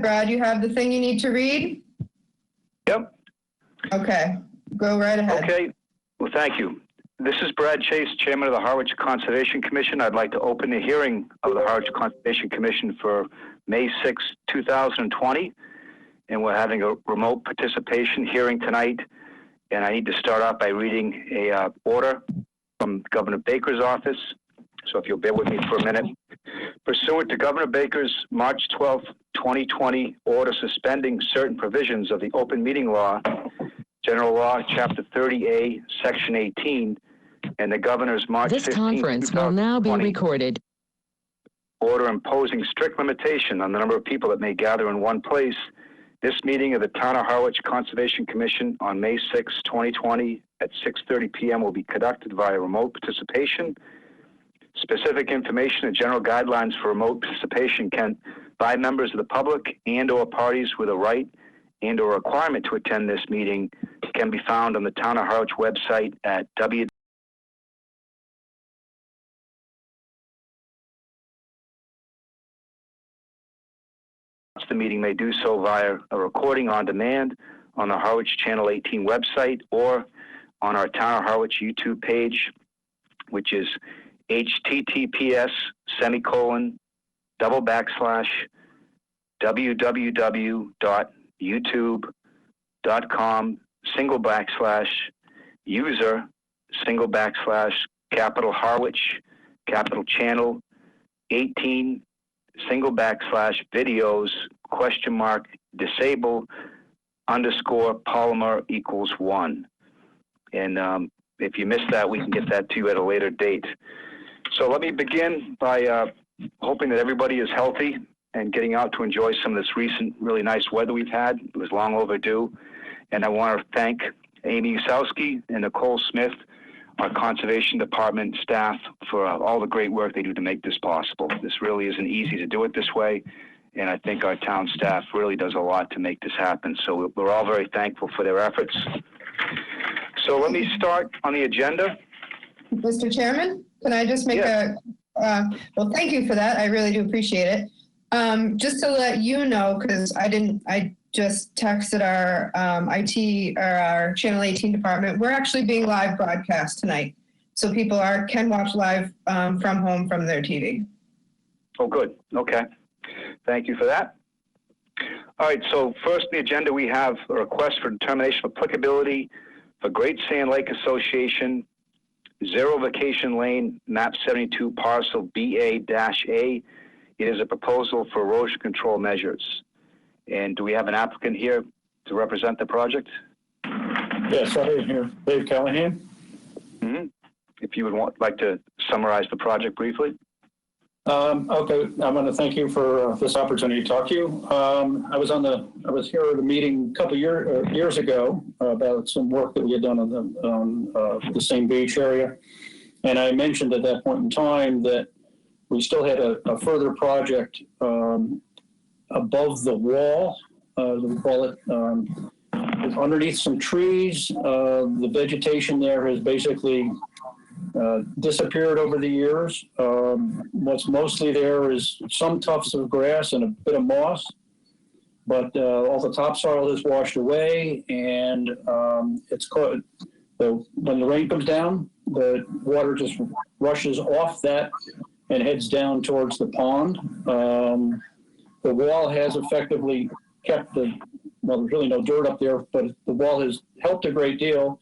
ahead, Brad. You have the thing you need to read? Yep. Okay, go right ahead. Okay. Well, thank you. This is Brad Chase, Chairman of the Harwich Conservation Commission. I'd like to open the hearing of the Harwich Conservation Commission for May 6, 2020. And we're having a remote participation hearing tonight. And I need to start off by reading a order from Governor Baker's office. So if you'll bear with me for a minute. Pursuant to Governor Baker's March 12, 2020 order suspending certain provisions of the open meeting law, General Law, Chapter 30A, Section 18, and the Governor's March 15, 2020 This conference will now be recorded. Order imposing strict limitation on the number of people that may gather in one place. This meeting of the Town of Harwich Conservation Commission on May 6, 2020 at 6:30 p.m. will be conducted via remote participation. Specific information and general guidelines for remote participation by members of the public and/or parties with a right and/or requirement to attend this meeting can be found on the Town of Harwich website at www. The meeting may do so via a recording on demand on the Harwich Channel 18 website or on our Town of Harwich YouTube page, which is https://www.youtube.com/user/capital Harwich capital channel 18 /videos !disable _polymer =1. And if you missed that, we can get that to you at a later date. So let me begin by hoping that everybody is healthy and getting out to enjoy some of this recent really nice weather we've had. It was long overdue. And I want to thank Amy Usowski and Nicole Smith, our Conservation Department staff, for all the great work they do to make this possible. This really isn't easy to do it this way, and I think our town staff really does a lot to make this happen. So we're all very thankful for their efforts. So let me start on the agenda. Mr. Chairman, can I just make well, thank you for that. I really do appreciate it. Just to let you know, because I just texted our IT or our Channel 18 department. We're actually being live broadcast tonight, so people can watch live from home from their TV. Oh, good. Okay. Thank you for that. All right. So first, the agenda, we have a request for determination of applicability for Great Sand Lake Association, Zero Vacation Lane, map 72, parcel BA-A. It is a proposal for erosion control measures. And do we have an applicant here to represent the project? Yes, I am here. Dave Callahan. Mm-hmm. If you would like to summarize the project briefly. Okay, I want to thank you for this opportunity to talk to you. I was here at a meeting a couple years ago about some work that we had done on the same beach area, and I mentioned at that point in time that we still had a further project above the wall, we call it, underneath some trees. The vegetation there has basically disappeared over the years. What's mostly there is some tufts of grass and a bit of moss, but all the topsoil is washed away, and it's caught. When the rain comes down, the water just rushes off that and heads down towards the pond. The wall has effectively kept well, there's really no dirt up there, but the wall has helped a great deal.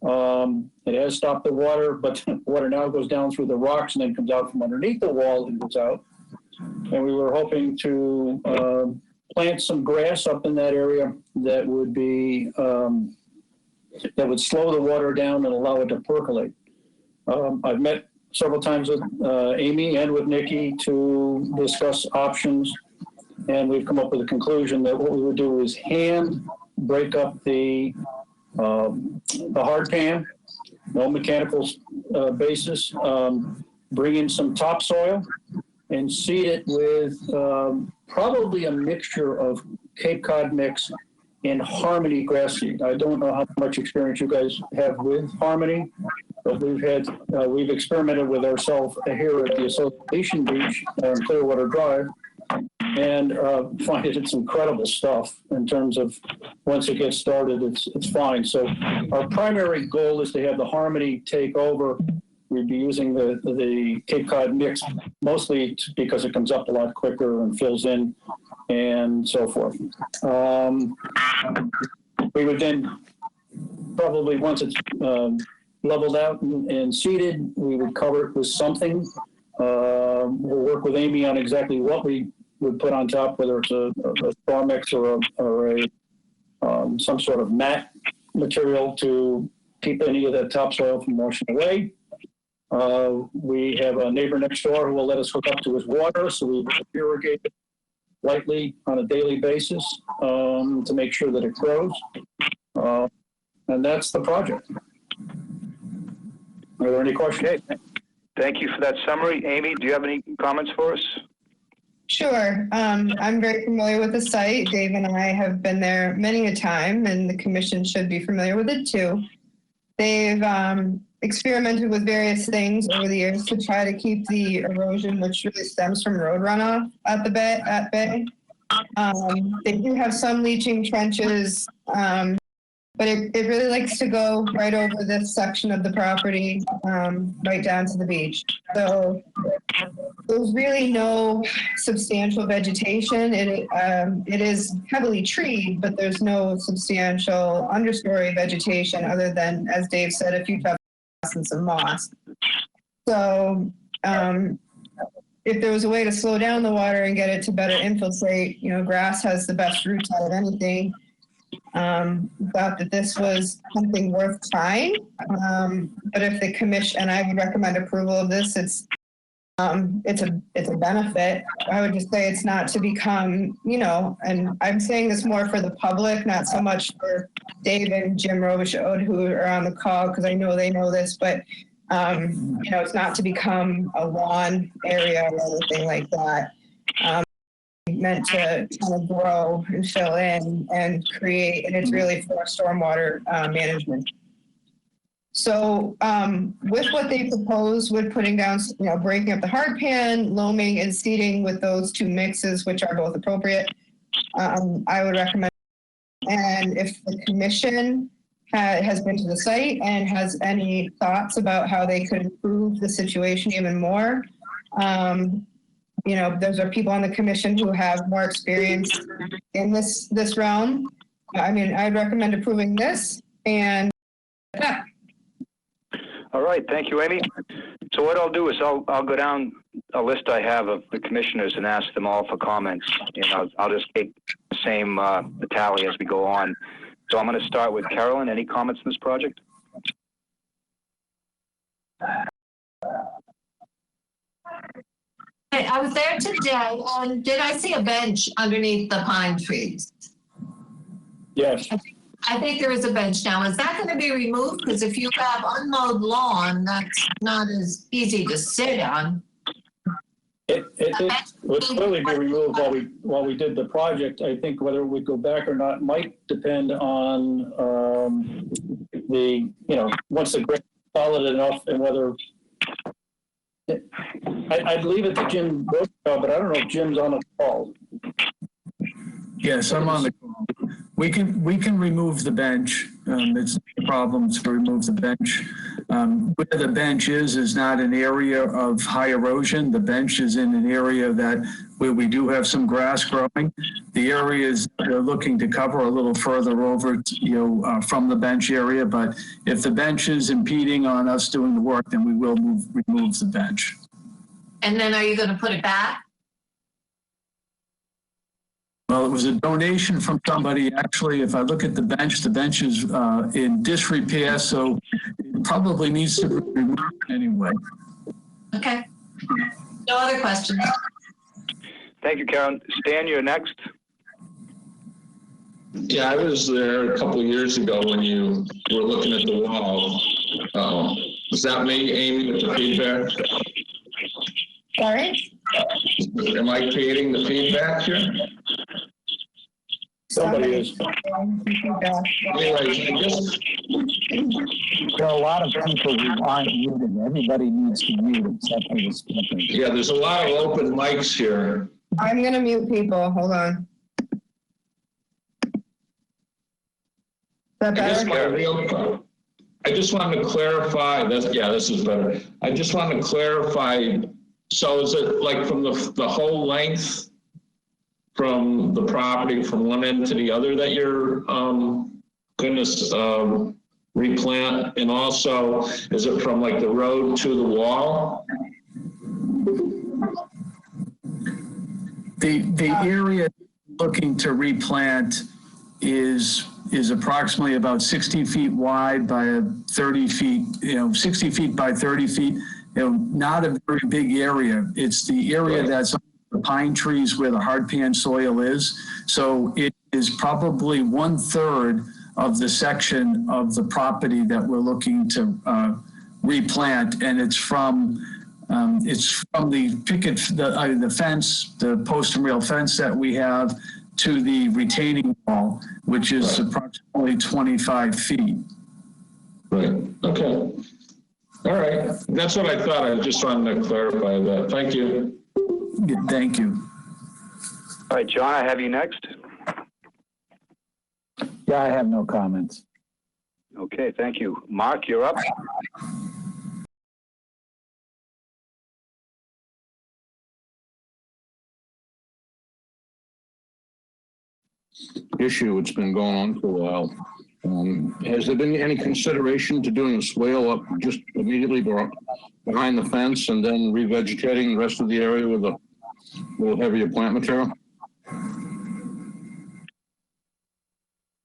It has stopped the water, but the water now goes down through the rocks and then comes out from underneath the wall and goes out. And we were hoping to plant some grass up in that area that would be, that would slow the water down and allow it to percolate. I've met several times with Amy and with Nikki to discuss options, and we've come up with a conclusion that what we would do is hand break up the hard pan, no mechanical basis, bring in some topsoil and seed it with probably a mixture of Cape Cod mix and Harmony grass seed. I don't know how much experience you guys have with Harmony, but we've experimented with ourselves here at the Association Beach on Clearwater Drive. and find it's incredible stuff in terms of once it gets started, it's fine. So our primary goal is to have the Harmony take over. We'd be using the Cape Cod mix mostly because it comes up a lot quicker and fills in and so forth. We would then probably, once it's leveled out and seeded, we would cover it with something. We'll work with Amy on exactly what we would put on top, whether it's a straw mix or some sort of mat material to keep any of that topsoil from washing away. We have a neighbor next door who will let us hook up to his water, so we irrigate it lightly on a daily basis to make sure that it grows. And that's the project. Are there any questions? Okay. Thank you for that summary. Amy, do you have any comments for us? Sure. I'm very familiar with the site. Dave and I have been there many a time, and the commission should be familiar with it too. They've experimented with various things over the years to try to keep the erosion, which really stems from road runoff at the bay. They do have some leaching trenches, but it really likes to go right over this section of the property, right down to the beach. So there's really no substantial vegetation. It is heavily treed, but there's no substantial understory vegetation other than, as Dave said, a few tufts and some moss. So if there was a way to slow down the water and get it to better infiltrate, grass has the best roots out of anything. Thought that this was something worth trying. But if the commission, and I would recommend approval of this, it's a benefit. I would just say it's not to become, and I'm saying this more for the public, not so much for Dave and Jim Robichaud who are on the call, because I know they know this, but it's not to become a lawn area or anything like that. Meant to kind of grow and fill in and create, and it's really for stormwater management. So with what they propose with putting down, breaking up the hard pan, loaming and seeding with those two mixes, which are both appropriate, I would recommend. And if the commission has been to the site and has any thoughts about how they could improve the situation even more, those are people on the commission who have more experience in this realm. I mean, I'd recommend approving this. And all right, thank you, Amy. So what I'll do is I'll go down a list I have of the commissioners and ask them all for comments. I'll just take the same tally as we go on. So I'm going to start with Carolyn. Any comments on this project? I was there today, and did I see a bench underneath the pine trees? Yes. I think there is a bench now. Is that going to be removed? Because if you have unmowed lawn, that's not as easy to sit on. It would clearly be removed while we did the project. I think whether it would go back or not might depend on once the ground is solid enough and whether. I'd leave it to Jim, but I don't know if Jim's on the call. Yes, I'm on the call. We can remove the bench. It's no problem to remove the bench. Where the bench is not an area of high erosion. The bench is in an area where we do have some grass growing. The areas they're looking to cover a little further over, from the bench area. But if the bench is impeding on us doing the work, then we will remove the bench. And then are you going to put it back? Well, it was a donation from somebody. Actually, if I look at the bench is in disrepair, so it probably needs to be removed anyway. Okay. No other questions. Thank you, Karen. Stan, you're next. Yeah, I was there a couple of years ago when you were looking at the wall. Was that me, Amy, with the feedback? Sorry? Am I creating the feedback here? Somebody is. Anyways, I guess there are a lot of people who aren't muted. Everybody needs to mute except for the speaker. Yeah, there's a lot of open mics here. I'm going to mute people. Hold on. Is that better? I just wanted to clarify this. Yeah, this is better. I just wanted to clarify. So is it like from the whole length from the property from one end to the other that you're going to replant? And also, is it from like the road to the wall? The area looking to replant is approximately about 60 feet wide by 30 feet, 60 feet by 30 feet, not a very big area. It's the area that's on the pine trees where the hard pan soil is. So it is probably 1/3 of the section of the property that we're looking to replant. And it's from the picket, the fence, the post and rail fence that we have to the retaining wall, which is approximately 25 feet. Right. Okay. All right. That's what I thought. I just wanted to clarify that. Thank you. Thank you. All right, John, I have you next. Yeah, I have no comments. Okay, thank you. Mark, you're up. Issue. It's been going on for a while. Has there been any consideration to doing a swale up just immediately behind the fence and then revegetating the rest of the area with a little heavier plant material?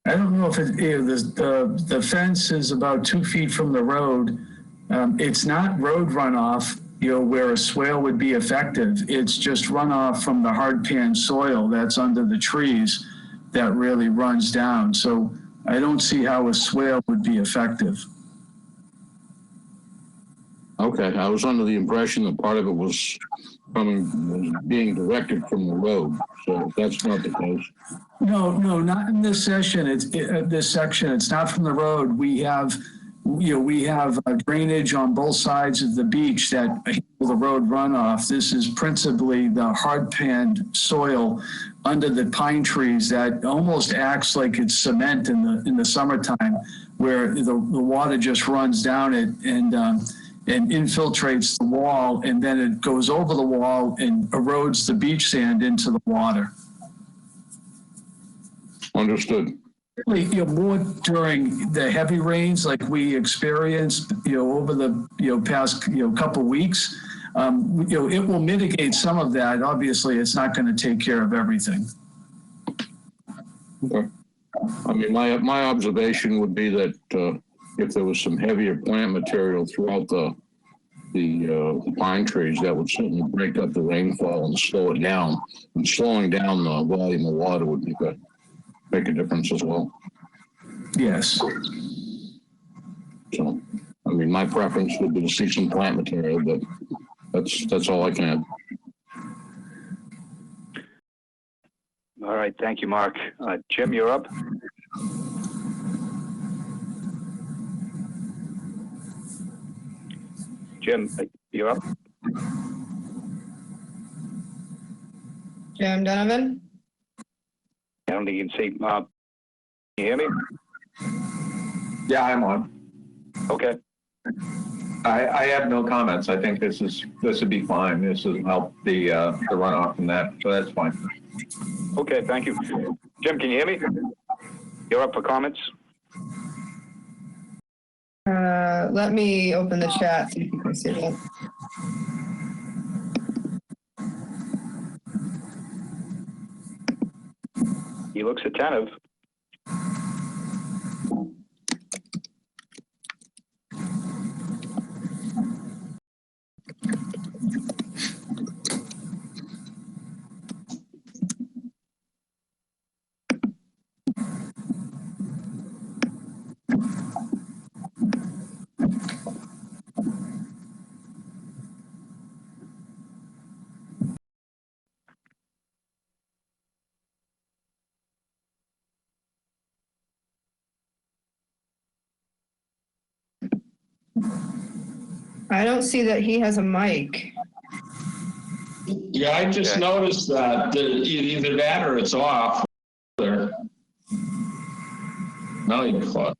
I don't know if the fence is about 2 feet from the road. It's not road runoff, where a swale would be effective. It's just runoff from the hard pan soil that's under the trees that really runs down. So I don't see how a swale would be effective. Okay, I was under the impression that part of it was being directed from the road. So if that's not the case. No, not in this section. This section. It's not from the road. We have drainage on both sides of the beach that handle the road runoff. This is principally the hard panned soil under the pine trees that almost acts like it's cement in the summertime, where the water just runs down it and infiltrates the wall, and then it goes over the wall and erodes the beach sand into the water. Understood. More during the heavy rains like we experienced, over the past couple weeks. It will mitigate some of that. Obviously, it's not going to take care of everything. Okay. I mean, my observation would be that if there was some heavier plant material throughout the pine trees, that would certainly break up the rainfall and slow it down. And slowing down the volume of water would make a difference as well. Yes. So, I mean, my preference would be to see some plant material, but that's all I can add. All right, thank you, Mark. Jim, you're up. Jim, you're up. Jim Donovan? I don't think you can see. Can you hear me? Yeah, I'm on. Okay. I have no comments. I think this would be fine. This will help the runoff from that, so that's fine. Okay, thank you. Jim, can you hear me? You're up for comments. Let me open the chat so you can see that. He looks attentive. I don't see that he has a mic. Yeah, I just noticed that either that or it's off there. Now you're caught.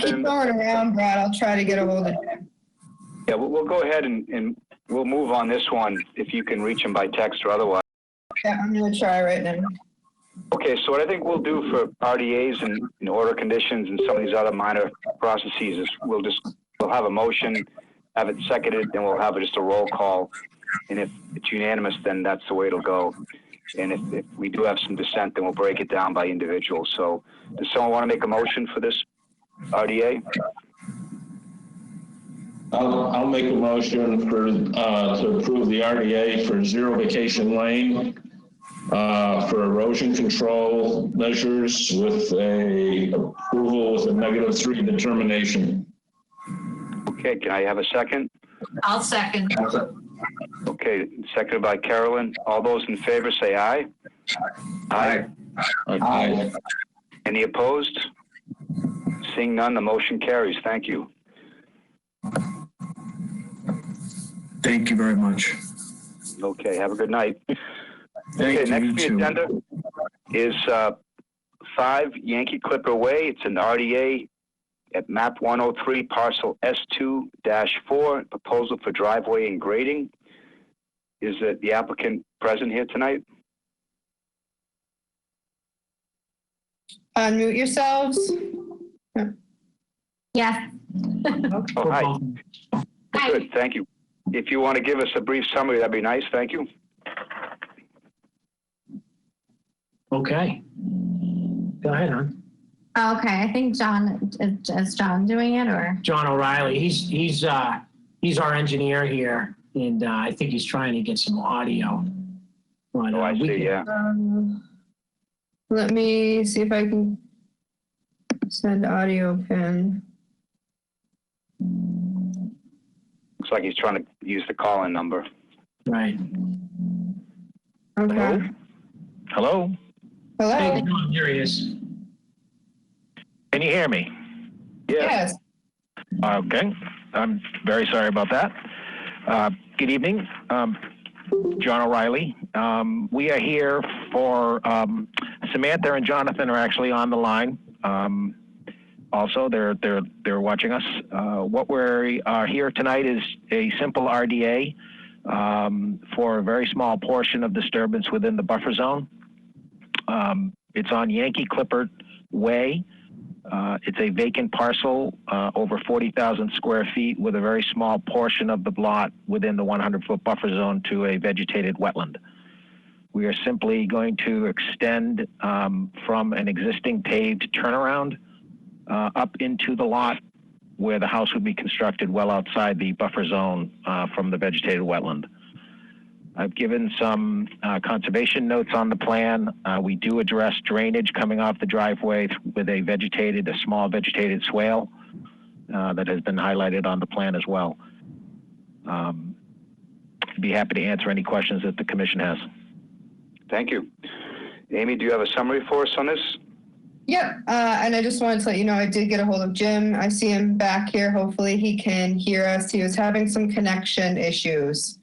Keep going around, Brad. I'll try to get a hold of him. Yeah, we'll go ahead and we'll move on this one if you can reach him by text or otherwise. Yeah, I'm going to try right now. Okay, so what I think we'll do for RDAs and order conditions and some of these other minor processes is we'll have a motion, have it seconded, then we'll have just a roll call. And if it's unanimous, then that's the way it'll go. And if we do have some dissent, then we'll break it down by individual. So does someone want to make a motion for this RDA? I'll make a motion for to approve the RDA for Zero Vacation Lane for erosion control measures with a approval with a -3 determination. Okay, can I have a second? I'll second. Okay, seconded by Carolyn. All those in favor say aye. Aye. Aye. Any opposed? Seeing none, the motion carries. Thank you. Thank you very much. Okay, have a good night. Thank Okay, you, next you on the too. agenda is 5 Yankee Clipper Way. It's an RDA at map 103, parcel S2-4, proposal for driveway and grading. Is the applicant present here tonight? Unmute yourselves. Yes. Oh, hi. Hi. Good, thank you. If you want to give us a brief summary, that'd be nice. Thank you. Okay. Go ahead, hon. Okay, I think John, is John doing it or? John O'Reilly, he's our engineer here, and I think he's trying to get some audio. But, Oh, I see, yeah. Let me see if I can send audio pin. Looks like he's trying to use the call-in number. Right. Okay. Hello? Hello? Hey, John, here he is. Can you hear me? Yes. Okay. I'm very sorry about that. Good evening. John O'Reilly. We are here for Samantha and Jonathan are actually on the line. Also, they're watching us. What we are here tonight is a simple RDA for a very small portion of disturbance within the buffer zone. It's on Yankee Clipper Way. It's a vacant parcel over 40,000 square feet with a very small portion of the lot within the 100-foot buffer zone to a vegetated wetland. We are simply going to extend from an existing paved turnaround up into the lot where the house would be constructed well outside the buffer zone from the vegetated wetland. I've given some conservation notes on the plan. We do address drainage coming off the driveway with a small vegetated swale that has been highlighted on the plan as well. I'd be happy to answer any questions that the commission has. Thank you. Amy, do you have a summary for us on this? Yep. And I just wanted to let you know I did get a hold of Jim. I see him back here. Hopefully he can hear us. He was having some connection issues.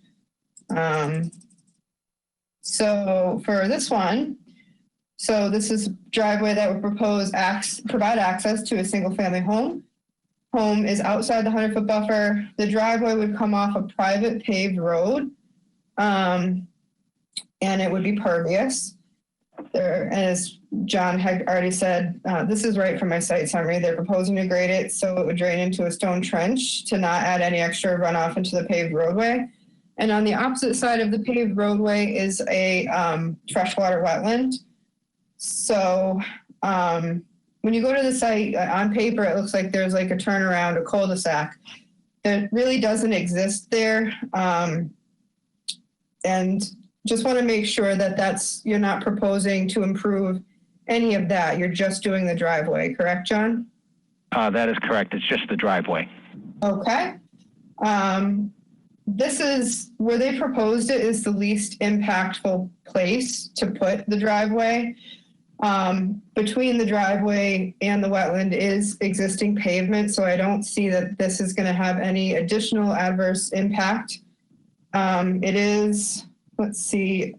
So for this one, so this is a driveway that would provide access to a single family home. Home is outside the 100-foot buffer. The driveway would come off a private paved road, and it would be pervious. There, as John had already said, this is right from my site summary. They're proposing to grade it so it would drain into a stone trench to not add any extra runoff into the paved roadway. And on the opposite side of the paved roadway is a freshwater wetland. So when you go to the site, on paper, it looks like there's like a turnaround, a cul-de-sac. It really doesn't exist there. And just want to make sure that you're not proposing to improve any of that. You're just doing the driveway, correct, John? That is correct. It's just the driveway. Okay. This is where they proposed it is the least impactful place to put the driveway. Between the driveway and the wetland is existing pavement, so I don't see that this is going to have any additional adverse impact. It is, let's see,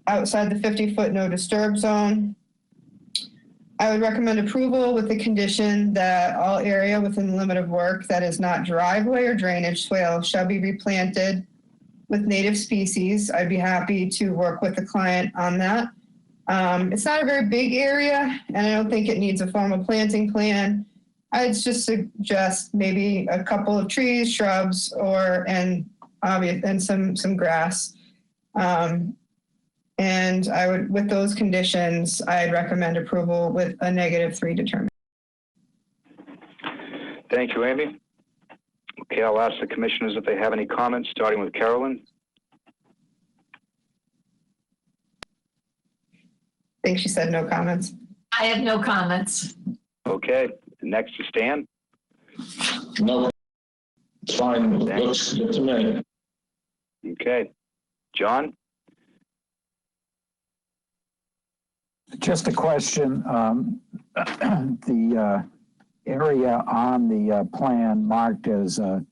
outside the 50-foot no disturb zone. I would recommend approval with the condition that all area within the limit of work that is not driveway or drainage swale shall be replanted with native species. I'd be happy to work with the client on that. It's not a very big area, and I don't think it needs a formal planting plan. I'd just suggest maybe a couple of trees, shrubs, and some grass. And I would, with those conditions, I'd recommend approval with a -3 determination. Thank you, Amy. Okay, I'll ask the commissioners if they have any comments, starting with Carolyn. I think she said no comments. I have no comments. Okay, next is Stan. No, it's fine. Looks good to me. Okay, John? Just a question. The area on the plan marked as a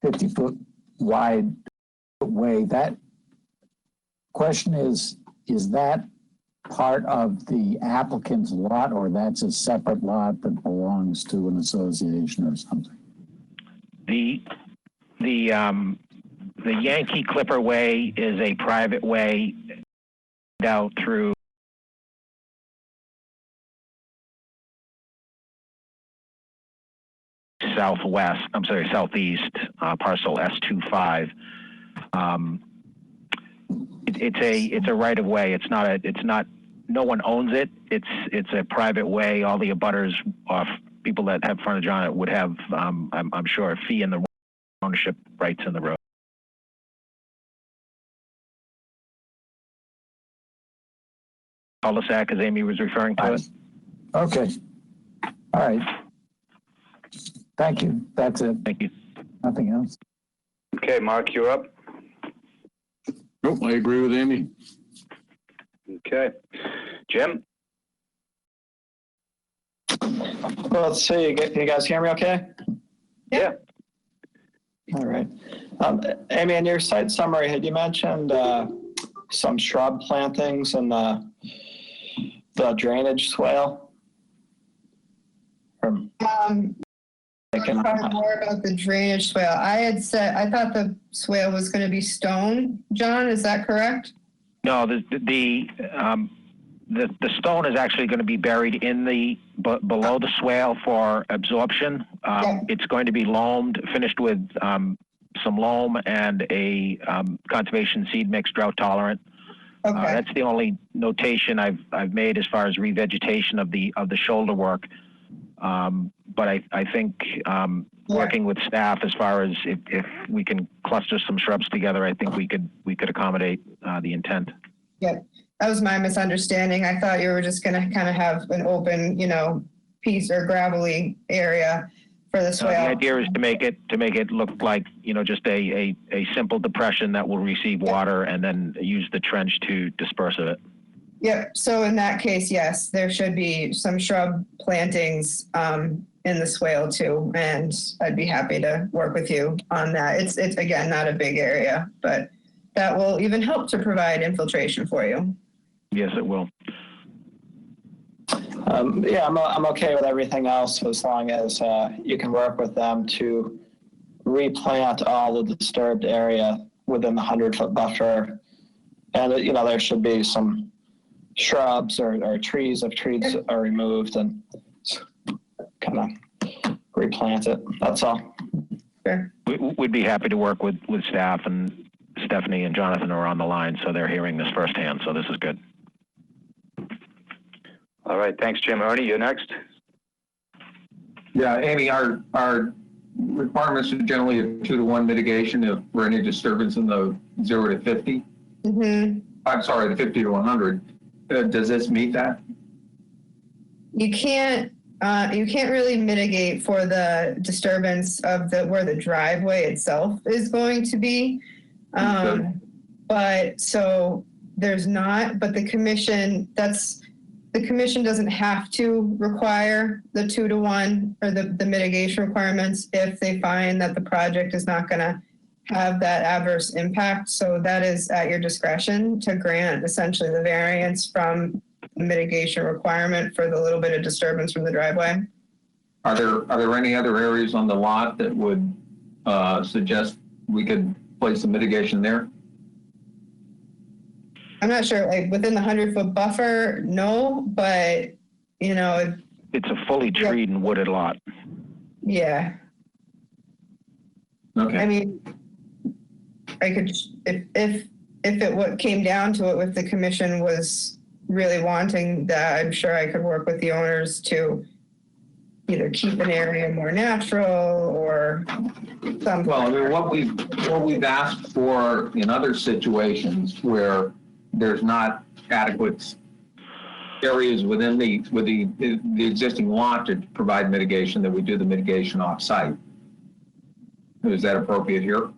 50-foot wide way, that question is that part of the applicant's lot, or that's a separate lot that belongs to an association or something? The Yankee Clipper Way is a private way out through southeast, parcel S25. It's a right of way. It's not, no one owns it. It's a private way. All the abutters, people that have frontage on it would have, I'm sure, a fee in the ownership rights in the road. Cul-de-sac, as Amy was referring to it. Okay. All right. Thank you. That's it. Thank you. Nothing else. Okay, Mark, you're up. Nope, I agree with Amy. Okay. Jim? Well, let's see. Can you guys hear me okay? Yeah. All right. Amy, in your site summary, had you mentioned some shrub plantings in the drainage swale? More about the drainage swale. I thought the swale was going to be stone. John, is that correct? No, the stone is actually going to be buried in below the swale for absorption. It's going to be loamed, finished with some loam and a conservation seed mix, drought tolerant. Okay. That's the only notation I've made as far as revegetation of the shoulder work. But I think working with staff as far as if we can cluster some shrubs together, I think we could accommodate the intent. Yeah, that was my misunderstanding. I thought you were just going to kind of have an open, piece or gravelly area for the swale. The idea is to make it look like just a simple depression that will receive water and then use the trench to disperse it. Yep. So in that case, yes, there should be some shrub plantings in the swale too, and I'd be happy to work with you on that. It's again not a big area, but that will even help to provide infiltration for you. Yes, it will. Yeah, I'm okay with everything else as long as you can work with them to replant all the disturbed area within the 100-foot buffer, and there should be some shrubs or trees if trees are removed and kind of replant it. That's all. Sure. We'd be happy to work with staff, and Stephanie and Jonathan are on the line, so they're hearing this firsthand. So this is good. All right. Thanks, Jim. Ernie, you're next. Yeah, Amy, our requirements are generally a 2-to-1 mitigation for any disturbance in the 0 to 50. Mm-hmm. I'm sorry, the 50 to 100. Does this meet that? You can't really mitigate for the disturbance of where the driveway itself is going to be. But so there's not, but the commission, the commission doesn't have to require the 2-to-1 or the mitigation requirements if they find that the project is not going to have that adverse impact. So that is at your discretion to grant essentially the variance from the mitigation requirement for the little bit of disturbance from the driveway. Are there any other areas on the lot that would suggest we could place a mitigation there? I'm not sure, like within the 100-foot buffer, no, but you know. It's a fully treed and wooded lot. Yeah. Okay. I mean, I could, if it came down to it, if the commission was really wanting that, I'm sure I could work with the owners to either keep an area more natural or something. Well, I mean, what we've asked for in other situations where there's not adequate areas within the existing lot to provide mitigation, that we do the mitigation off-site. Is that appropriate here?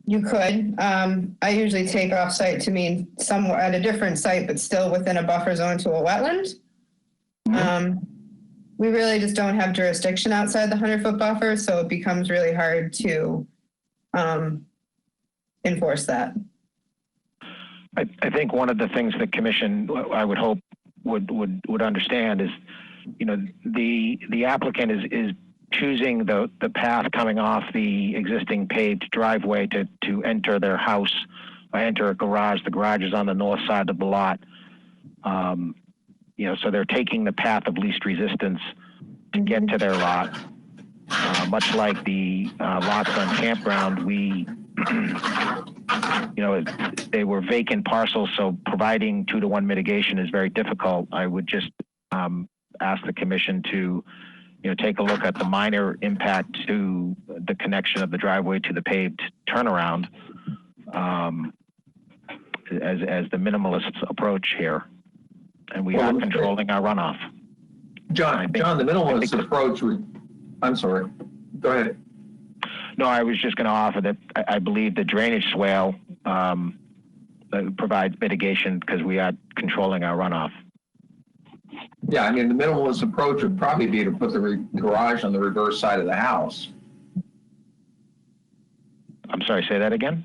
You could. I usually take off-site to mean somewhere at a different site, but still within a buffer zone to a wetland. We really just don't have jurisdiction outside the 100-foot buffer, so it becomes really hard to enforce that. I think one of the things the commission, I would hope, would understand is, you know, the applicant is choosing the path coming off the existing paved driveway to enter their house, or enter a garage. The garage is on the north side of the lot. You know, so they're taking the path of least resistance to get to their lot. Much like the lots on campground, we, you know, they were vacant parcels, so providing 2-to-1 mitigation is very difficult. I would just ask the commission to, you know, take a look at the minor impact to the connection of the driveway to the paved turnaround as the minimalist approach here. And we are controlling our runoff. John, the minimalist approach I'm sorry. Go ahead. No, I was just going to offer that I believe the drainage swale provides mitigation because we are controlling our runoff. Yeah, I mean, the minimalist approach would probably be to put the garage on the reverse side of the house. I'm sorry, say that again?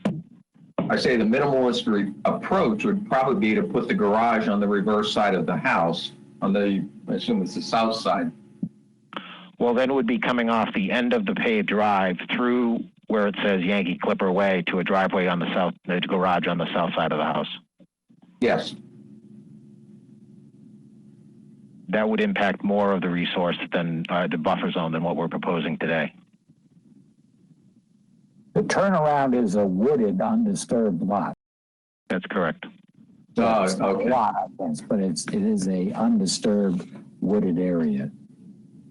I say the minimalist approach would probably be to put the garage on the reverse side of the house, on the, I assume it's the south side. Well, then it would be coming off the end of the paved drive through where it says Yankee Clipper Way to a driveway on the south, the garage on the south side of the house. Yes. That would impact more of the resource than the buffer zone than what we're proposing today. The turnaround is a wooded, undisturbed lot. That's correct. It's not a lot, I guess, but it is a undisturbed wooded area.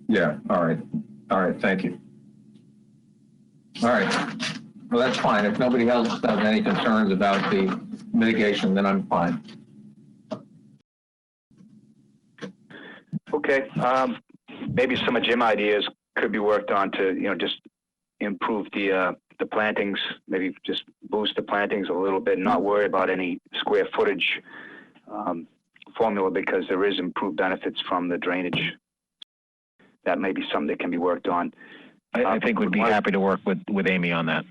Yeah, all right. All right, thank you. All right, well, that's fine. If nobody else has any concerns about the mitigation, then I'm fine. Okay, maybe some of Jim's ideas could be worked on to, you know, just improve the plantings, maybe just boost the plantings a little bit, not worry about any square footage formula because there is improved benefits from the drainage. That may be something that can be worked on. I think we'd be happy to work with Amy on that,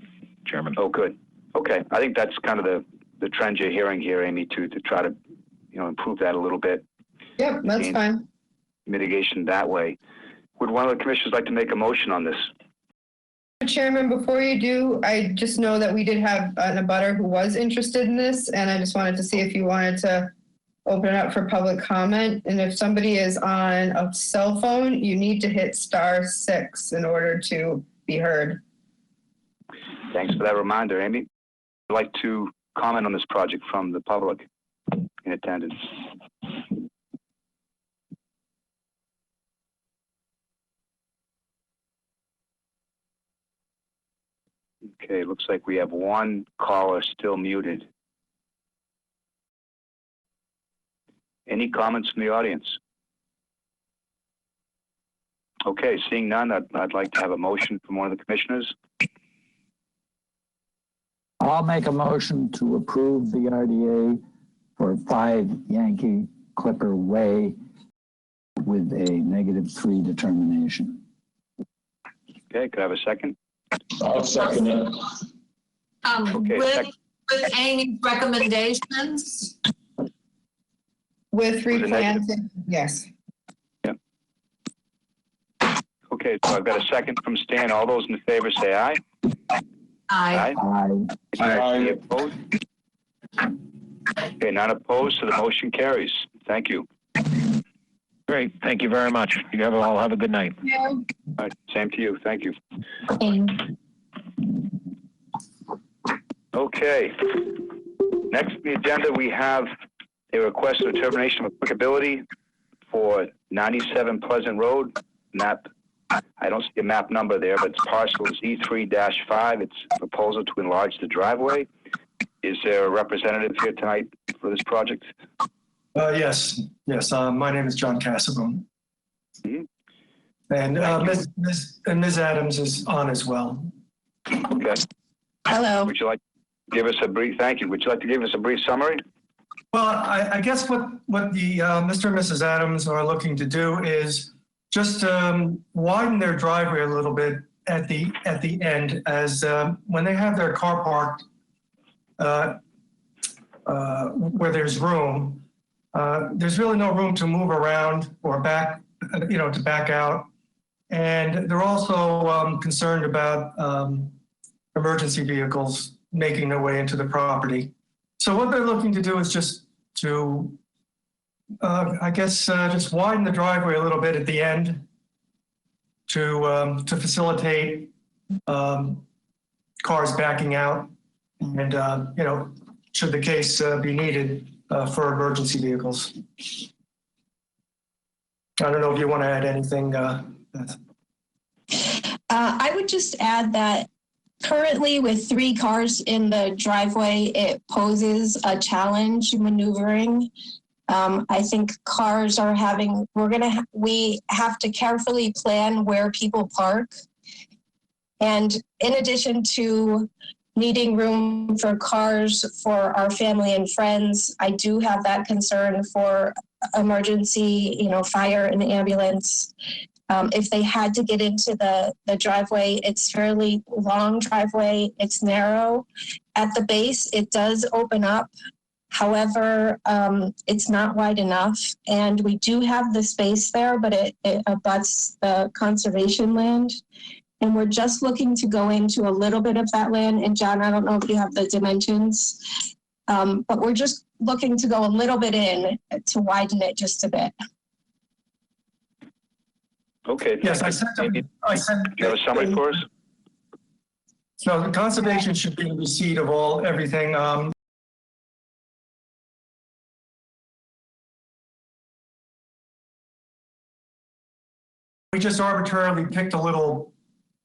Chairman. Oh, good. Okay, I think that's kind of the trend you're hearing here, Amy, to try to, you know, improve that a little bit. Yep, that's fine. Mitigation that way. Would one of the commissioners like to make a motion on this? Chairman, before you do, I just know that we did have an abutter who was interested in this, and I just wanted to see if you wanted to open it up for public comment. And if somebody is on a cell phone, you need to hit *6 in order to be heard. Thanks for that reminder, Amy. I'd like to comment on this project from the public in attendance. Okay, looks like we have one caller still muted. Any comments from the audience? Okay, seeing none, I'd like to have a motion from one of the commissioners. I'll make a motion to approve the RDA for 5 Yankee Clipper Way with a -3 determination. Okay, could I have a second? I'll second it. Okay, With Amy's recommendations, With Was it negative? replanting, yes. Okay, so I've got a second from Stan. All those in favor say aye. I, Any opposed? Okay, none opposed, so the motion carries. Thank you. Great. Thank you very much. You all have a good night. All right, same to you. Thank you. Okay. Next on the agenda, we have a request for determination of applicability for 97 Pleasant Road, map. I don't see a map number there, but it's parcel Z3-5. It's a proposal to enlarge the driveway. Is there a representative here tonight for this project? Yes. My name is John Casabone. And Ms. Adams is on as well. Okay. Hello. Would you like to give us a brief, thank you. Would you like to give us a brief summary? Well, I guess what the Mr. and Mrs. Adams are looking to do is just widen their driveway a little bit at the end, as when they have their car parked where there's room, there's really no room to move around or back, to back out. And they're also concerned about emergency vehicles making their way into the property. So what they're looking to do is just to, just widen the driveway a little bit at the end to facilitate cars backing out, and should the case be needed for emergency vehicles. I don't know if you want to add anything. I would just add that currently with 3 cars in the driveway, it poses a challenge maneuvering. I think cars are we have to carefully plan where people park. And in addition to needing room for cars for our family and friends, I do have that concern for emergency, fire and ambulance. If they had to get into the driveway, it's fairly long driveway. It's narrow. At the base, it does open up. However, it's not wide enough. And we do have the space there, but it abuts the conservation land. And we're just looking to go into a little bit of that land. And John, I don't know if you have the dimensions, but we're just looking to go a little bit in to widen it just a bit. Okay. Yes, I sent. Do you have a summary for us? So the conservation should be in receipt of everything. We just arbitrarily picked a little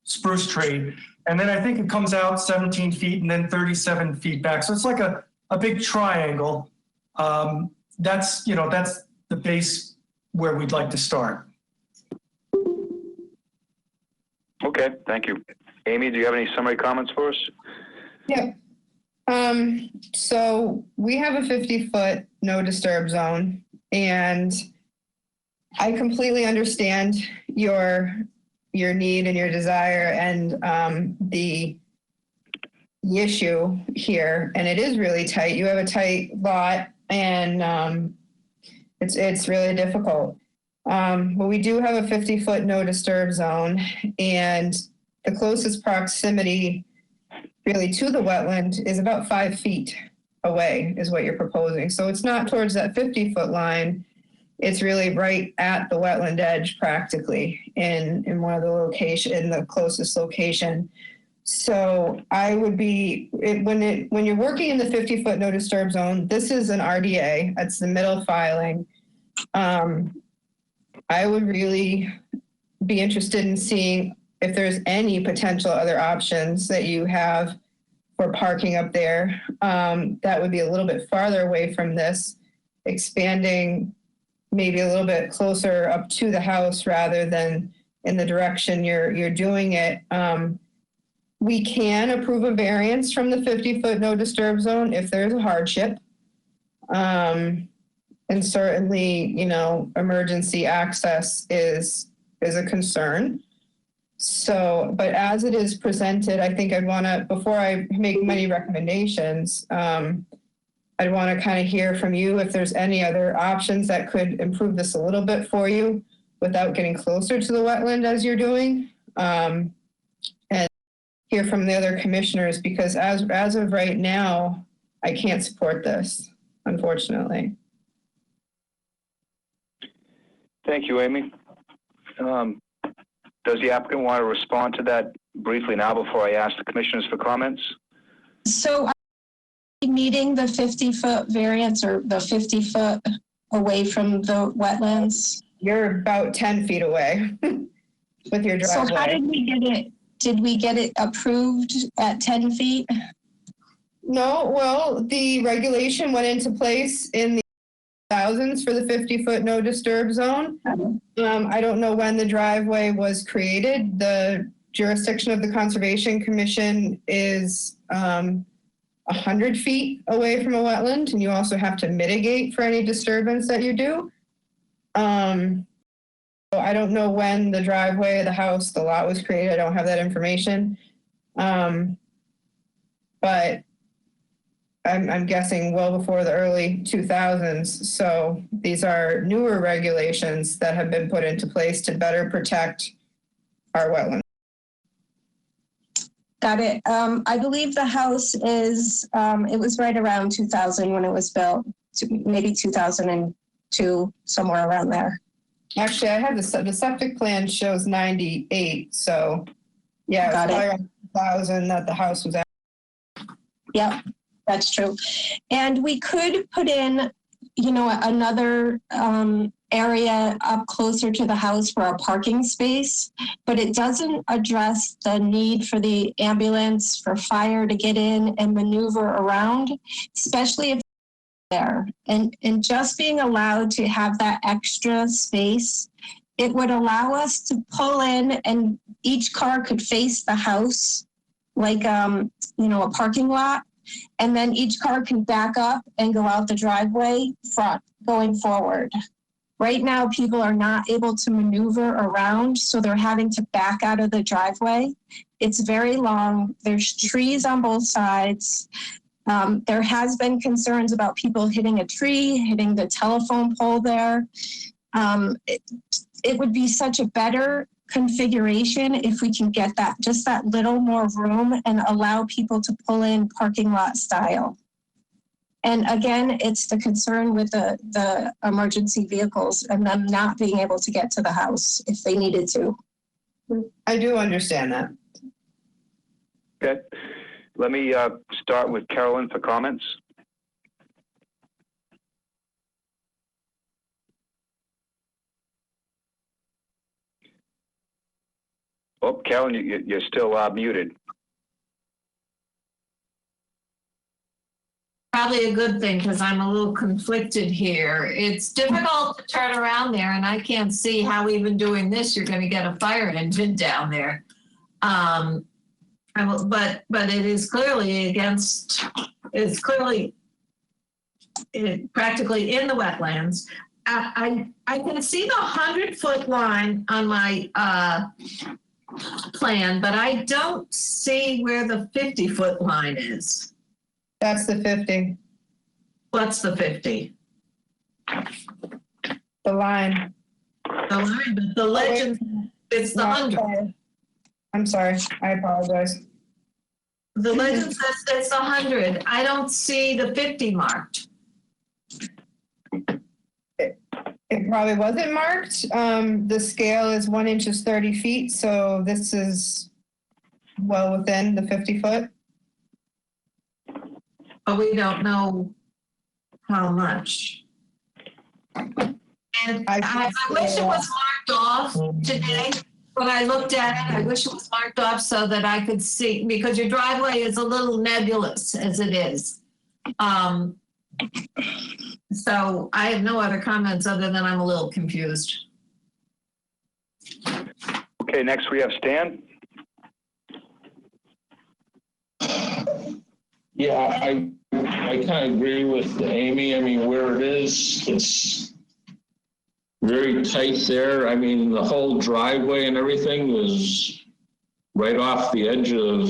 spruce tree, and then I think it comes out 17 feet and then 37 feet back. So it's like a big triangle. That's the base where we'd like to start. Okay, thank you. Amy, do you have any summary comments for us? Yeah. So we have a 50-foot no disturb zone, and I completely understand your need and your desire and the issue here. And it is really tight. You have a tight lot, and it's really difficult. But we do have a 50-foot no disturb zone, and the closest proximity really to the wetland is about 5 feet away is what you're proposing. So it's not towards that 50-foot line. It's really right at the wetland edge practically in one of the closest location. So I would be, when you're working in the 50-foot no disturb zone, this is an RDA, that's the middle filing. I would really be interested in seeing if there's any potential other options that you have for parking up there. That would be a little bit farther away from this, expanding maybe a little bit closer up to the house rather than in the direction you're doing it. We can approve a variance from the 50-foot no disturb zone if there's a hardship. And certainly, you know, emergency access is a concern. So, but as it is presented, I think I'd want to, before I make many recommendations, I'd want to kind of hear from you if there's any other options that could improve this a little bit for you without getting closer to the wetland as you're doing. And hear from the other commissioners, because as of right now, I can't support this, unfortunately. Thank you, Amy. Does the applicant want to respond to that briefly now before I ask the commissioners for comments? So meeting the 50-foot variance or the 50-foot away from the wetlands? You're about 10 feet away with your driveway. So how did we get it? Did we get it approved at 10 feet? No, well, the regulation went into place in the thousands for the 50-foot no disturb zone. I don't know when the driveway was created. The jurisdiction of the Conservation Commission is 100 feet away from a wetland, and you also have to mitigate for any disturbance that you do. So I don't know when the driveway, the house, the lot was created. I don't have that information. But I'm guessing well before the early 2000s. So these are newer regulations that have been put into place to better protect our wetlands. Got it. I believe the house is, it was right around 2000 when it was built, maybe 2002, somewhere around there. Actually, I have the septic plan shows 98. So yeah, it's probably around 2000 that the house was at. Yep. That's true. And we could put in, you know, another area up closer to the house for a parking space, but it doesn't address the need for the ambulance, for fire to get in and maneuver around, especially if there. And just being allowed to have that extra space, it would allow us to pull in and each car could face the house like, you know, a parking lot. And then each car can back up and go out the driveway front going forward. Right now, people are not able to maneuver around, so they're having to back out of the driveway. It's very long. There's trees on both sides. There has been concerns about people hitting a tree, hitting the telephone pole there. It would be such a better configuration if we can get that, just that little more room and allow people to pull in parking lot style. And again, it's the concern with the emergency vehicles and them not being able to get to the house if they needed to. I do understand that. Okay. Let me start with Carolyn for comments. Oh, Carolyn, you're still muted. Probably a good thing because I'm a little conflicted here. It's difficult to turn around there, and I can't see how even doing this you're going to get a fire engine down there. But it is clearly practically in the wetlands. I can see the 100-foot line on my plan, but I don't see where the 50-foot line is. That's the 50. What's the 50? The line. The line, but the legend, it's the 100. I'm sorry. I apologize. The legend says it's 100. I don't see the 50 marked. It probably wasn't marked. The scale is 1 inch is 30 feet. So this is well within the 50 foot. But we don't know how much. And I wish it was marked off today. When I looked at it, I wish it was marked off so that I could see, because your driveway is a little nebulous as it is. So I have no other comments other than I'm a little confused. Okay, next we have Stan. Yeah, I I kind of agree with Amy. I mean, where it is, it's very tight there. I mean, the whole driveway and everything is right off the edge of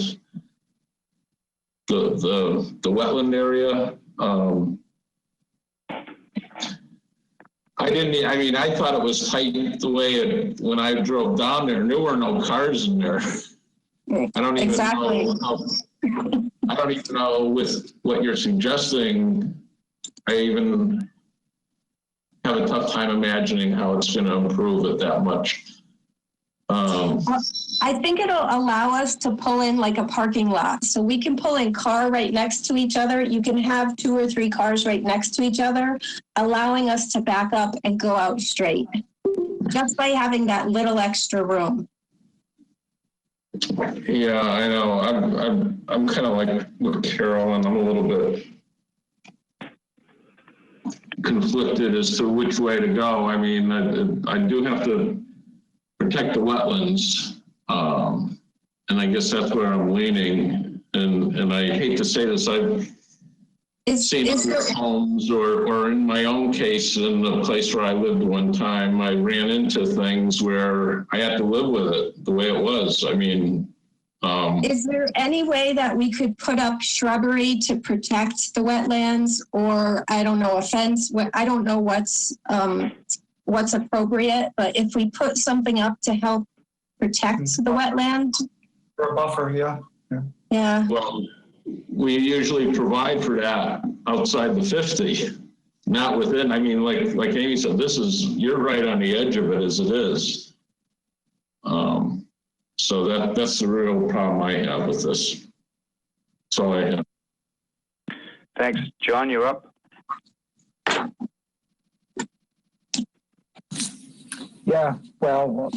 the wetland area. I thought it was tight the way when I drove down there were no cars in there. I don't even know. I don't even know with what you're suggesting. I even have a tough time imagining how it's going to improve it that much. I think it'll allow us to pull in like a parking lot. So we can pull in car right next to each other. You can have 2 or 3 cars right next to each other, allowing us to back up and go out straight, just by having that little extra room. Yeah, I know. I'm kind of like with Carol, and I'm a little bit conflicted as to which way to go. I mean, I do have to protect the wetlands, and I guess that's where I'm leaning. And I hate to say this, I've seen other homes, or in my own case, in the place where I lived one time, I ran into things where I had to live with it the way it was. I mean, is there any way that we could put up shrubbery to protect the wetlands, or I don't know, a fence? I don't know what's appropriate, but if we put something up to help protect the wetland, or a buffer, yeah. Yeah. Well, we usually provide for that outside the 50, not within. I mean, like Amy said, you're right on the edge of it as it is. So that's the real problem I have with this. That's all I have. Thanks. John, you're up. Yeah, well,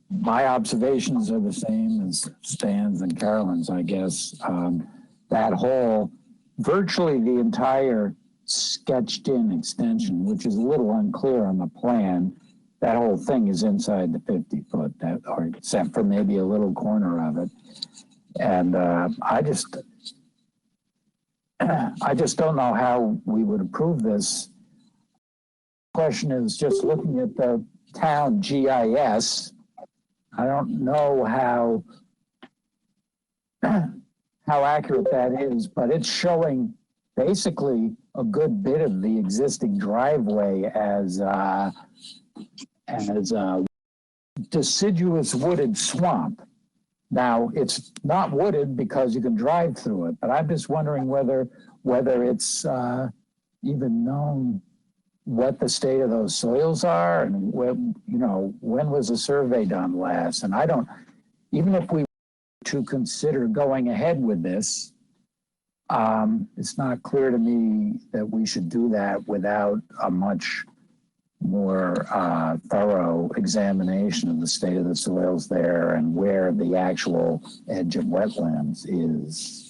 my observations are the same as Stan's and Carolyn's, I guess. That whole, virtually the entire sketched in extension, which is a little unclear on the plan, that whole thing is inside the 50-foot, or except for maybe a little corner of it. And I just don't know how we would approve this. Question is, just looking at the town GIS, I don't know how accurate that is, but it's showing basically a good bit of the existing driveway as deciduous wooded swamp. Now, it's not wooded because you can drive through it, but I'm just wondering whether it's even known what the state of those soils are, and when was the survey done last? And even if we were to consider going ahead with this, it's not clear to me that we should do that without a much more thorough examination of the state of the soils there and where the actual edge of wetlands is.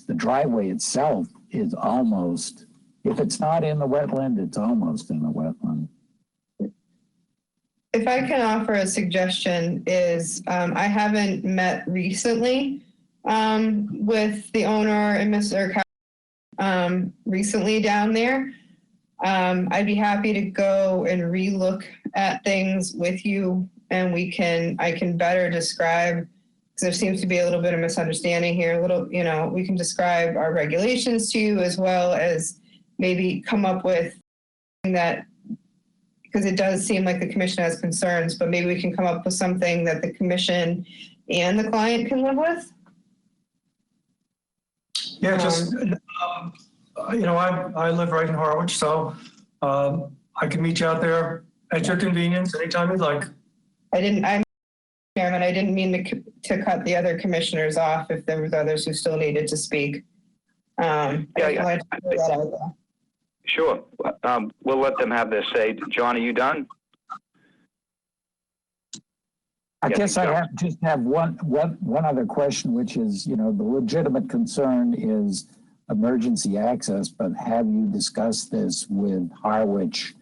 The driveway itself is almost, if it's not in the wetland, it's almost in the wetland. If I can offer a suggestion is, I haven't met recently with the owner and Mr. Recently down there. I'd be happy to go and relook at things with you, and I can better describe, because there seems to be a little bit of misunderstanding here. We can describe our regulations to you, as well as maybe come up with that, because it does seem like the commission has concerns, but maybe we can come up with something that the commission and the client can live with. Yeah, I live right in Harwich, so I can meet you out there at your convenience anytime you'd like. Chairman, I didn't mean to cut the other commissioners off if there was others who still needed to speak. Sure. We'll let them have their say. John, are you done? I guess I have one other question, which is, the legitimate concern is emergency access, but have you discussed this with Harwich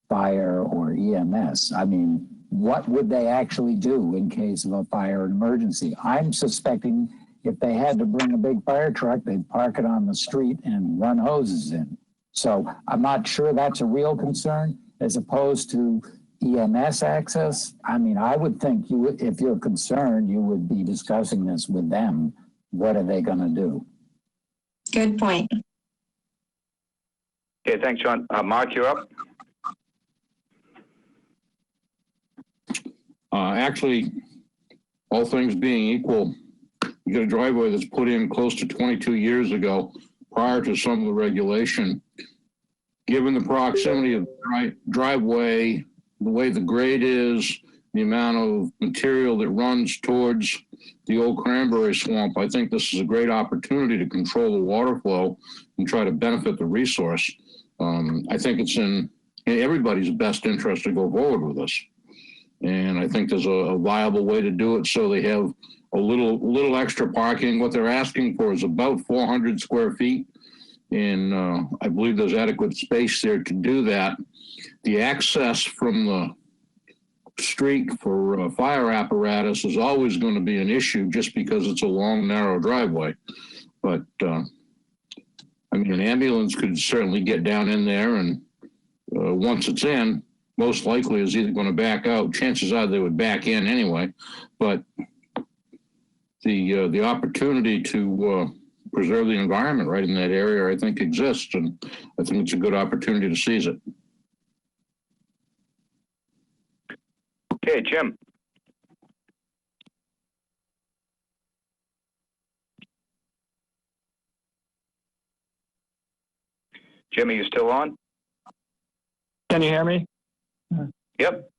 Fire or EMS? I mean, what would they actually do in case of a fire emergency? I'm suspecting if they had to bring a big fire truck, they'd park it on the street and run hoses in. So I'm not sure that's a real concern as opposed to EMS access. I mean, I would think if you're concerned, you would be discussing this with them. What are they going to do? Good point. Okay, thanks, John. Mark, you're up. Actually, all things being equal, you got a driveway that's put in close to 22 years ago, prior to some of the regulation. Given the proximity of the driveway, the way the grade is, the amount of material that runs towards the old cranberry swamp, I think this is a great opportunity to control the water flow and try to benefit the resource. I think it's in everybody's best interest to go forward with this. And I think there's a viable way to do it so they have a little extra parking. What they're asking for is about 400 square feet. And I believe there's adequate space there to do that. The access from the street for fire apparatus is always going to be an issue just because it's a long, narrow driveway. But I mean, an ambulance could certainly get down in there, and once it's in, most likely is either going to back out. Chances are they would back in anyway. But the opportunity to preserve the environment right in that area, I think, exists, and I think it's a good opportunity to seize it. Okay, Jim. Jim, are you still on? Can you hear me? Yep.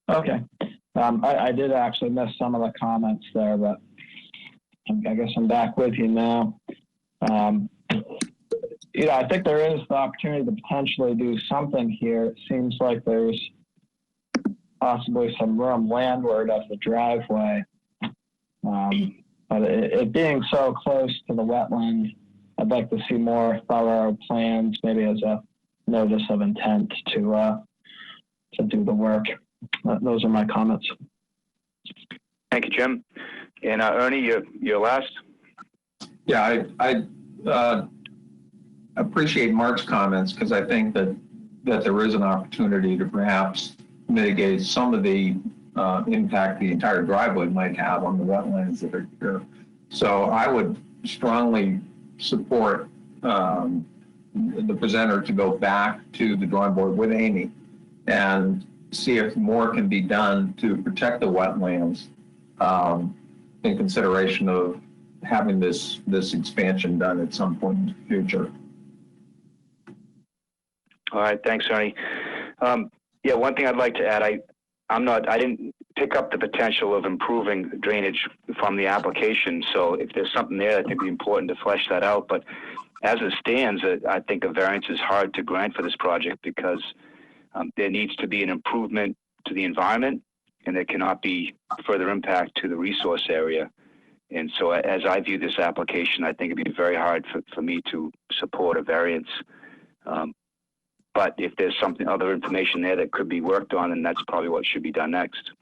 Okay. I did actually miss some of the comments there, but I guess I'm back with you now. I think there is the opportunity to potentially do something here. It seems like there's possibly some room landward of the driveway. But it being so close to the wetland, I'd like to see more thorough plans, maybe as a notice of intent to do the work. Those are my comments. Thank you, Jim. And Ernie, you're last. Yeah, I appreciate Mark's comments because I think that there is an opportunity to perhaps mitigate some of the impact the entire driveway might have on the wetlands that are here. So I would strongly support the presenter to go back to the drawing board with Amy and see if more can be done to protect the wetlands in consideration of having this expansion done at some point in the future. All right, thanks, Ernie. Yeah, one thing I'd like to add, I didn't pick up the potential of improving drainage from the application. So if there's something there, I think it'd be important to flesh that out. But as it stands, I think a variance is hard to grant for this project because there needs to be an improvement to the environment, and there cannot be further impact to the resource area. And so as I view this application, I think it'd be very hard for me to support a variance. But if there's other information there that could be worked on, then that's probably what should be done next.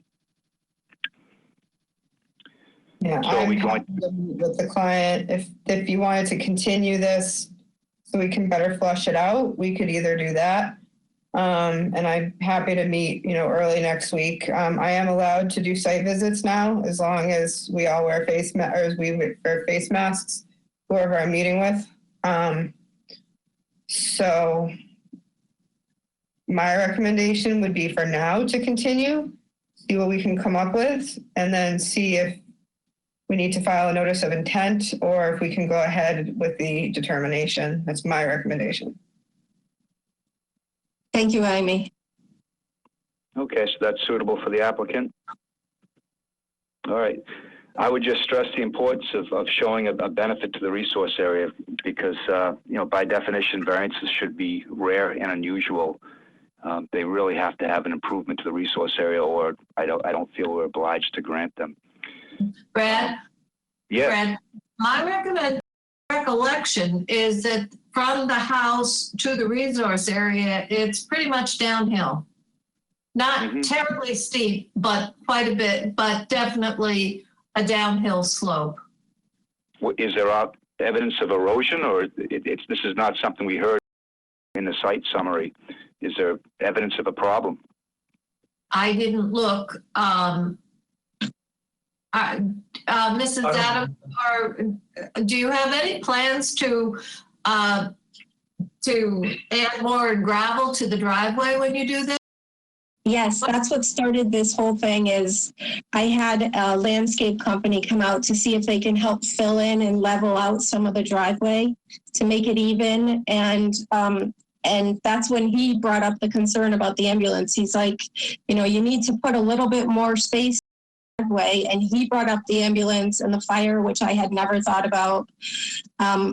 Yeah, so I'm happy to meet with the client. If you wanted to continue this so we can better flush it out, we could either do that. And I'm happy to meet, early next week. I am allowed to do site visits now, as long as we all wear face masks, whoever I'm meeting with. So my recommendation would be for now to continue, see what we can come up with, and then see if we need to file a notice of intent or if we can go ahead with the determination. That's my recommendation. Thank you, Amy. Okay, so that's suitable for the applicant. All right. I would just stress the importance of showing a benefit to the resource area because, by definition, variances should be rare and unusual. they really have to have an improvement to the resource area, or I don't feel we're obliged to grant them. Brad? Yes. Brad, my recollection is that from the house to the resource area, it's pretty much downhill. Not terribly steep, but quite a bit, but definitely a downhill slope. Is there evidence of erosion, or this is not something we heard in the site summary? Is there evidence of a problem? I didn't look. Mrs. Adams, do you have any plans to add more gravel to the driveway when you do this? Yes, that's what started this whole thing. Is I had a landscape company come out to see if they can help fill in and level out some of the driveway to make it even. And that's when he brought up the concern about the ambulance. He's like, you know, you need to put a little bit more space in the driveway. And he brought up the ambulance and the fire, which I had never thought about.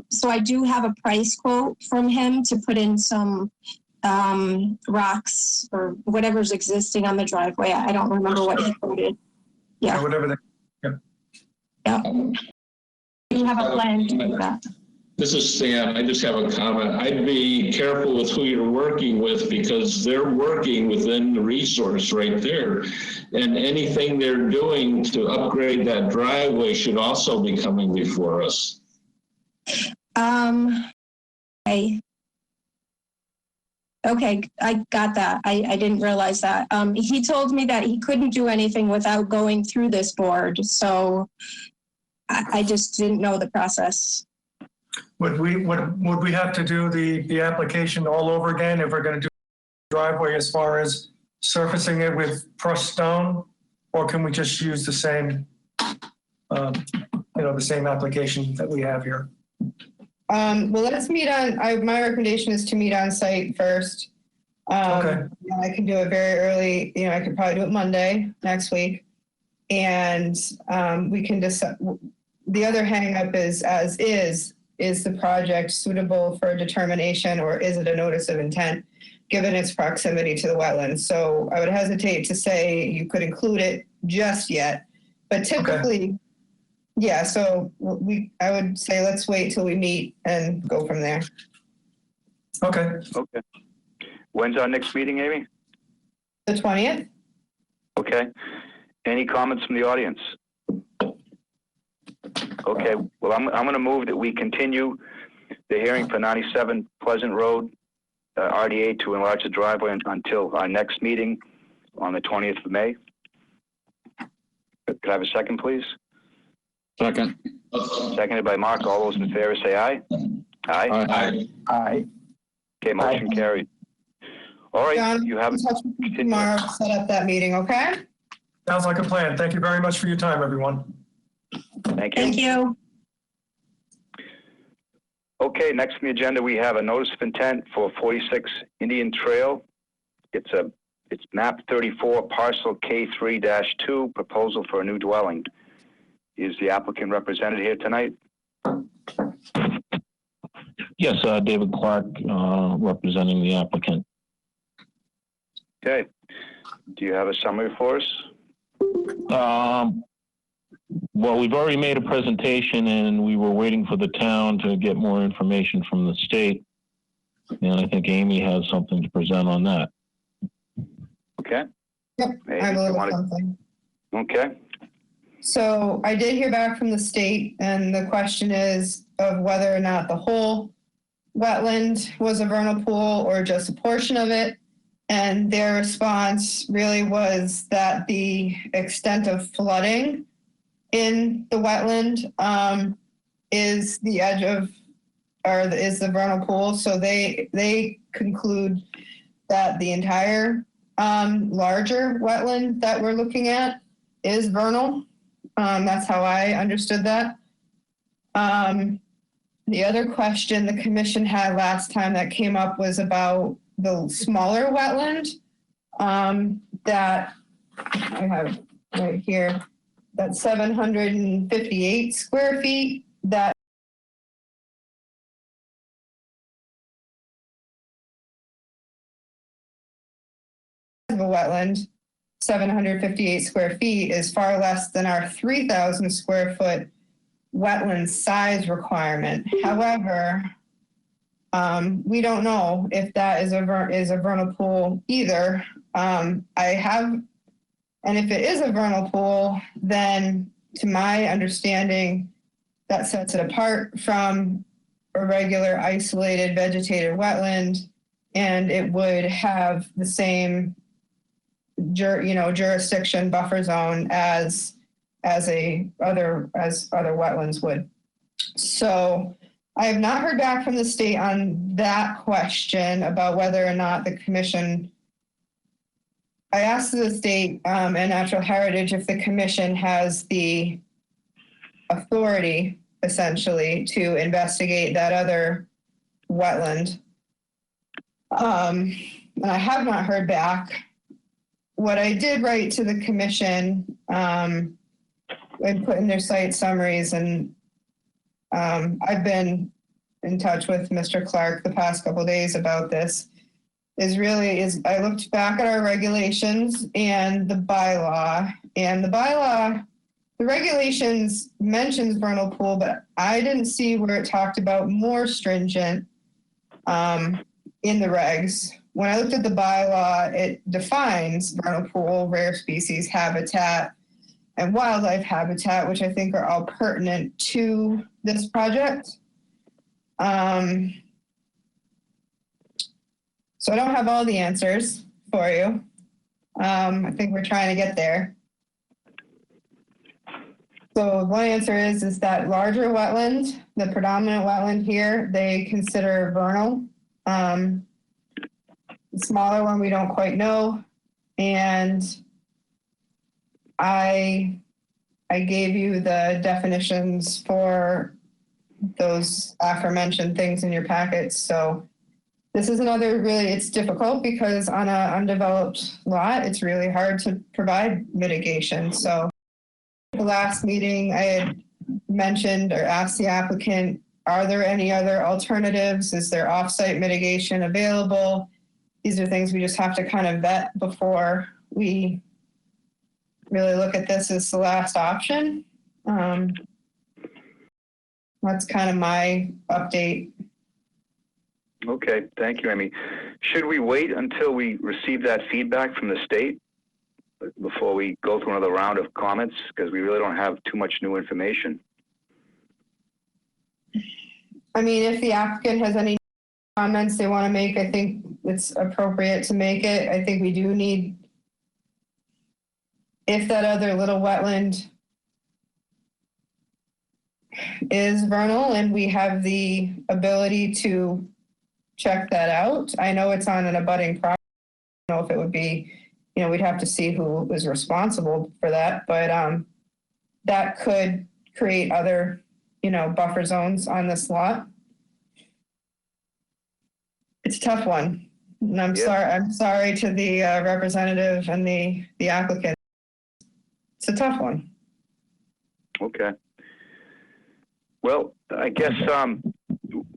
So I do have a price quote from him to put in some rocks or whatever's existing on the driveway. I don't remember what he quoted. Yeah. Whatever they, yeah. We have a plan to do that. This is Stan. I just have a comment. I'd be careful with who you're working with, because they're working within the resource right there. And anything they're doing to upgrade that driveway should also be coming before us. Okay, I got that. I didn't realize that. He told me that he couldn't do anything without going through this board. So I just didn't know the process. would we have to do the application all over again if we're going to do driveway as far as surfacing it with crushed stone, or can we just use the same, the same application that we have here? Well, let's meet on, my recommendation is to meet on site first. Okay. I can do it very early, I could probably do it Monday next week. And we can decide. The other hang up is the project suitable for determination, or is it a notice of intent given its proximity to the wetlands? So I would hesitate to say you could include it just yet, but typically, okay. Yeah, so I would say let's wait till we meet and go from there. Okay. Okay. When's our next meeting, Amy? The 20th. Okay. Any comments from the audience? Okay. Well, I'm going to move that we continue the hearing for 97 Pleasant Road, RDA, to enlarge the driveway until our next meeting on the 20th of May. Could I have a second, please? Second. Seconded by Mark. All those in favor say aye. Aye. Aye. Aye. Okay, motion carried. All right, John, you have tomorrow set up that meeting, okay? Sounds like a plan. Thank you very much for your time, everyone. Thank you. Thank you. Okay, next on the agenda, we have a notice of intent for 46 Indian Trail. It's map 34, parcel K3-2, proposal for a new dwelling. Is the applicant represented here tonight? Yes, David Clark, representing the applicant. Okay. Do you have a summary for us? Well, we've already made a presentation, and we were waiting for the town to get more information from the state. And I think Amy has something to present on that. Okay. Yep, I have a little something. Okay. So I did hear back from the state, and the question is of whether or not the whole wetland was a vernal pool or just a portion of it. And their response really was that the extent of flooding in the wetland is the edge of, or is the vernal pool. So they conclude that the entire larger wetland that we're looking at is vernal. That's how I understood that. The other question the commission had last time that came up was about the smaller wetland that I have right here, that's 758 square feet that wetland, 758 square feet, is far less than our 3,000 square foot wetland size requirement. However, we don't know if that is a vernal pool either. And if it is a vernal pool, then to my understanding, that sets it apart from a regular isolated vegetated wetland, and it would have the same jurisdiction buffer zone as other wetlands would. So I have not heard back from the state on that question about whether or not the commission. I asked the state and Natural Heritage if the commission has the authority essentially to investigate that other wetland. And I have not heard back. What I did write to the commission and put in their site summaries, and I've been in touch with Mr. Clark the past couple of days about this, is I looked back at our regulations and the bylaw, and the regulations mentions vernal pool, but I didn't see where it talked about more stringent in the regs. When I looked at the bylaw, it defines vernal pool, rare species habitat, and wildlife habitat, which I think are all pertinent to this project. So I don't have all the answers for you. I think we're trying to get there. So one answer is that larger wetland, the predominant wetland here, they consider vernal. The smaller one, we don't quite know. And I gave you the definitions for those aforementioned things in your packets. So this is another it's difficult because on an undeveloped lot, it's really hard to provide mitigation. So the last meeting I had mentioned or asked the applicant, are there any other alternatives? Is there off-site mitigation available? These are things we just have to kind of vet before we really look at this as the last option. That's kind of my update. Okay, thank you, Amy. Should we wait until we receive that feedback from the state before we go through another round of comments? Because we really don't have too much new information. I mean, if the applicant has any comments they want to make, I think it's appropriate to make it. I think we do need, if that other little wetland is vernal and we have the ability to check that out. I know it's on an abutting property. I don't know if it would be, we'd have to see who was responsible for that, but that could create other, buffer zones on this lot. It's a tough one. And I'm sorry to the representative and the applicant. It's a tough one. Okay. Well, I guess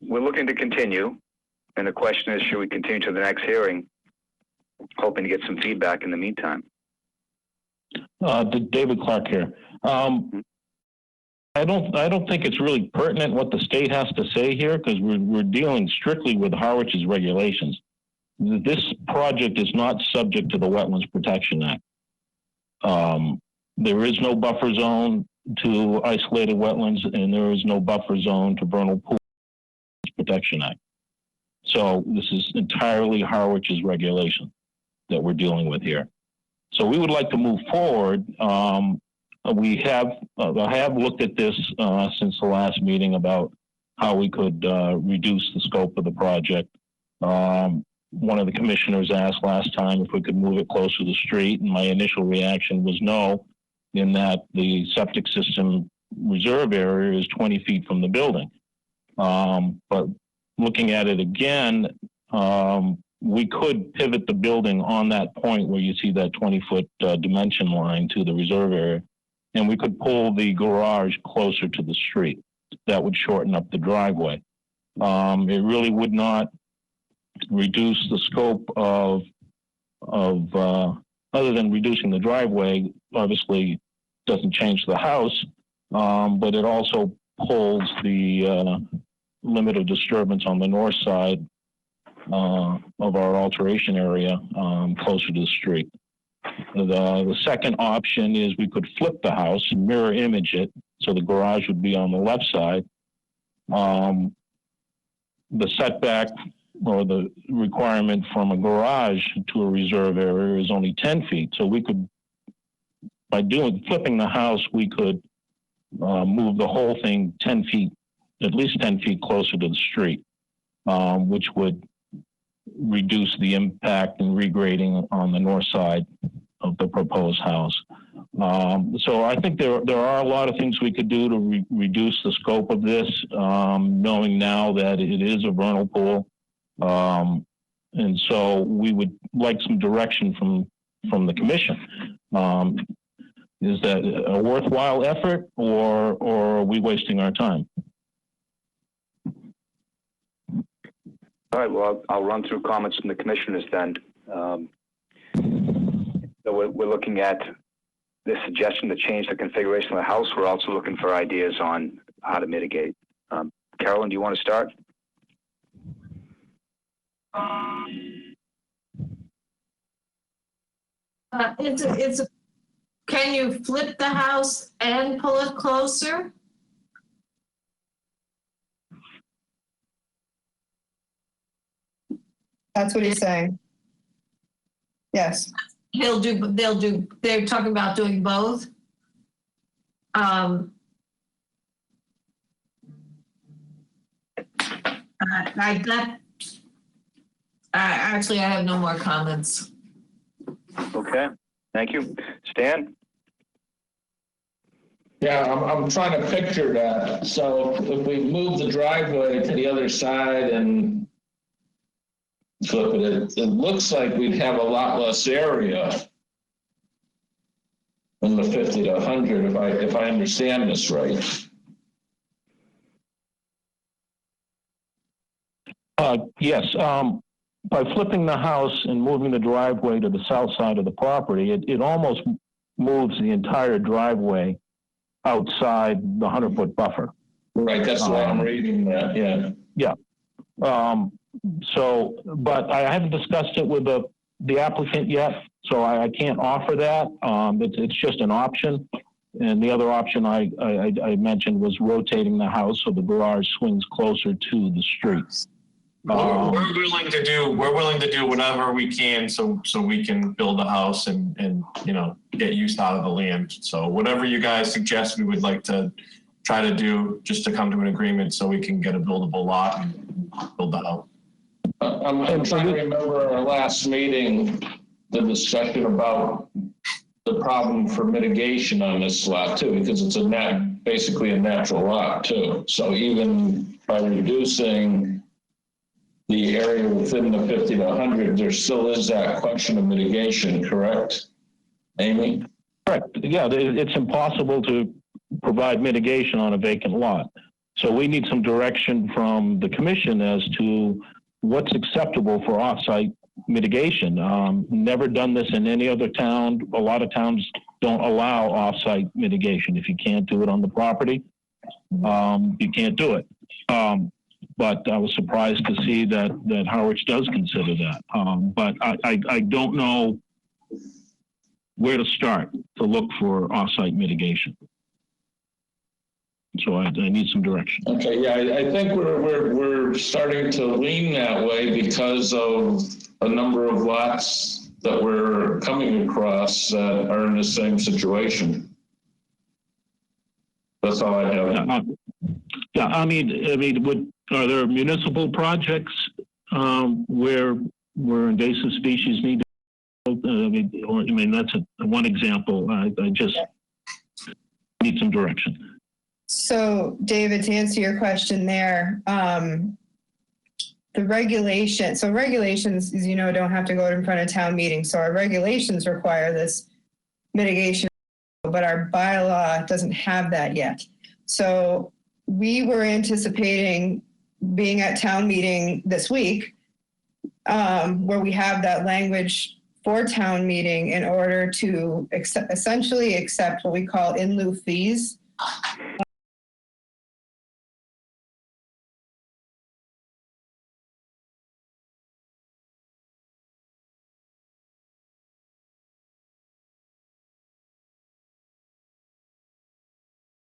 we're looking to continue. And the question is, should we continue to the next hearing, hoping to get some feedback in the meantime? David Clark here. I don't think it's really pertinent what the state has to say here because we're dealing strictly with Harwich's regulations. This project is not subject to the Wetlands Protection Act. There is no buffer zone to isolated wetlands, and there is no buffer zone to vernal pool Protection Act. So this is entirely Harwich's regulation that we're dealing with here. So we would like to move forward. I have looked at this since the last meeting about how we could reduce the scope of the project. One of the commissioners asked last time if we could move it closer to the street, and my initial reaction was no, in that the septic system reserve area is 20 feet from the building. But looking at it again, we could pivot the building on that point where you see that 20-foot dimension line to the reserve area, and we could pull the garage closer to the street. That would shorten up the driveway. It really would not reduce the scope of other than reducing the driveway, obviously doesn't change the house, but it also pulls the limit of disturbance on the north side of our alteration area closer to the street. The second option is we could flip the house and mirror image it, so the garage would be on the left side. The setback or the requirement from a garage to a reserve area is only 10 feet. So we could, by flipping the house, we could move the whole thing 10 feet, at least 10 feet closer to the street, which would reduce the impact and regrading on the north side of the proposed house. So I think there are a lot of things we could do to reduce the scope of this, knowing now that it is a vernal pool. And so we would like some direction from the commission. Is that a worthwhile effort, or are we wasting our time? All right, well, I'll run through comments from the commissioners then. So we're looking at this suggestion to change the configuration of the house. We're also looking for ideas on how to mitigate. Carolyn, do you want to start? Can you flip the house and pull it closer? That's what he's saying. Yes. They're talking about doing both. Actually, I have no more comments. Okay, thank you. Stan? Yeah, I'm trying to picture that. So if we move the driveway to the other side and flip it, it looks like we'd have a lot less area than the 50 to 100, if I understand this right. Yes. By flipping the house and moving the driveway to the south side of the property, it almost moves the entire driveway outside the 100-foot buffer. Right, that's why I'm reading that, yeah. Yeah. So, but I haven't discussed it with the applicant yet, so I can't offer that. It's just an option. And the other option I mentioned was rotating the house so the garage swings closer to the street. We're willing to do whatever we can so we can build a house and get use out of the land. So whatever you guys suggest, we would like to try to do just to come to an agreement so we can get a buildable lot and build the house. I'm trying to remember our last meeting, the discussion about the problem for mitigation on this lot too, because it's basically a natural lot too. So even by reducing the area within the 50 to 100, there still is that question of mitigation, correct, Amy? Correct. Yeah, it's impossible to provide mitigation on a vacant lot. So we need some direction from the commission as to what's acceptable for off-site mitigation. Never done this in any other town. A lot of towns don't allow off-site mitigation. If you can't do it on the property, you can't do it. But I was surprised to see that Harwich does consider that. But I don't know where to start to look for off-site mitigation. So I need some direction. Okay, yeah, I think we're starting to lean that way because of a number of lots that we're coming across that are in the same situation. That's all I have. Yeah, I mean, are there municipal projects where invasive species need to? That's one example. I just need some direction. So, David, to answer your question there, the regulations, as you know, don't have to go in front of town meetings. So our regulations require this mitigation, but our bylaw doesn't have that yet. So we were anticipating being at town meeting this week, where we have that language for town meeting in order to essentially accept what we call in lieu fees.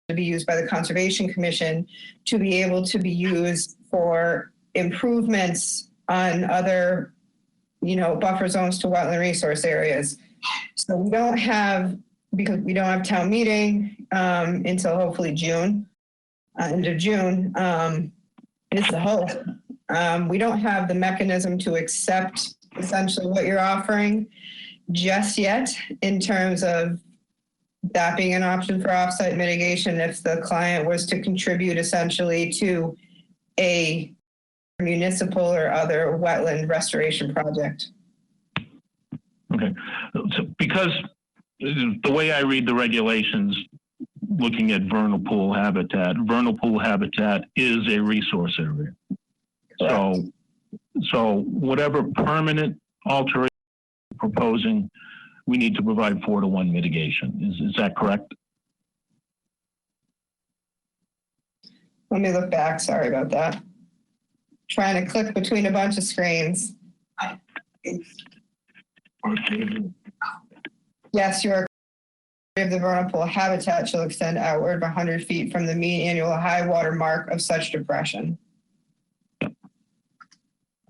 To be used by the Conservation Commission to be able to be used for improvements on other, buffer zones to wetland resource areas. So we don't have, because we don't have town meeting until hopefully June, end of June is the hope. We don't have the mechanism to accept essentially what you're offering just yet in terms of that being an option for offsite mitigation if the client was to contribute essentially to a municipal or other wetland restoration project. Okay, so because the way I read the regulations, looking at vernal pool habitat is a resource area. So whatever permanent alteration you're proposing, we need to provide 4-to-1 mitigation. Is that correct? Let me look back. Sorry about that. Trying to click between a bunch of screens. Yes, you are correct. The vernal pool habitat shall extend outward 100 feet from the mean annual high water mark of such depression.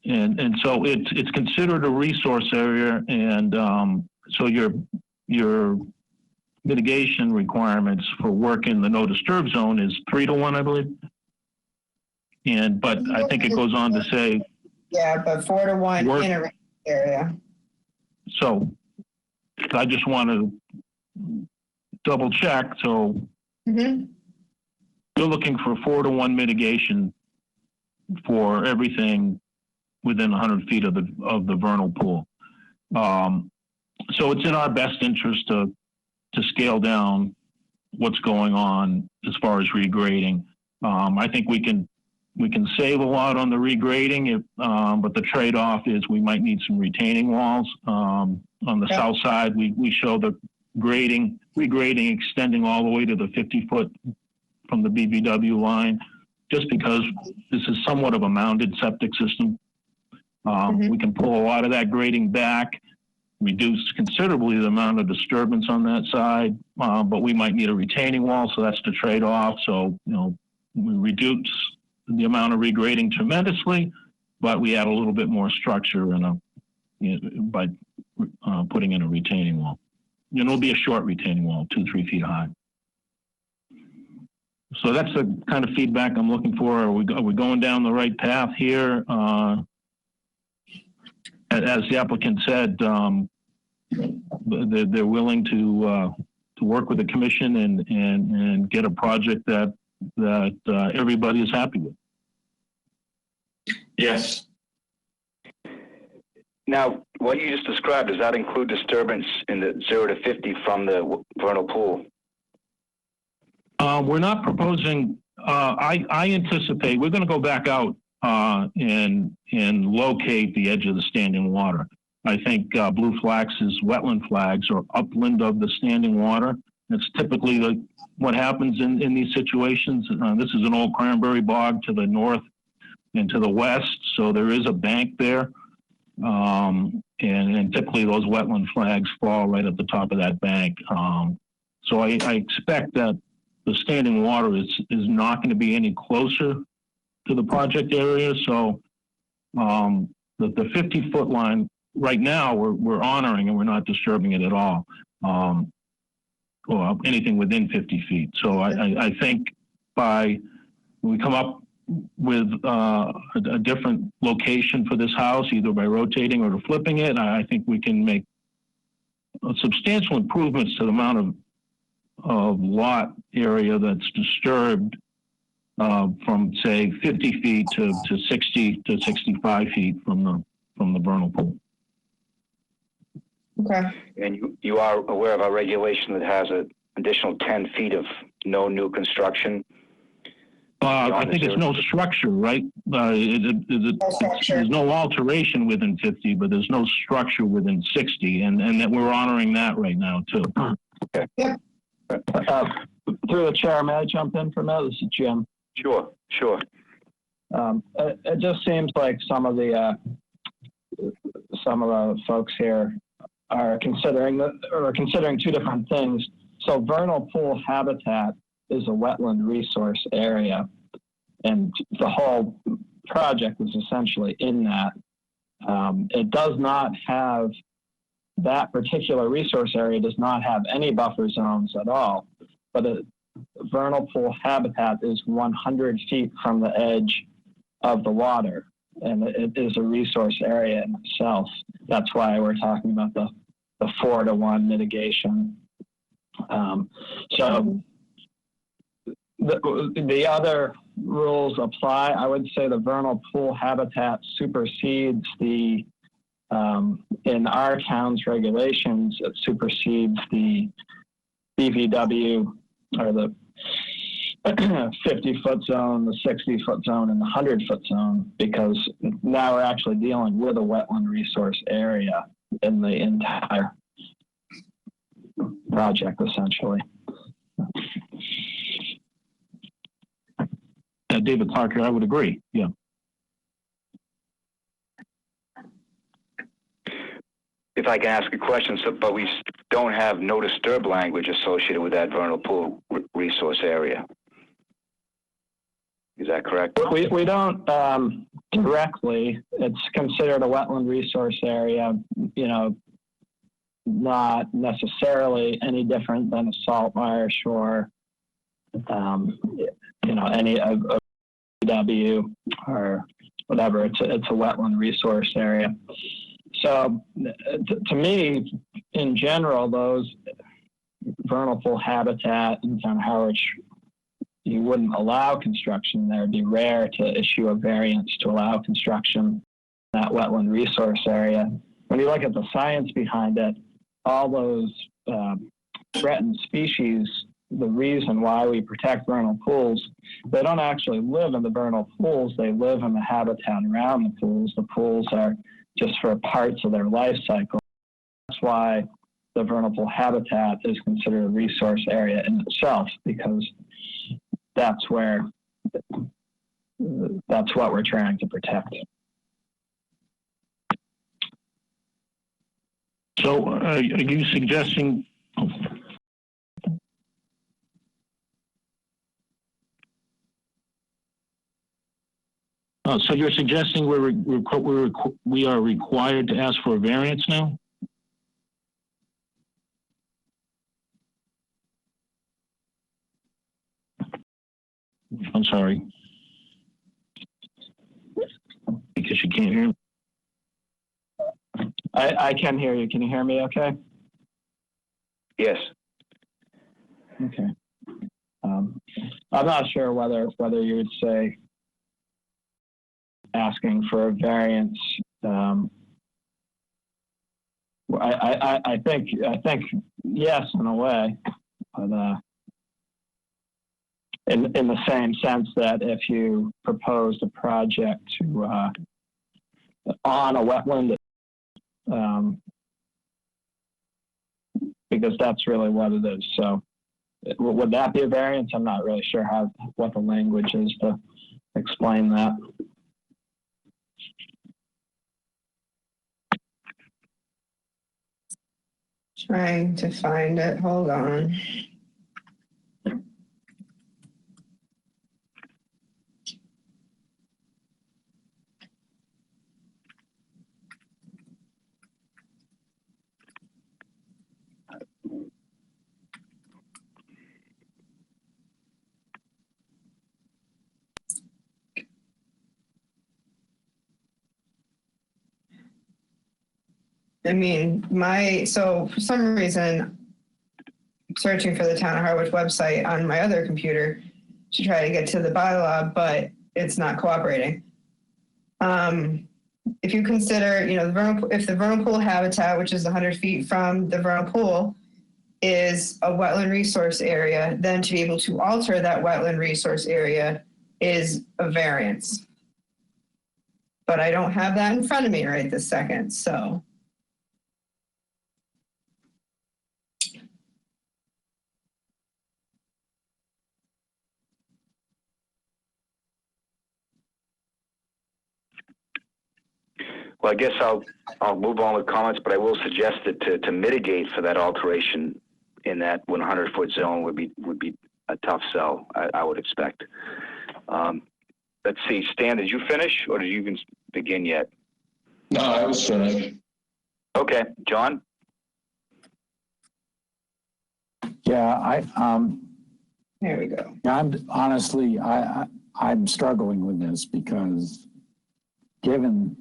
And so it's considered a resource area, and so your mitigation requirements for work in the no disturb zone is 3-to-1, I believe. But I think it goes on to say. Yeah, but 4-to-1 in a area. So I just want to double check. So you're looking for 4-to-1 mitigation for everything within 100 feet of the vernal pool. So it's in our best interest to scale down what's going on as far as regrading. I think we can save a lot on the regrading, but the trade-off is we might need some retaining walls. On the south side, we show the regrading extending all the way to the 50-foot from the BBW line, just because this is somewhat of a mounded septic system. We can pull a lot of that grading back, reduce considerably the amount of disturbance on that side, but we might need a retaining wall, so that's the trade-off. So, we reduce the amount of regrading tremendously, but we add a little bit more structure by putting in a retaining wall. It'll be a short retaining wall, 2-3 feet high. So that's the kind of feedback I'm looking for. Are we going down the right path here? As the applicant said, they're willing to work with the commission and get a project that everybody is happy with. Yes. Now, what you just described, does that include disturbance in the 0 to 50 from the vernal pool? We're not proposing, I anticipate, we're going to go back out and locate the edge of the standing water. I think blue flax's wetland flags are upland of the standing water. That's typically what happens in these situations. This is an old cranberry bog to the north and to the west, so there is a bank there. And typically those wetland flags fall right at the top of that bank. So I expect that the standing water is not going to be any closer to the project area. So the 50-foot line right now we're honoring, and we're not disturbing it at all. Or anything within 50 feet. So I think when we come up with a different location for this house, either by rotating or flipping it, I think we can make substantial improvements to the amount of lot area that's disturbed from, say, 50 feet to 60 to 65 feet from the vernal pool. Okay. And you are aware of our regulation that has an additional 10 feet of no new construction I think it's no structure, right? There's no alteration within 50, but there's no structure within 60, and that we're honoring that right now too. Okay. Yep. Through the chair, may I jump in for a minute? This is Jim. Sure. It just seems like some of the folks here are considering two different things. So vernal pool habitat is a wetland resource area, and the whole project is essentially in that. It does not have, that particular resource area does not have any buffer zones at all, but vernal pool habitat is 100 feet from the edge of the water, and it is a resource area in itself. That's why we're talking about the 4-to-1 mitigation. So the other rules apply. I would say the vernal pool habitat supersedes the, in our town's regulations, it supersedes the BVW or the 50-foot zone, the 60-foot zone, and the 100-foot zone, because now we're actually dealing with a wetland resource area in the entire project, essentially. David Parker, I would agree. Yeah. If I can ask a question, but we don't have no disturb language associated with that vernal pool resource area. Is that correct? We don't directly. It's considered a wetland resource area, you know, not necessarily any different than a salt marsh or, you know, any W or whatever. It's a wetland resource area. So to me, in general, those vernal pool habitat in town Harwich, you wouldn't allow construction there. It'd be rare to issue a variance to allow construction in that wetland resource area. When you look at the science behind it, all those threatened species, the reason why we protect vernal pools, they don't actually live in the vernal pools. They live in the habitat around the pools. The pools are just for parts of their life cycle. That's why the vernal pool habitat is considered a resource area in itself, because that's what we're trying to protect. So are you suggesting? So you're suggesting we are required to ask for a variance now? I'm sorry. Because you can't hear me. I can hear you. Can you hear me okay? Yes. Okay. I'm not sure whether you would say asking for a variance. I think yes, in a way, but in the same sense that if you proposed a project to on a wetland, because that's really what it is. So would that be a variance? I'm not really sure what the language is to explain that. Trying to find it. Hold on. I mean, so for some reason, searching for the Town of Harwich website on my other computer to try to get to the bylaw, but it's not cooperating. If you consider, you know, if the vernal pool habitat, which is 100 feet from the vernal pool, is a wetland resource area, then to be able to alter that wetland resource area is a variance. But I don't have that in front of me right this second, so. Well, I guess I'll move on with comments, but I will suggest that to mitigate for that alteration in that 100-foot zone would be a tough sell, I would expect. Let's see, Stan, did you finish or did you even begin yet? No, I was finished. Okay, John? Yeah, there we go. I'm struggling with this because given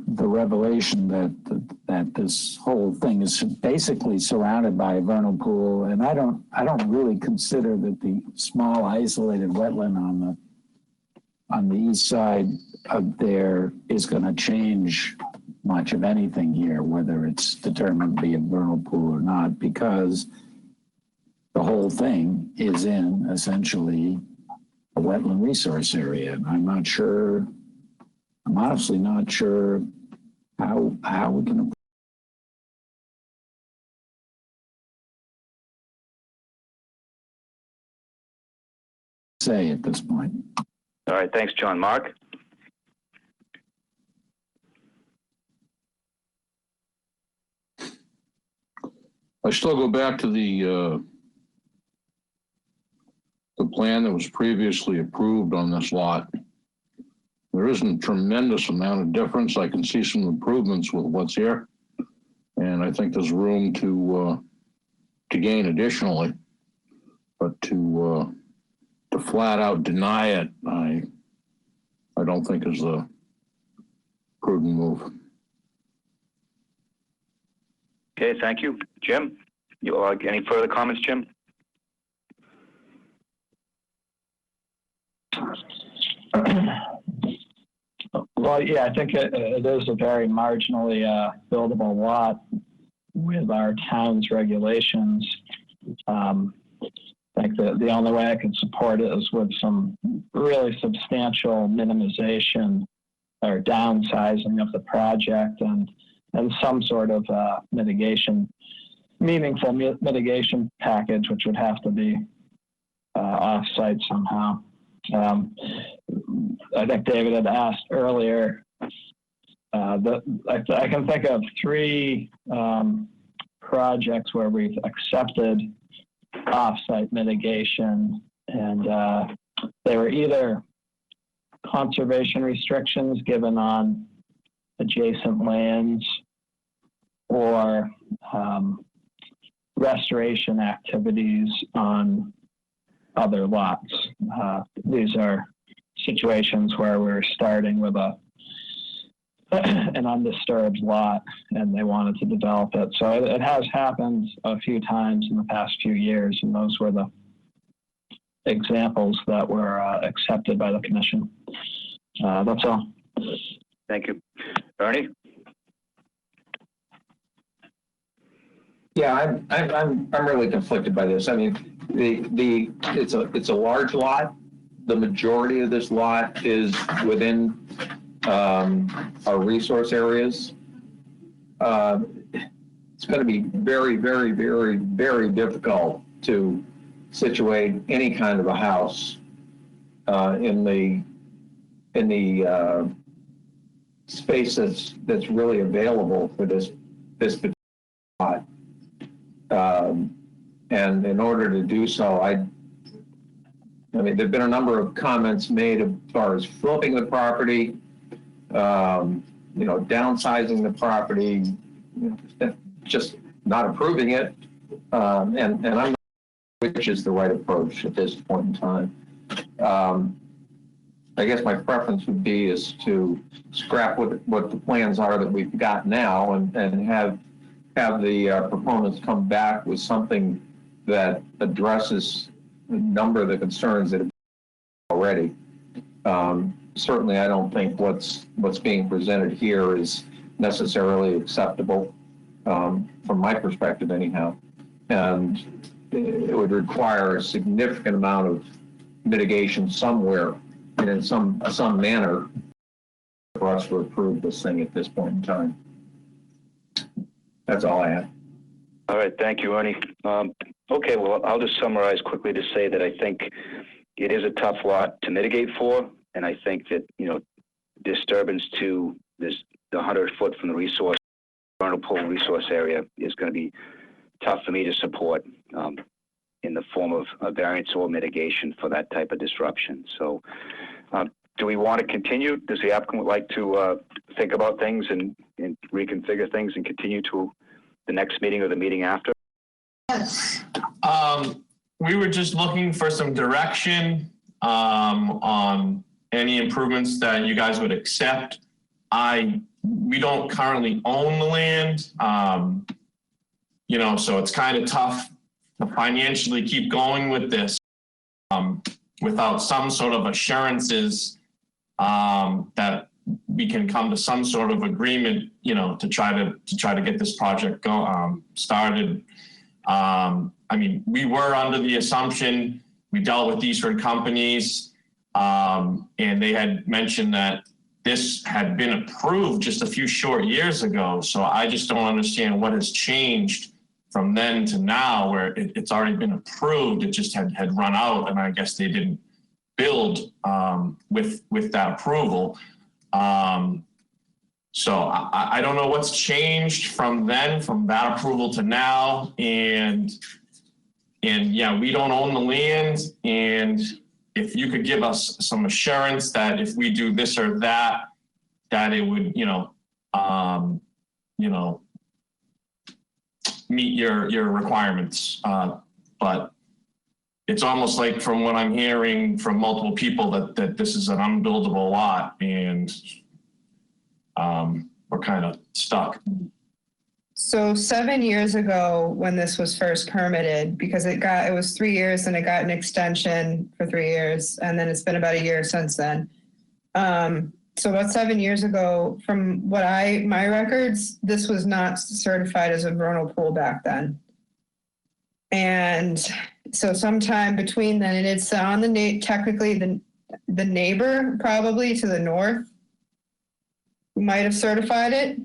the revelation that this whole thing is basically surrounded by a vernal pool, and I don't really consider that the small isolated wetland on the east side of there is going to change much of anything here, whether it's determined to be a vernal pool or not, because the whole thing is in essentially a wetland resource area. And I'm honestly not sure how we can say at this point. All right, thanks, John. Mark? I still go back to the plan that was previously approved on this lot. There isn't a tremendous amount of difference. I can see some improvements with what's here, and I think there's room to gain additionally. But to flat out deny it, I don't think is a prudent move. Okay, thank you. Jim, you like any further comments, Jim? Well, yeah, I think it is a very marginally buildable lot with our town's regulations. I think that the only way I could support it is with some really substantial minimization or downsizing of the project and some sort of mitigation, meaningful mitigation package, which would have to be off-site somehow. I think David had asked earlier that I can think of 3 projects where we've accepted off-site mitigation, and they were either conservation restrictions given on adjacent lands or restoration activities on other lots. These are situations where we're starting with an undisturbed lot and they wanted to develop it. So it has happened a few times in the past few years, and those were the examples that were accepted by the commission. That's all. Thank you. Ernie? Yeah, I'm really conflicted by this. I mean, it's a large lot. The majority of this lot is within our resource areas. It's going to be very, very, very, very difficult to situate any kind of a house in the space that's really available for this particular lot. And in order to do so, I mean, there've been a number of comments made as far as flipping the property, downsizing the property, just not approving it, and I'm not sure which is the right approach at this point in time. I guess my preference would be is to scrap what the plans are that we've got now and have the proponents come back with something that addresses a number of the concerns that have been already. Certainly, I don't think what's being presented here is necessarily acceptable from my perspective, anyhow. And it would require a significant amount of mitigation somewhere and in some manner for us to approve this thing at this point in time. That's all I have. All right, thank you, Ernie. Okay, well, I'll just summarize quickly to say that I think it is a tough lot to mitigate for, and I think that, you know, disturbance to the 100-foot from the resource, vernal pool resource area is going to be tough for me to support in the form of a variance or mitigation for that type of disruption. So do we want to continue? Does the applicant like to think about things and reconfigure things and continue to the next meeting or the meeting after? Yes. We were just looking for some direction on any improvements that you guys would accept. We don't currently own the land, you know, so it's kind of tough to financially keep going with this without some sort of assurances that we can come to some sort of agreement, you know, to try to get this project started. I mean, we were under the assumption, we dealt with Eastwood companies, and they had mentioned that this had been approved just a few short years ago. So I just don't understand what has changed from then to now, where it's already been approved. It just had run out, and I guess they didn't build with that approval. So I don't know what's changed from then, from that approval to now, and yeah, we don't own the land. And if you could give us some assurance that if we do this or that, that it would, you know, meet your requirements. But it's almost like, from what I'm hearing from multiple people, that this is an unbuildable lot, and we're kind of stuck. So 7 years ago, when this was first permitted, because it was 3 years and it got an extension for 3 years, and then it's been about a year since then. So about 7 years ago, from my records, this was not certified as a vernal pool back then. And so sometime between then, and it's on technically the neighbor probably to the north might have certified it.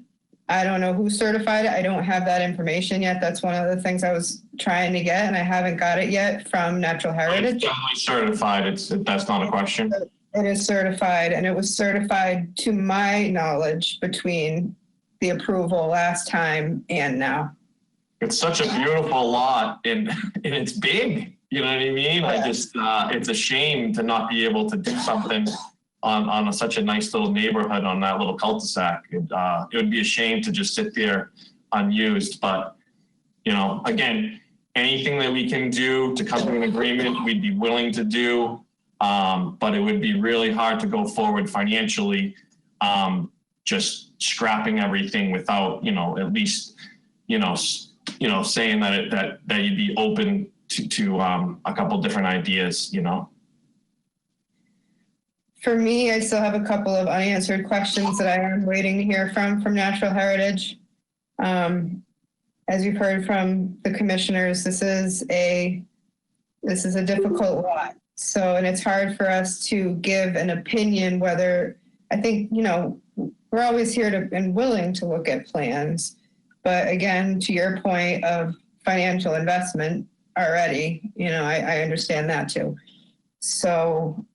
I don't know who certified it. I don't have that information yet. That's one of the things I was trying to get, and I haven't got it yet from Natural Heritage. It's definitely certified. That's not a question. It is certified, and it was certified, to my knowledge, between the approval last time and now. It's such a beautiful lot, and it's big. You know what I mean? I just, it's a shame to not be able to do something on such a nice little neighborhood on that little cul-de-sac. It would be a shame to just sit there unused. But, you know, again, anything that we can do to come to an agreement, we'd be willing to do. But it would be really hard to go forward financially, just scrapping everything without, you know, at least, saying that you'd be open to a couple different ideas, you know. For me, I still have a couple of unanswered questions that I am waiting to hear from Natural Heritage. As you've heard from the commissioners, this is a difficult lot. So, and it's hard for us to give an opinion whether, I think, you know, we're always here to and willing to look at plans. But again, to your point of financial investment already, you know, I understand that too. So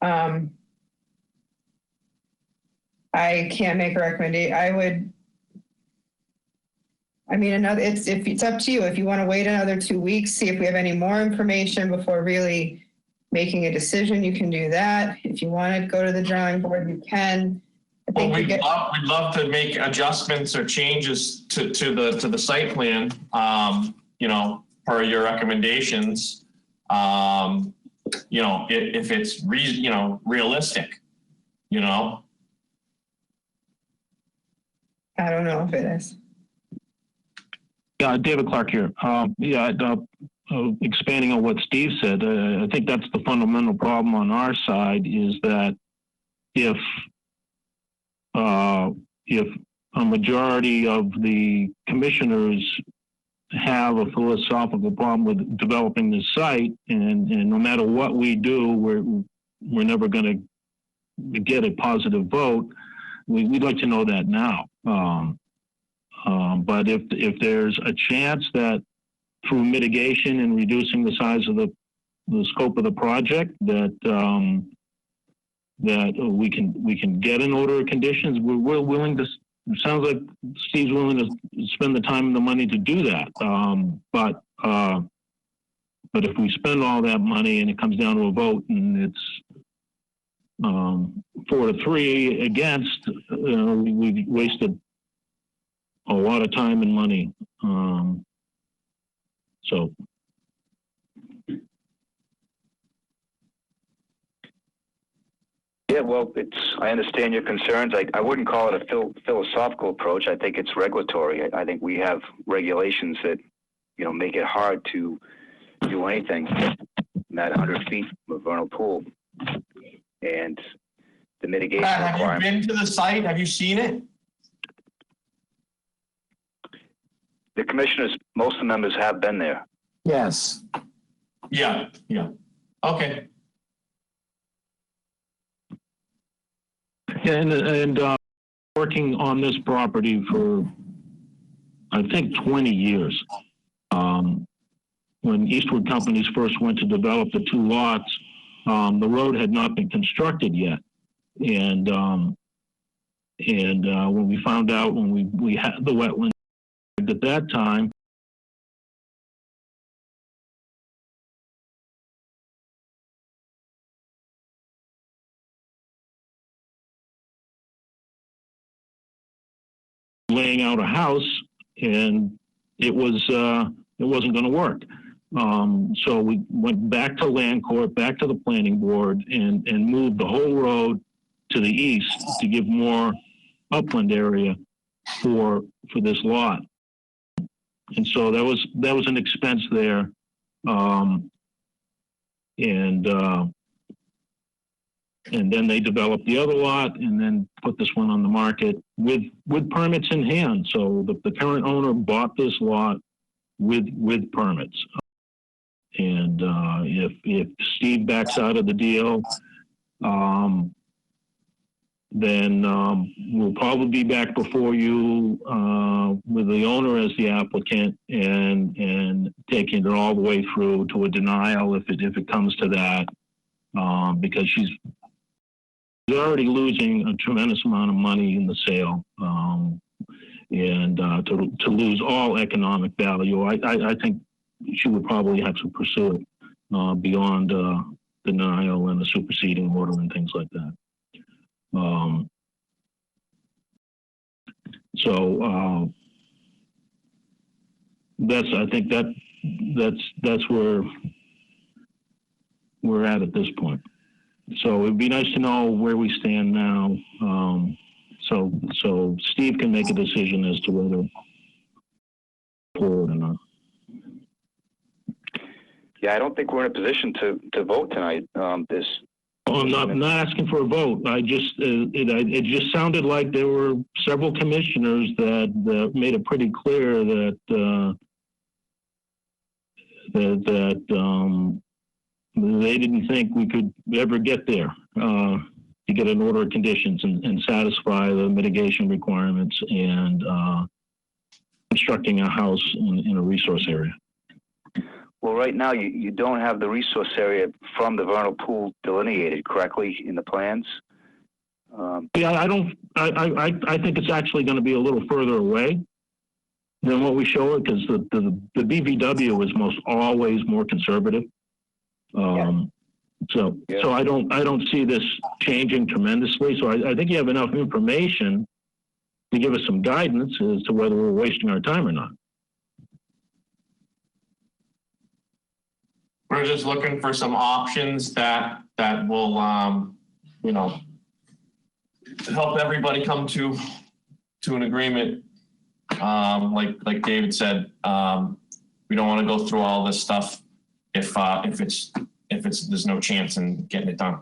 I can't make a recommendation. It's up to you. If you want to wait another 2 weeks, see if we have any more information before really making a decision, you can do that. If you want to go to the drawing board, you can. Well, we'd love to make adjustments or changes to the site plan, you know, per your recommendations, you know, if it's realistic, you know. I don't know if it is. Yeah, David Clark here. Expanding on what Steve said, I think that's the fundamental problem on our side, is that if a majority of the commissioners have a philosophical problem with developing this site, and no matter what we do, we're never going to get a positive vote. We'd like to know that now. But if there's a chance that through mitigation and reducing the size of the scope of the project that we can get an order of conditions, we're willing to. It sounds like Steve's willing to spend the time and the money to do that. But if we spend all that money and it comes down to a vote and it's 4-3 against, we've wasted a lot of time and money. So. Yeah, well, I understand your concerns. I wouldn't call it a philosophical approach. I think it's regulatory. I think we have regulations that, make it hard to do anything in that 100 feet from a vernal pool. And the mitigation Have you requirement. been to the site? Have you seen it? The commissioners, most of the members have been there. Yes. Yeah. Okay. Yeah, and working on this property for, I think, 20 years. When Eastwood Companies first went to develop the 2 lots, the road had not been constructed yet. And when we found out, when we had the wetland at that time, laying out a house, and it wasn't going to work. So we went back to land court, back to the planning board, and moved the whole road to the east to give more upland area for this lot. And so that was an expense there. And then they developed the other lot and then put this one on the market with permits in hand. So the current owner bought this lot with permits. And if Steve backs out of the deal, then we'll probably be back before you with the owner as the applicant and taking it all the way through to a denial if it comes to that, because she's already losing a tremendous amount of money in the sale, and to lose all economic value, I think she would probably have to pursue it beyond denial and a superseding order and things like that. I think that's where we're at this point. So it'd be nice to know where we stand now, so Steve can make a decision as to whether forward or not. Yeah, I don't think we're in a position to vote tonight. I'm not asking for a vote. It just sounded like there were several commissioners that made it pretty clear that they didn't think we could ever get there to get an order of conditions and satisfy the mitigation requirements and constructing a house in a resource area. Well, right now you don't have the resource area from the vernal pool delineated correctly in the plans. Yeah, I think it's actually going to be a little further away than what we show it, because the BVW is most always more conservative. So I don't see this changing tremendously. So I think you have enough information to give us some guidance as to whether we're wasting our time or not. We're just looking for some options that will, help everybody come to an agreement. Like David said, we don't want to go through all this stuff if there's no chance in getting it done.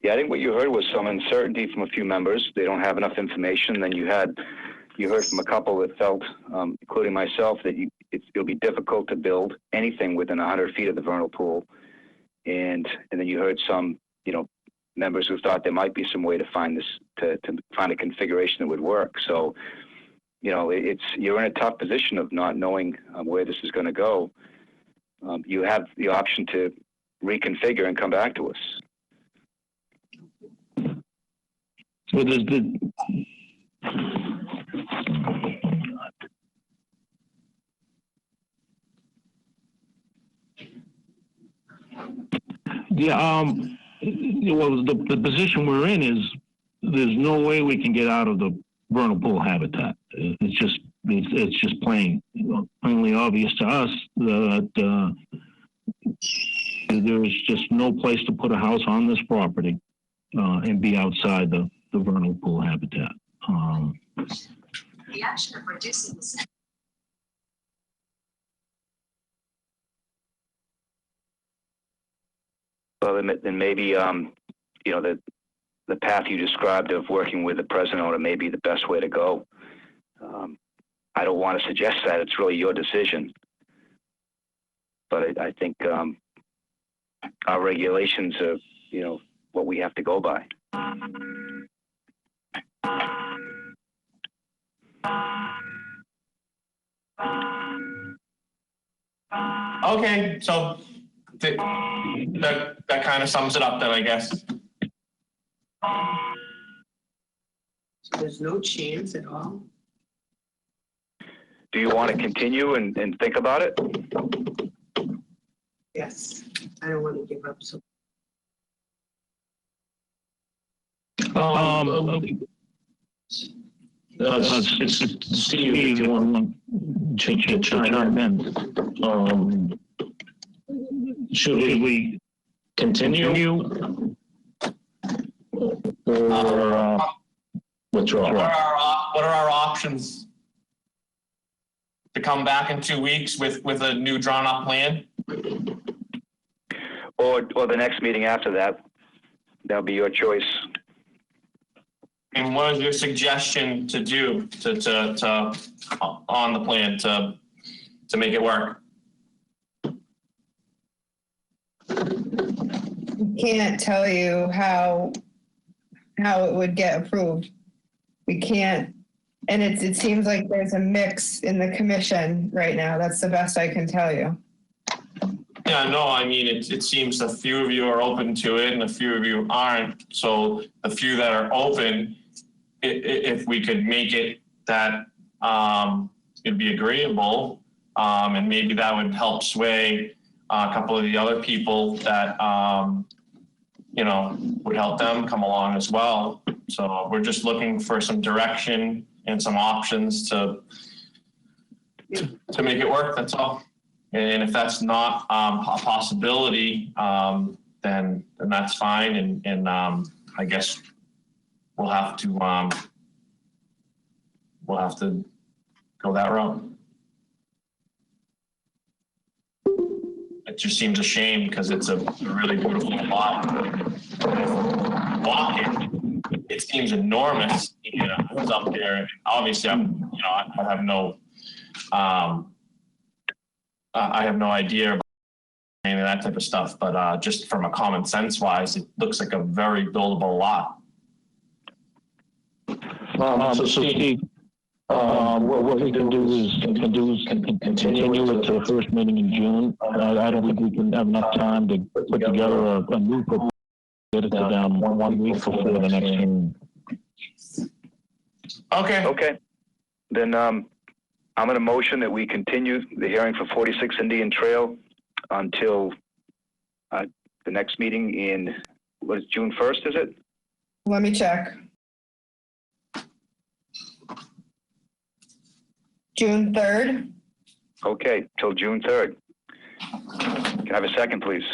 Yeah, I think what you heard was some uncertainty from a few members. They don't have enough information. Then you had you heard from a couple that felt, including myself, that it'll be difficult to build anything within 100 feet of the vernal pool. And then you heard some, members who thought there might be some way to find this, to find a configuration that would work. So, you're in a tough position of not knowing where this is going to go. You have the option to reconfigure and come back to us. So there's well, the position we're in is there's no way we can get out of the vernal pool habitat. It's just plainly obvious to us that there's just no place to put a house on this property and be outside the vernal pool habitat. The action of reducing the Well, then maybe, the path you described of working with the present owner may be the best way to go. I don't want to suggest that. It's really your decision. But I think our regulations are, what we have to go by. Okay, so that kind of sums it up then, I guess. So there's no chance at all? Do you want to continue and think about it? Yes, I don't want to give up so. It's Steve, if you want to chime in. Should we continue or withdraw? What are our options? To come back in 2 weeks with a new drawn up plan? Or the next meeting after that. That'll be your choice. And what is your suggestion to do to on the plan to make it work? Can't tell you how it would get approved. We can't, and it seems like there's a mix in the commission right now. That's the best I can tell you. Yeah, no, I mean, it seems a few of you are open to it and a few of you aren't. So the few that are open, if we could make it that it'd be agreeable, and maybe that would help sway a couple of the other people that, would help them come along as well. So we're just looking for some direction and some options to make it work, that's all. And if that's not a possibility, then that's fine. And I guess we'll have to go that route. It just seems a shame because it's a really beautiful lot. Walking, it seems enormous. I was up there. Obviously, I have no idea about any of that type of stuff, but just from a common sense wise, it looks like a very buildable lot. So Steve, what we can do is continue it to the first meeting in June. I don't think we can have enough time to put together a new proposal, get it to them 1 week before the next meeting. Okay. Then I'm going to motion that we continue the hearing for 46 Indian Trail until the next meeting in, what is June 1st, is it? Let me check. June 3rd. Okay, till June 3rd. Can I have a second, please?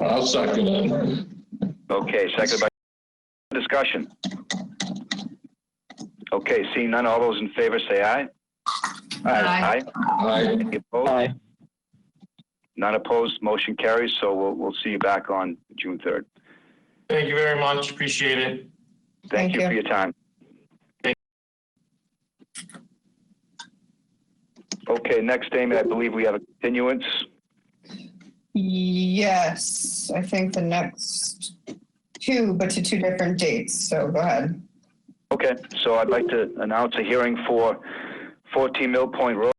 I'll second it. Okay, second by discussion. Okay, seeing none, all those in favor say aye. Aye. Aye. Any opposed? Aye. None opposed, motion carries, so we'll see you back on June 3rd. Thank you very much. Appreciate it. Thank you for your time. Okay, next, Amy, I believe we have a continuance. Yes, I think the next two, but to two different dates. So go ahead. Okay, so I'd like to announce a hearing for 14 Mill Point Road,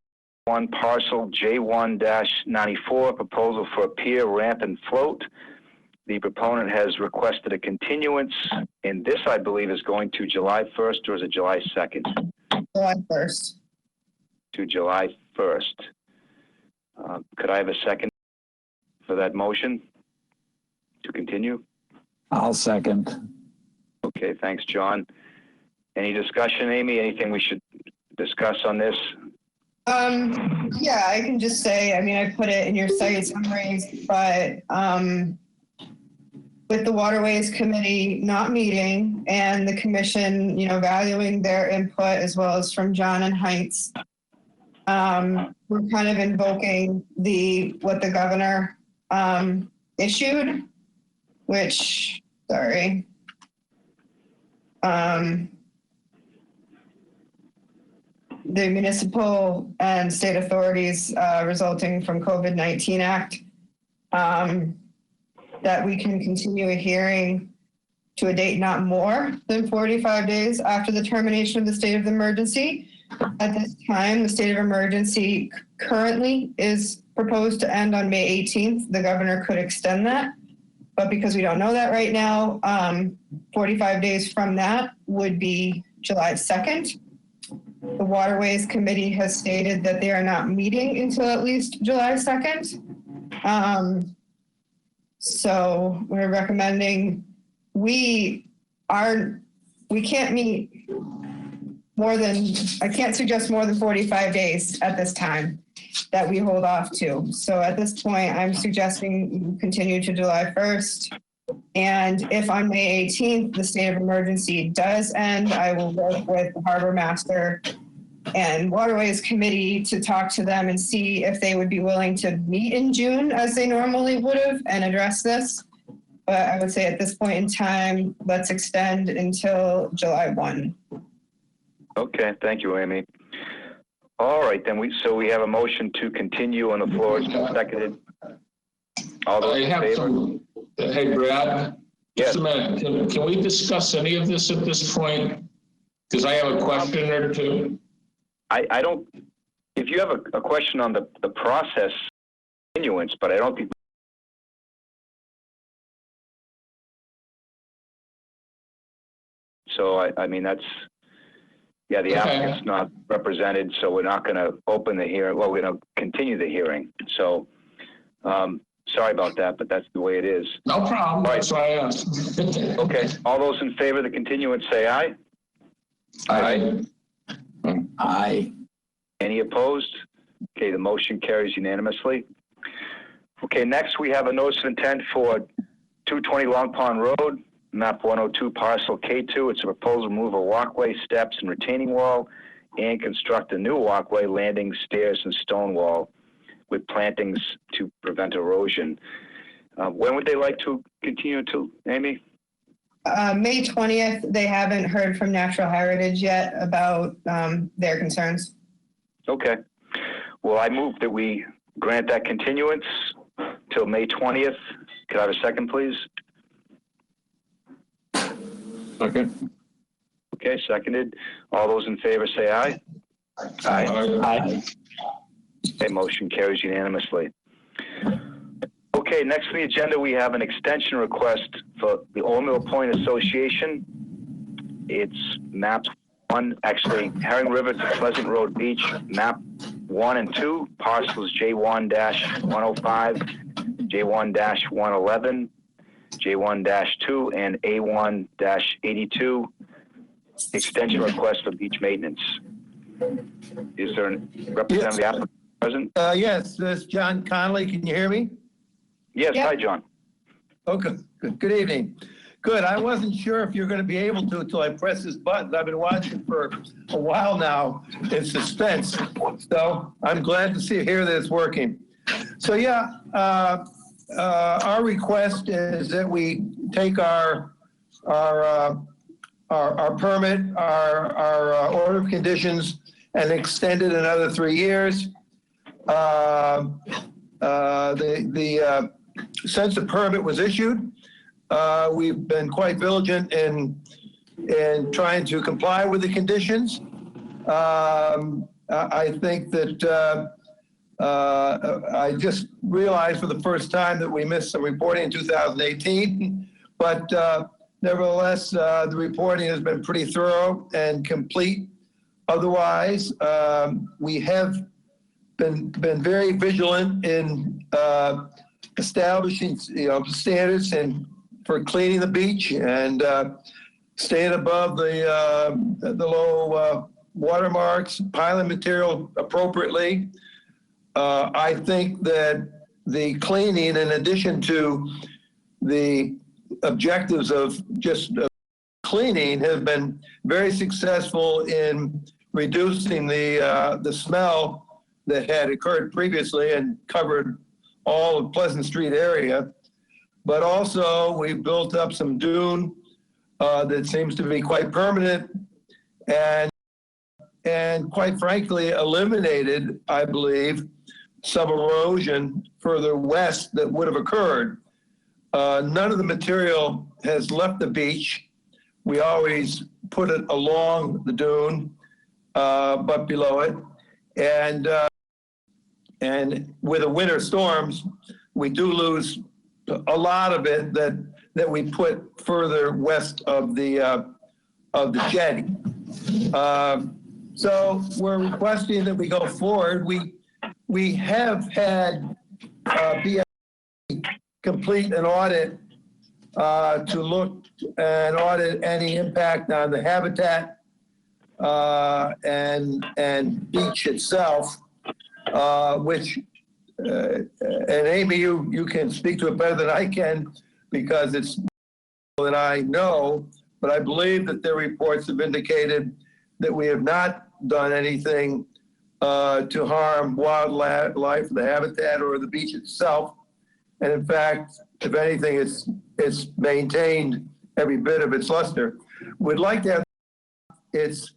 1 parcel J1-94, proposal for a pier, ramp, and float. The proponent has requested a continuance, and this, I believe, is going to July 1st, or is it July 2nd? July 1st. To July 1st. Could I have a second for that motion to continue? I'll second. Okay, thanks, John. Any discussion, Amy? Anything we should discuss on this? Yeah, I can just say, I mean, I put it in your site summaries, but with the Waterways Committee not meeting and the commission, you know, valuing their input as well as from John and Heinz, we're kind of invoking what the governor issued, which, sorry. The municipal and state authorities resulting from COVID-19 Act, that we can continue a hearing to a date not more than 45 days after the termination of the state of emergency. At this time, the state of emergency currently is proposed to end on May 18th. The governor could extend that, but because we don't know that right now, 45 days from that would be July 2nd. The Waterways Committee has stated that they are not meeting until at least July 2nd. So we're recommending we can't meet more than, I can't suggest more than 45 days at this time that we hold off to. So at this point, I'm suggesting you continue to July 1st. And if on May 18th, the state of emergency does end, I will work with the Harbor Master and Waterways Committee to talk to them and see if they would be willing to meet in June as they normally would have and address this. But I would say at this point in time, let's extend until July 1. Okay, thank you, Amy. All right, then we have a motion to continue on the floor. It's been seconded. All those in favor? Hey, Brad. Yes. Just a minute. Can we discuss any of this at this point? Because I have a question or two. I don't, if you have a question on the process continuance, but I don't think. So I mean, that's, yeah, the applicant's not represented, so we're not going to open the hearing. Well, we're going to continue the hearing. So sorry about that, but that's the way it is. No problem. Right. That's why I asked. Okay. All those in favor of the continuance say aye. Aye. Aye. Any opposed? Okay, the motion carries unanimously. Okay, next we have a notice of intent for 220 Long Pond Road, map 102, parcel K2. It's a proposal to move a walkway, steps, and retaining wall and construct a new walkway, landing, stairs, and stone wall with plantings to prevent erosion. When would they like to continue to, Amy? May 20th, they haven't heard from Natural Heritage yet about their concerns. Okay. Well, I move that we grant that continuance till May 20th. Could I have a second, please? Second. Okay, seconded. All those in favor say aye. Aye. Aye. Okay, motion carries unanimously. Okay, next on the agenda, we have an extension request for the Old Mill Point Association. It's map 1, actually, Herring River to Pleasant Road Beach, map 1 and 2, parcels J1-105, J1-111, J1-2, and A1-82. Extension request for beach maintenance. Is there a representative applicant present? Yes, this is John Connolly. Can you hear me? Yes, Yep. Hi, John. Okay, good evening. Good, I wasn't sure if you're going to be able to until I press this button. I've been watching for a while now in suspense. So I'm glad to hear that it's working. So yeah, our request is that we take our permit, our order of conditions, and extend it another 3 years. Since the permit was issued, we've been quite diligent in trying to comply with the conditions. I think that I just realized for the first time that we missed some reporting in 2018, but nevertheless, the reporting has been pretty thorough and complete. Otherwise, we have been very vigilant in establishing standards and for cleaning the beach and staying above the low watermarks, piling material appropriately. I think that the cleaning, in addition to the objectives of just cleaning, have been very successful in reducing the smell that had occurred previously and covered all of Pleasant Street area. But also we've built up some dune that seems to be quite permanent and quite frankly eliminated, I believe, some erosion further west that would have occurred. None of the material has left the beach. We always put it along the dune, but below it. And with the winter storms, we do lose a lot of it that we put further west of the jetty. So we're requesting that we go forward. We have had BFC complete an audit to look and audit any impact on the habitat and beach itself, which, and Amy, you can speak to it better than I can because it's that I know, but I believe that their reports have indicated that we have not done anything to harm wildlife, the habitat, or the beach itself. And in fact, if anything, it's maintained every bit of its luster. We'd like to have it's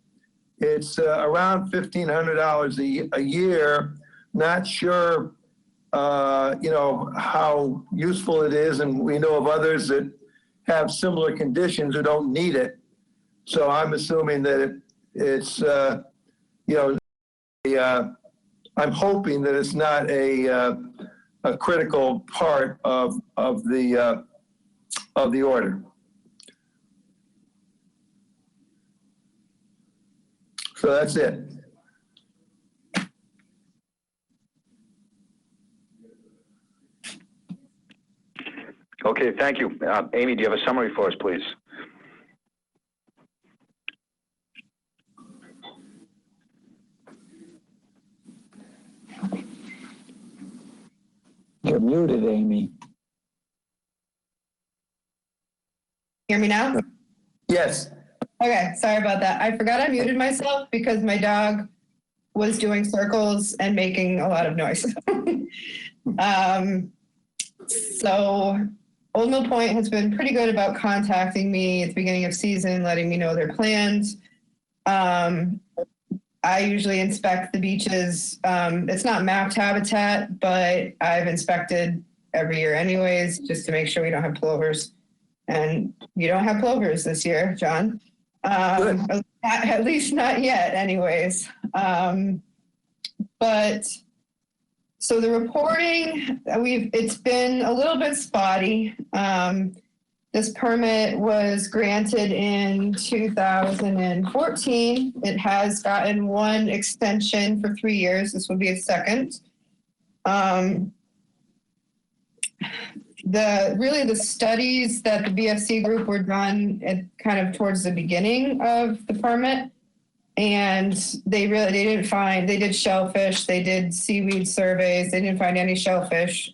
around $1,500 a year. Not sure, how useful it is, and we know of others that have similar conditions who don't need it. So I'm assuming that it's I'm hoping that it's not a critical part of the order. So that's it. Okay, thank you. Amy, do you have a summary for us, please? You're muted, Amy. Hear me now? Yes. Okay, sorry about that. I forgot I muted myself because my dog was doing circles and making a lot of noise. So Old Mill Point has been pretty good about contacting me at the beginning of season, letting me know their plans. I usually inspect the beaches. It's not mapped habitat, but I've inspected every year anyways, just to make sure we don't have plovers. And you don't have plovers this year, John. At least not yet anyways. But so the reporting, it's been a little bit spotty. This permit was granted in 2014. It has gotten one extension for 3 years. This will be a second. The studies that the BFC group were done at kind of towards the beginning of the permit, and they didn't find, they did shellfish, they did seaweed surveys, they didn't find any shellfish.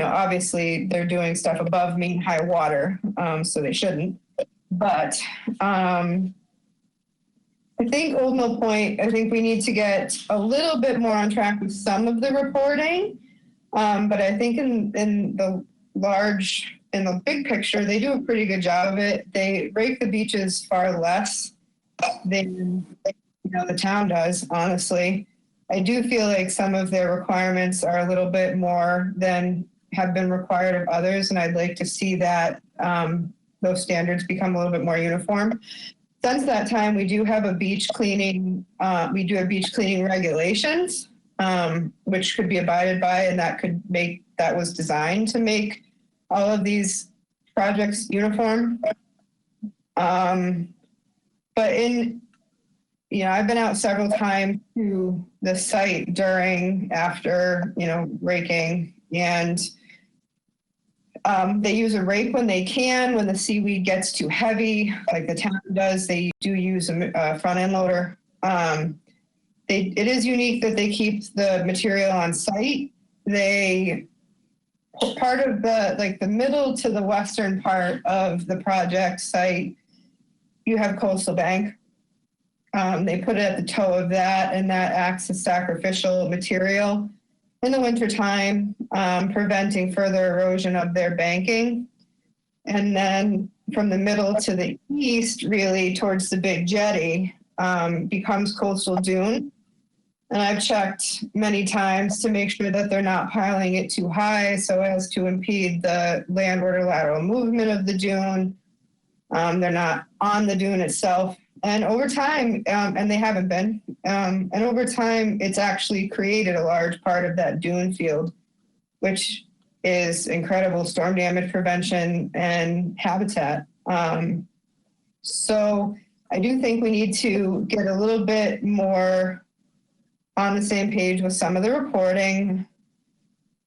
Obviously they're doing stuff above mean high water, so they shouldn't. But I think Old Mill Point, I think we need to get a little bit more on track with some of the reporting. But I think in the large in the big picture, they do a pretty good job of it. They rake the beaches far less than the town does, honestly. I do feel like some of their requirements are a little bit more than have been required of others, and I'd like to see that those standards become a little bit more uniform. Since that time, we do have a beach cleaning, beach cleaning regulations, which could be abided by, and that was designed to make all of these projects uniform. But I've been out several times to the site after raking, and they use a rake when they can. When the seaweed gets too heavy, like the town does, they do use a front end loader. It is unique that they keep the material on site. Part of the middle to the western part of the project site, you have coastal bank. They put it at the toe of that, and that acts as sacrificial material in the wintertime, preventing further erosion of their banking. And then from the middle to the east, really towards the big jetty, becomes coastal dune. And I've checked many times to make sure that they're not piling it too high so as to impede the landward or lateral movement of the dune. They're not on the dune itself. And over time, and they haven't been, and over time, it's actually created a large part of that dune field, which is incredible storm damage prevention and habitat. So I do think we need to get a little bit more on the same page with some of the reporting.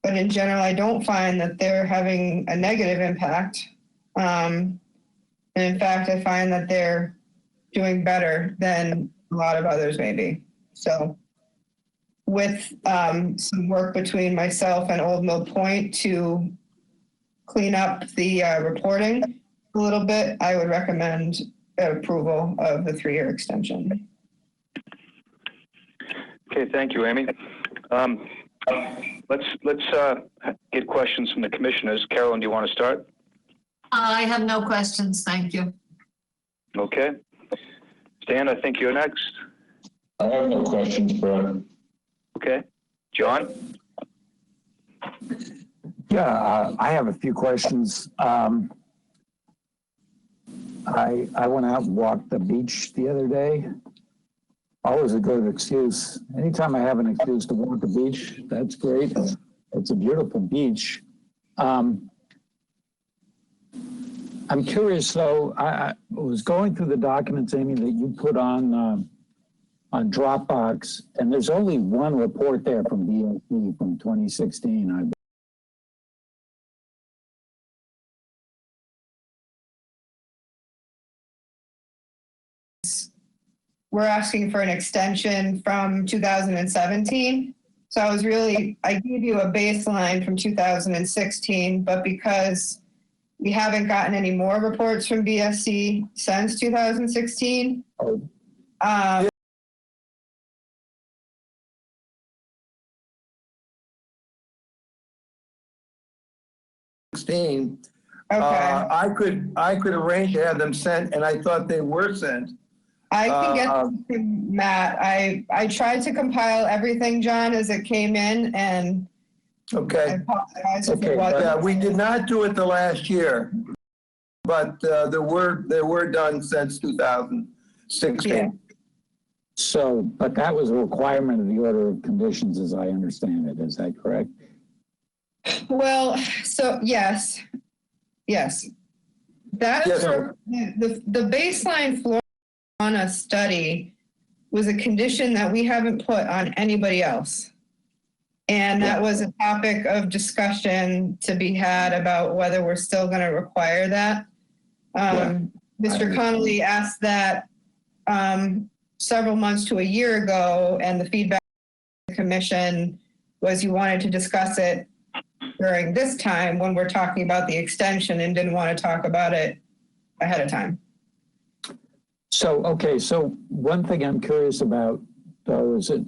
But in general, I don't find that they're having a negative impact. And in fact, I find that they're doing better than a lot of others maybe. So with some work between myself and Old Mill Point to clean up the reporting a little bit, I would recommend approval of the 3-year extension. Okay, thank you, Amy. Let's get questions from the commissioners. Carolyn, do you want to start? I have no questions, thank you. Okay. Stan, I think you're next. I have no questions, Brad. Okay. John? Yeah, I have a few questions. I went out and walked the beach the other day. Always a good excuse. Anytime I have an excuse to walk the beach, that's great. It's a beautiful beach. I'm curious, though. I was going through the documents, Amy, that you put on Dropbox, and there's only one report there from BSC from 2016. We're asking for an extension from 2017. So I gave you a baseline from 2016, but because we haven't gotten any more reports from BSC since 2016. Okay. I could arrange to have them sent, and I thought they were sent. I can get them to Matt. I tried to compile everything, John, as it came in, and okay. I apologize if it wasn't. Yeah, we did not do it the last year, but they were done since 2016. Yeah. So, but that was a requirement of the order of conditions, as I understand it. Is that correct? Well, so yes. That is the baseline floor on a study was a condition that we haven't put on anybody else. And that was a topic of discussion to be had about whether we're still going to require that. Mr. Connolly asked that several months to a year ago, and the feedback from the commission was you wanted to discuss it during this time when we're talking about the extension and didn't want to talk about it ahead of time. So, okay, so one thing I'm curious about, though, is that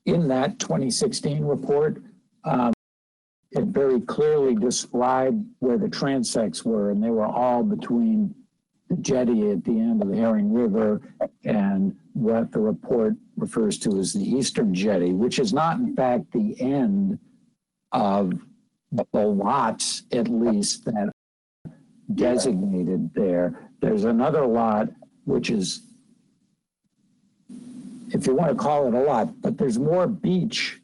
in that 2016 report, it very clearly described where the transects were, and they were all between the jetty at the end of the Herring River and what the report refers to as the eastern jetty, which is not in fact the end of the lots, at least, that are designated there. There's another lot, which is, if you want to call it a lot, but there's more beach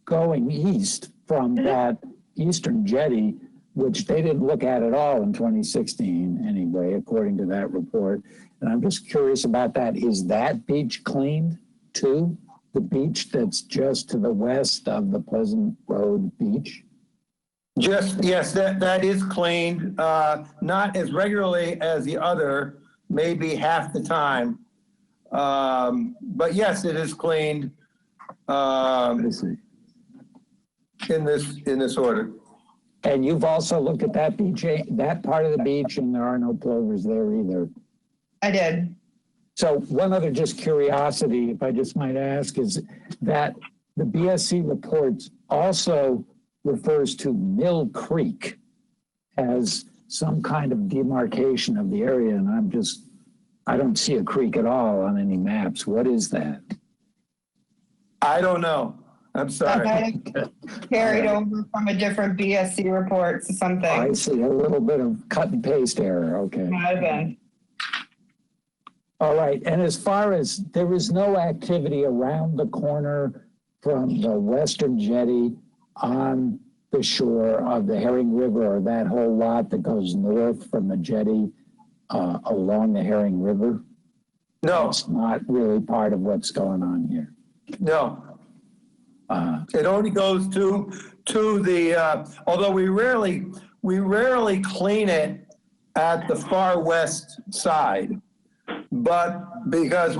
going east from that eastern jetty, which they didn't look at all in 2016 anyway, according to that report. And I'm just curious about that. Is that beach cleaned too? The beach that's just to the west of the Pleasant Road Beach? Yes, that is cleaned, not as regularly as the other, maybe half the time. But yes, it is cleaned in this order. And you've also looked at that beach, that part of the beach, and there are no plovers there either. I did. So one other just curiosity, if I just might ask, is that the BSC reports also refers to Mill Creek as some kind of demarcation of the area, and I don't see a creek at all on any maps. What is that? I don't know. I'm sorry. Carried over from a different BSC report to something. I see a little bit of cut and paste error. Okay. Might have been. All right. And as far as there is no activity around the corner from the western jetty on the shore of the Herring River, or that whole lot that goes north from the jetty along the Herring River? No. It's not really part of what's going on here. No. It only goes to the, although we rarely clean it at the far west side, but because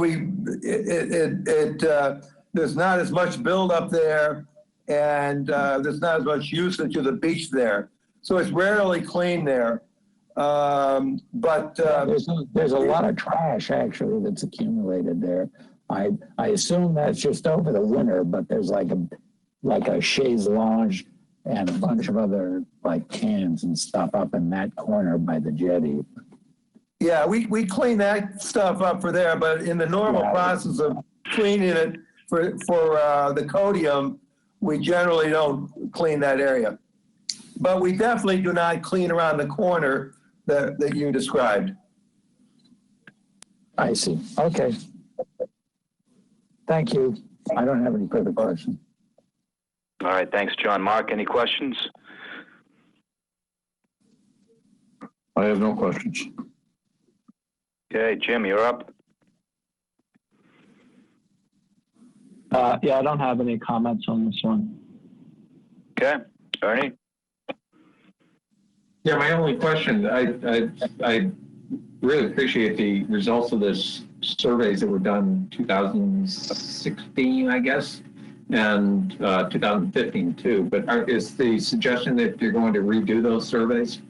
there's not as much buildup there, and there's not as much usage of the beach there, so it's rarely cleaned there. But there's a lot of trash actually that's accumulated there. I assume that's just over the winter, but there's like a chaise lounge and a bunch of other like cans and stuff up in that corner by the jetty. Yeah, we clean that stuff up for there, but in the normal process of cleaning it for the codium, we generally don't clean that area. But we definitely do not clean around the corner that you described. I see. Okay. Thank you. I don't have any further questions. All right, thanks, John. Mark, any questions? I have no questions. Okay, Jim, you're up. Yeah, I don't have any comments on this one. Okay, Ernie? Yeah, my only question, I really appreciate the results of this surveys that were done in 2016, I guess, and 2015 too. But is the suggestion that you're going to redo those surveys?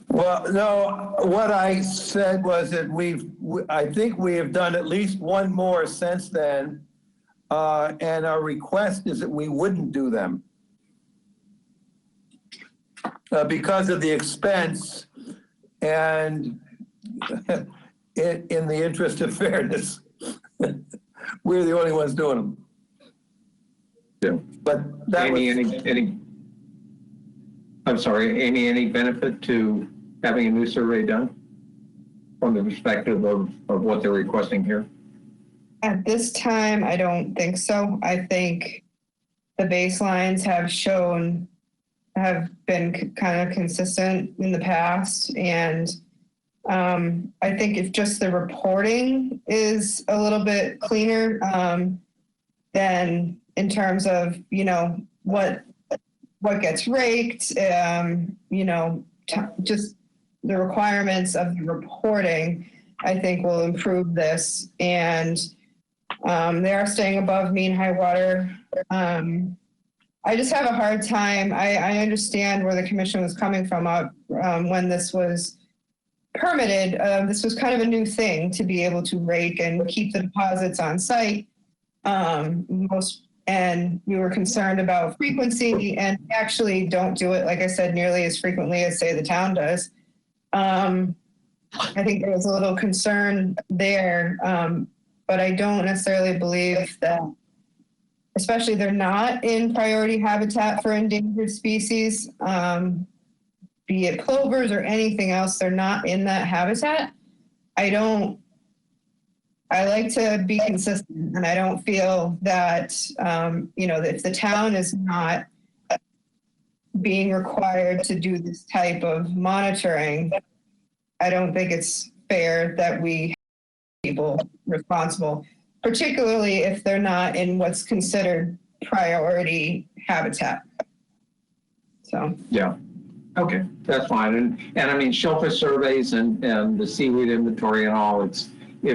Well, no, what I said was that I think we have done at least one more since then, and our request is that we wouldn't do them because of the expense and in the interest of fairness. We're the only ones doing them. Yeah. But that any benefit to having a new survey done from the perspective of what they're requesting here? At this time, I don't think so. I think the baselines have been kind of consistent in the past, and I think if just the reporting is a little bit cleaner, then in terms of, what gets raked, just the requirements of the reporting, I think will improve this. And they are staying above mean high water. I just have a hard time. I understand where the commission was coming from when this was permitted. This was kind of a new thing to be able to rake and keep the deposits on site. Most and you were concerned about frequency and actually don't do it, like I said, nearly as frequently as, say, the town does. I think there was a little concern there, but I don't necessarily believe that, especially they're not in priority habitat for endangered species, be it plovers or anything else, they're not in that habitat. I like to be consistent, and I don't feel that, you know, if the town is not being required to do this type of monitoring, I don't think it's fair that we have people responsible, particularly if they're not in what's considered priority habitat. So. Yeah. Okay, that's fine. And I mean, shellfish surveys and the seaweed inventory and all, if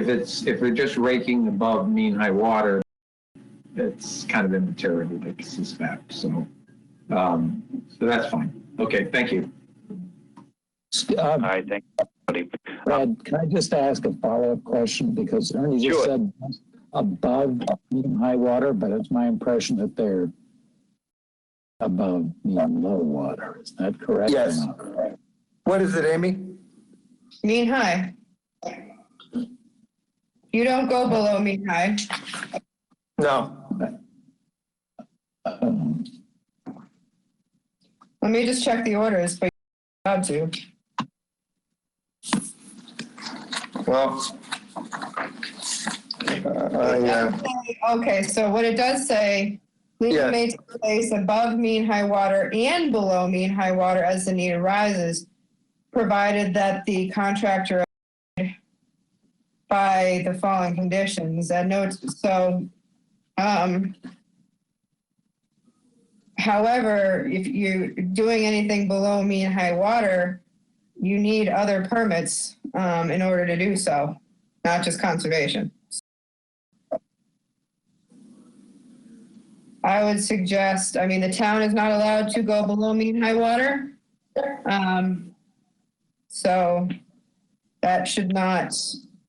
they're just raking above mean high water, it's kind of immaterial, I suspect. So that's fine. Okay, thank you. All right, thank you. Brad, can I just ask a follow-up question? Because Ernie just said above mean high water, but it's my impression that they're above mean low water. Is that correct? Yes. What is it, Amy? Mean high. You don't go below mean high. No. Let me just check the orders, but you're allowed to. Well, okay, so what it does say, cleaning may take place above mean high water and below mean high water as the need arises, provided that the contractor by the following conditions. That notes, so, however, if you're doing anything below mean high water, you need other permits in order to do so, not just conservation. I would suggest, I mean, the town is not allowed to go below mean high water. So that should not.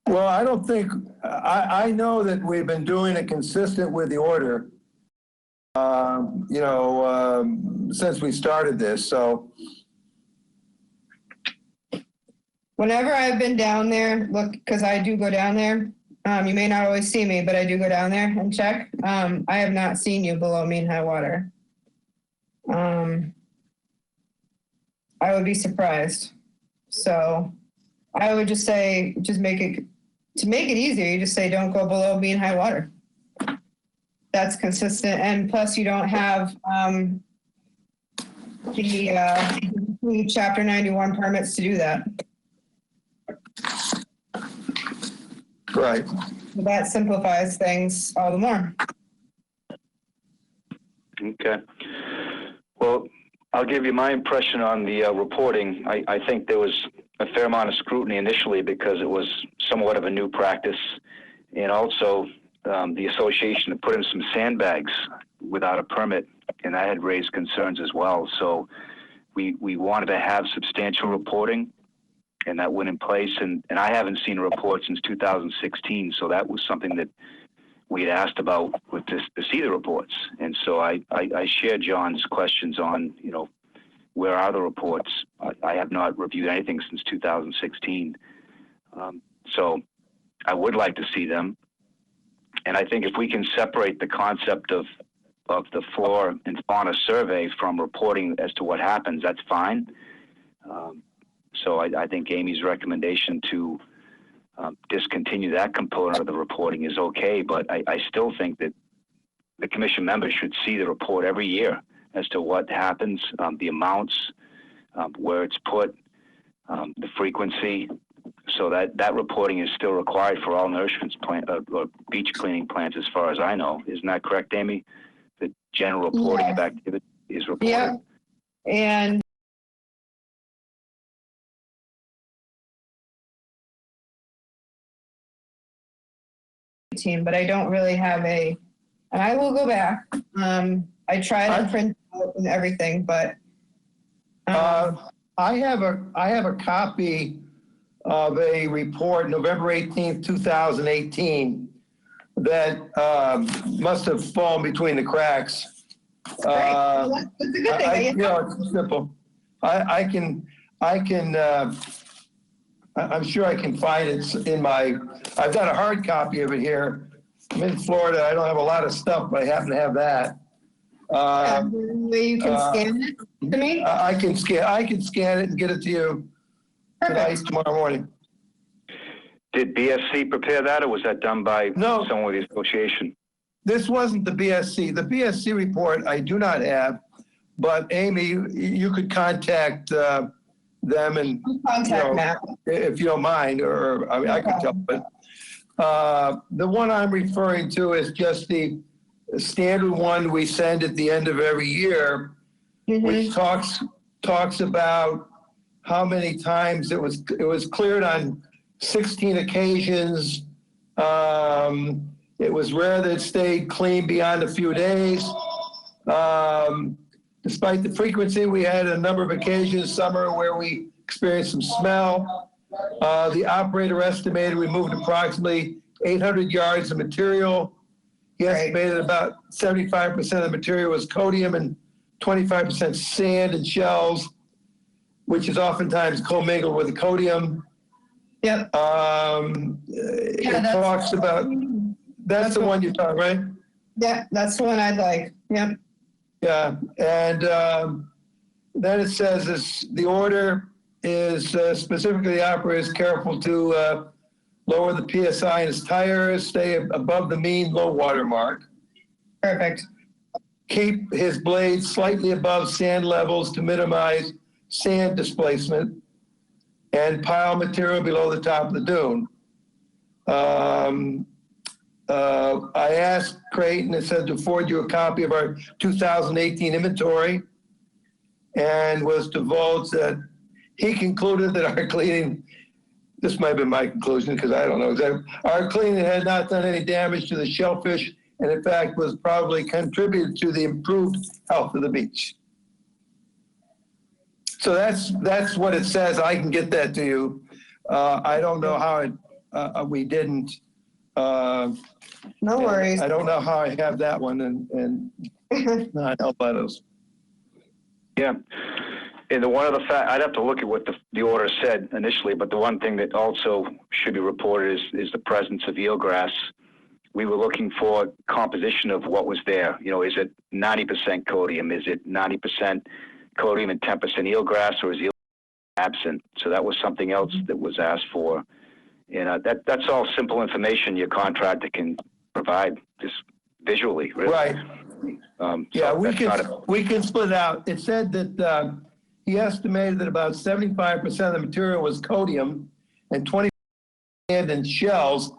Well, I don't think, I know that we've been doing it consistent with the order, you know, since we started this, so. Whenever I've been down there, look, because I do go down there, you may not always see me, but I do go down there and check. I have not seen you below mean high water. I would be surprised. So I would just say, to make it easier, you just say don't go below mean high water. That's consistent, and plus you don't have the Chapter 91 permits to do that. Right. That simplifies things all the more. Okay. Well, I'll give you my impression on the reporting. I think there was a fair amount of scrutiny initially because it was somewhat of a new practice, and also the association had put in some sandbags without a permit, and that had raised concerns as well. So we wanted to have substantial reporting, and that went in place. And I haven't seen a report since 2016, so that was something that we had asked about with this, to see the reports. And so I shared John's questions on, you know, where are the reports? I have not reviewed anything since 2016. So I would like to see them. And I think if we can separate the concept of the flora and fauna survey from reporting as to what happens, that's fine. So I think Amy's recommendation to discontinue that component of the reporting is okay, but I still think that the commission members should see the report every year as to what happens, the amounts, where it's put, the frequency, so that reporting is still required for all nourishment plant or beach cleaning plants, as far as I know. Isn't that correct, Amy? The general reporting of activity is reported. Yeah, and team, but I don't really have and I will go back. I try to print out and everything, but I have a copy of a report, November 18th, 2018, that must have fallen between the cracks. That's a good thing. It's simple. I'm sure I can find it in I've got a hard copy of it here. I'm in Florida. I don't have a lot of stuff, but I happen to have that. You can scan it to me? I can scan it and get it to you tonight, tomorrow morning. Did BSC prepare that, or was that done by someone with the association? This wasn't the BSC. The BSC report I do not have, but Amy, you could contact them and Matt if you don't mind, or I mean, I could tell. But the one I'm referring to is just the standard one we send at the end of every year, which talks about how many times it was cleared on 16 occasions. It was rare that it stayed clean beyond a few days. Despite the frequency, we had a number of occasions, summer, where we experienced some smell. The operator estimated we moved approximately 800 yards of material. He estimated about 75% of the material was codium and 25% sand and shells, which is oftentimes commingled with the codium. Yep. It talks about, that's the one you're talking, right? Yeah, that's the one I'd like. Yep. Yeah, and then it says the order is specifically the operator is careful to lower the PSI in his tires, stay above the mean low water mark. Perfect. Keep his blades slightly above sand levels to minimize sand displacement, and pile material below the top of the dune. I asked Creighton, it said to forward you a copy of our 2018 inventory, and was divulged that he concluded that our cleaning, this might have been my conclusion because I don't know exactly, our cleaning had not done any damage to the shellfish, and in fact was probably contributed to the improved health of the beach. So that's what it says. I can get that to you. I don't know how we didn't. No worries. I don't know how I have that one and not help others. Yeah. And the one of the I'd have to look at what the order said initially, but the one thing that also should be reported is the presence of eelgrass. We were looking for composition of what was there. Is it 90% codium? Is it 90% codium and 10% eelgrass, or is eelgrass absent? So that was something else that was asked for. And that's all simple information your contractor can provide just visually, really. Right. Yeah, we can split it out. It said that he estimated that about 75% of the material was codium and 20% sand and shells,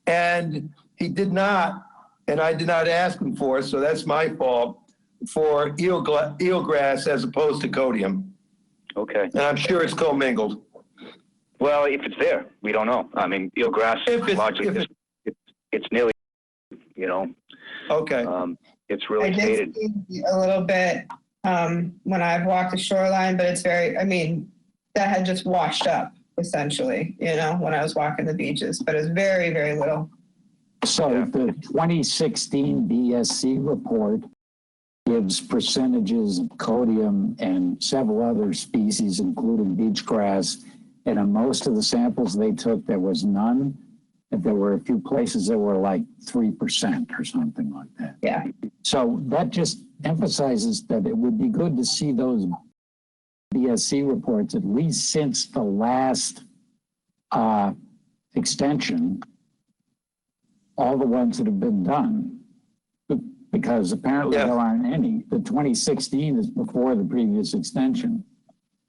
and he did not, and I did not ask him for, so that's my fault, for eelgrass as opposed to codium. Okay. And I'm sure it's commingled. Well, if it's there, we don't know. I mean, eelgrass largely it's nearly, Okay. It's really I did faded. see a little bit when I've walked the shoreline, but it's that had just washed up essentially, when I was walking the beaches, but it's very, very little. So the 2016 BSC report gives percentages of codium and several other species, including beach grass. And in most of the samples they took, there was none. And there were a few places that were like 3% or something like that. Yeah. So that just emphasizes that it would be good to see those BSC reports, at least since the last extension, all the ones that have been done, because apparently there aren't any. The 2016 is before the previous extension.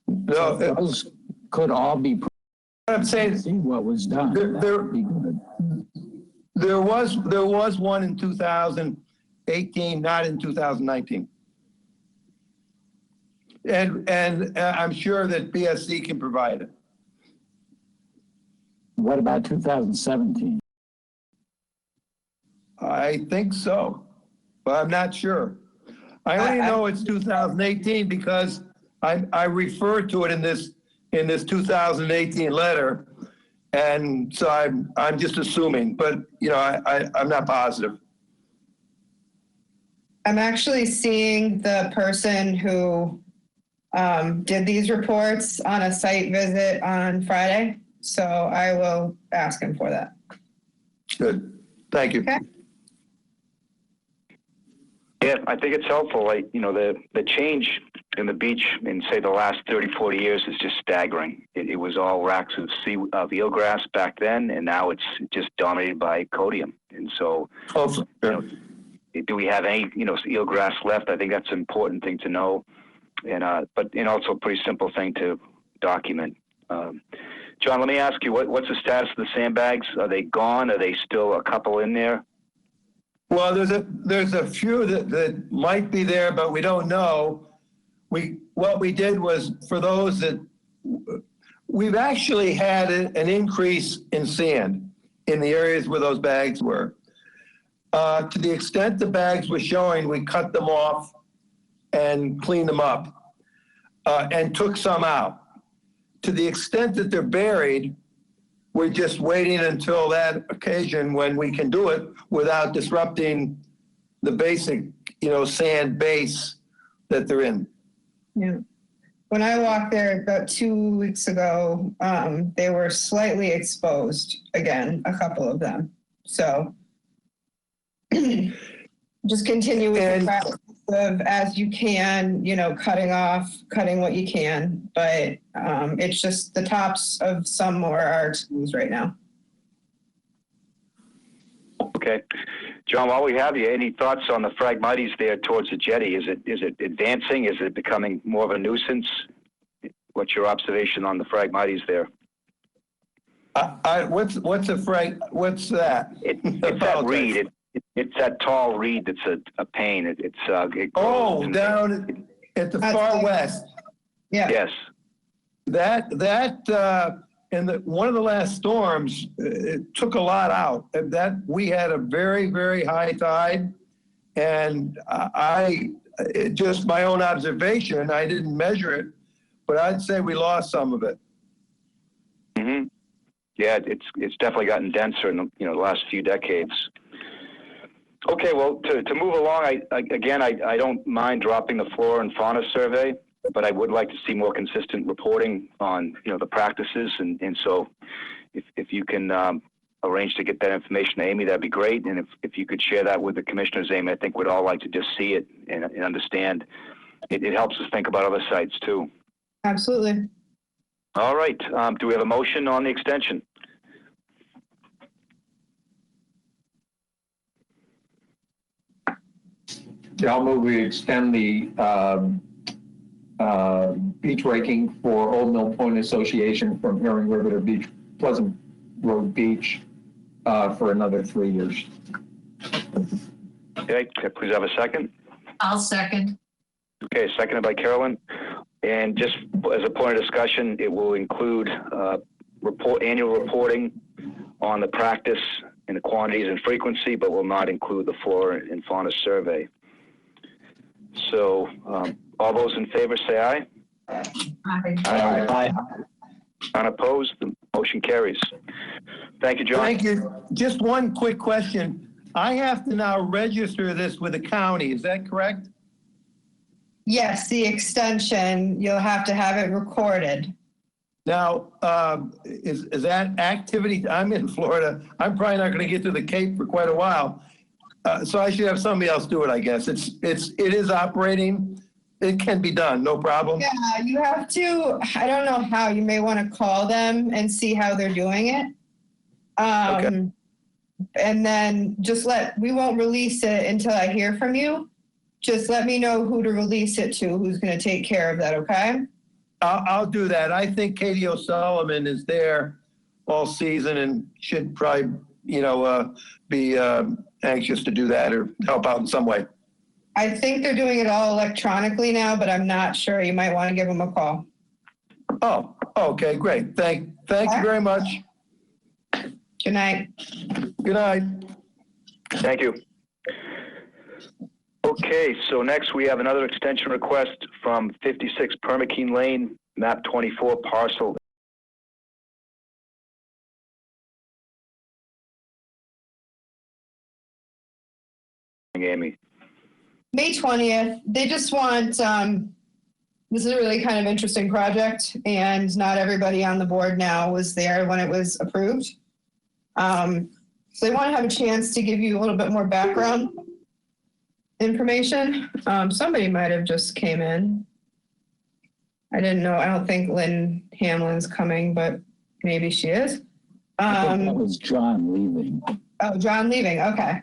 No, so those could all be. I'm saying, see what was done. There was one in 2018, not in 2019. And I'm sure that BSC can provide it. What about 2017? I think so, but I'm not sure. I only know it's 2018 because I refer to it in this 2018 letter, And so I'm just assuming, but you know, I'm not positive. I'm actually seeing the person who did these reports on a site visit on Friday, so I will ask him for that. Good. Thank you. Okay. Yeah, I think it's helpful. Like, you know, the change in the beach in, say, the last 30, 40 years is just staggering. It was all racks of eelgrass back then, and now it's just dominated by codium. And so, you know, do we have any, you know, eelgrass left? I think that's an important thing to know, and but and also a pretty simple thing to document. John, let me ask you, what's the status of the sandbags? Are they gone? Are they still a couple in there? Well, there's a few that might be there, but we don't know. What we did was, for those that we've actually had an increase in sand in the areas where those bags were. To the extent the bags were showing, we cut them off and cleaned them up and took some out. To the extent that they're buried, we're just waiting until that occasion when we can do it without disrupting the basic, you know, sand base that they're in. Yeah. When I walked there about 2 weeks ago, they were slightly exposed again, a couple of them. So just continue with the practice of, as you can, you know, cutting what you can, but it's just the tops of some more are exposed right now. Okay. John, while we have you, any thoughts on the Phragmites there towards the jetty? Is it advancing? Is it becoming more of a nuisance? What's your observation on the Phragmites there? What's that? It's that reed. It's that tall reed that's a pain. It down at the far west. Yeah. Yes. And one of the last storms, it took a lot out. That we had a very, very high tide, and just my own observation, I didn't measure it, but I'd say we lost some of it. Mm-hmm. Yeah, it's definitely gotten denser in the last few decades. Okay, well, to move along, I don't mind dropping the flora and fauna survey, but I would like to see more consistent reporting on, you know, the practices. And so if you can arrange to get that information to Amy, that'd be great. And if you could share that with the commissioners, Amy, I think we'd all like to just see it and understand. It helps us think about other sites too. Absolutely. All right. Do we have a motion on the extension? Yeah, I'll move we extend the beach raking for Old Mill Point Association from Herring River to Pleasant Road Beach for another 3 years. Okay, please have a second. I'll second. Okay, seconded by Carolyn. And just as a point of discussion, it will include annual reporting on the practice and the quantities and frequency, but will not include the flora and fauna survey. So all those in favor say aye. Aye. Aye. Unopposed, the motion carries. Thank you, John. Thank you. Just one quick question. I have to now register this with the county, is that correct? Yes, the extension, you'll have to have it recorded. Now, is that activity, I'm in Florida, I'm probably not going to get to the Cape for quite a while. So I should have somebody else do it, I guess. It is operating. It can be done, no problem. Yeah, you have to, I don't know how, you may want to call them and see how they're doing it. Okay. And then we won't release it until I hear from you. Just let me know who to release it to, who's going to take care of that, okay? I'll do that. I think Katie O'Sullivan is there all season and should probably, be anxious to do that or help out in some way. I think they're doing it all electronically now, but I'm not sure. You might want to give them a call. Oh, okay, great. Thank you very much. Good night. Good night. Thank you. Okay, so next we have another extension request from 56 Permakeen Lane, map 24, parcel Amy? May 20th, they just want, this is a really kind of interesting project, and not everybody on the board now was there when it was approved. So they want to have a chance to give you a little bit more background information. Somebody might have just came in. I didn't know, I don't think Lynn Hamlin's coming, but maybe she is. I think that was John leaving. Oh, John leaving, okay.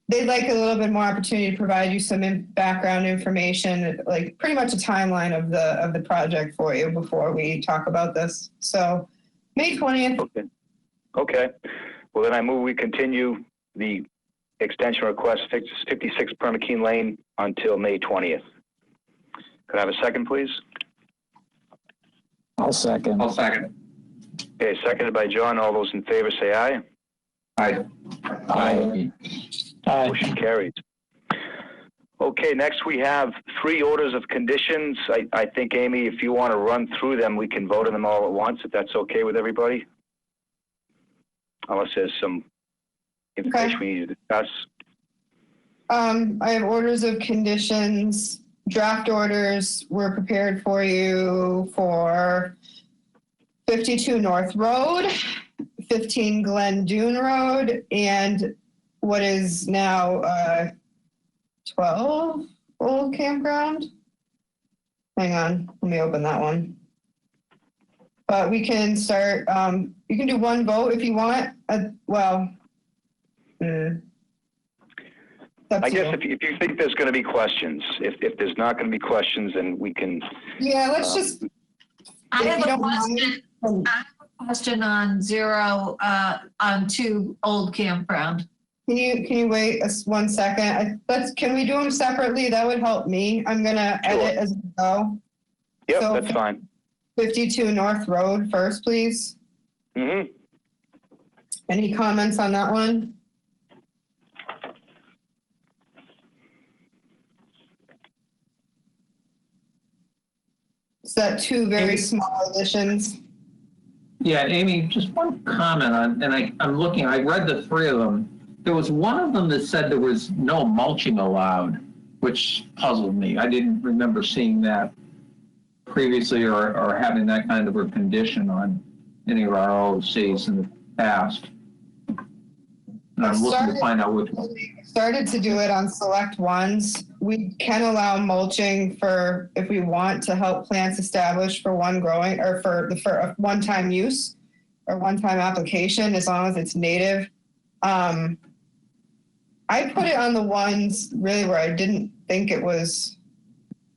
They'd like a little bit more opportunity to provide you some background information, like pretty much a timeline of the project for you before we talk about this. So May 20th. Okay. Okay. Well, then I move we continue the extension request 56 Permaquin Lane until May 20th. Could I have a second, please? I'll second. I'll second. Okay, seconded by John. All those in favor say aye. Aye. Aye. Motion carries. Okay, next we have 3 orders of conditions. I think, Amy, if you want to run through them, we can vote on them all at once, if that's okay with everybody. Unless there's some information we need to discuss. I have orders of conditions. Draft orders were prepared for you for 52 North Road, 15 Glen Dune Road, and what is now 12 Old Campground. Hang on, let me open that one. But we can start, you can do one vote if you want. I guess if you think there's going to be questions, if there's not going to be questions, then we can. Yeah, let's just. I have a question on 2 Old Campground. Can you wait 1 second? Can we do them separately? That would help me. I'm gonna edit as we go. Yep, So, that's fine. 52 North Road first, please. Mm-hmm. Any comments on that one? Is that 2 very small additions? Yeah, Amy, just one comment on, and I'm looking, I read the 3 of them. There was one of them that said there was no mulching allowed, which puzzled me. I didn't remember seeing that previously or having that kind of a condition on any of our OCs in the past. And I'm looking to find out which one. Started to do it on select ones. We can allow mulching for, if we want, to help plants establish for one growing or for a one-time use or one-time application, as long as it's native. I put it on the ones really where I didn't think it was.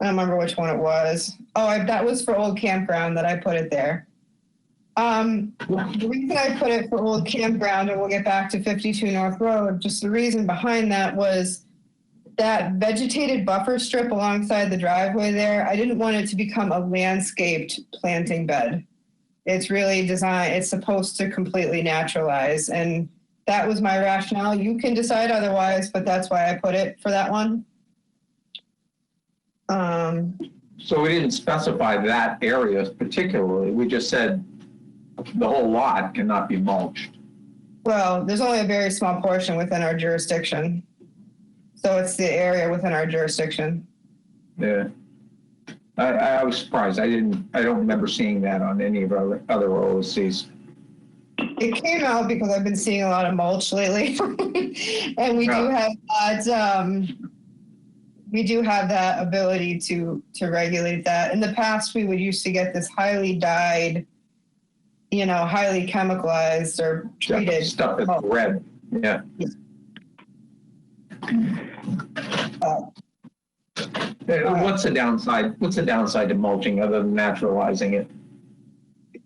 I don't remember which one it was. Oh, that was for Old Campground that I put it there. The reason I put it for Old Campground, and we'll get back to 52 North Road, just the reason behind that was that vegetated buffer strip alongside the driveway there. I didn't want it to become a landscaped planting bed. It's really designed, it's supposed to completely naturalize. And that was my rationale. You can decide otherwise, but that's why I put it for that one. So we didn't specify that area particularly. We just said the whole lot cannot be mulched. Well, there's only a very small portion within our jurisdiction. So it's the area within our jurisdiction. Yeah. I was surprised. I don't remember seeing that on any of our other OOCs. It came out because I've been seeing a lot of mulch lately. And we do have that, ability to regulate that. In the past, we would used to get this highly dyed, highly chemicalized or treated stuff that's red. Yeah. What's the downside? What's the downside to mulching other than naturalizing it?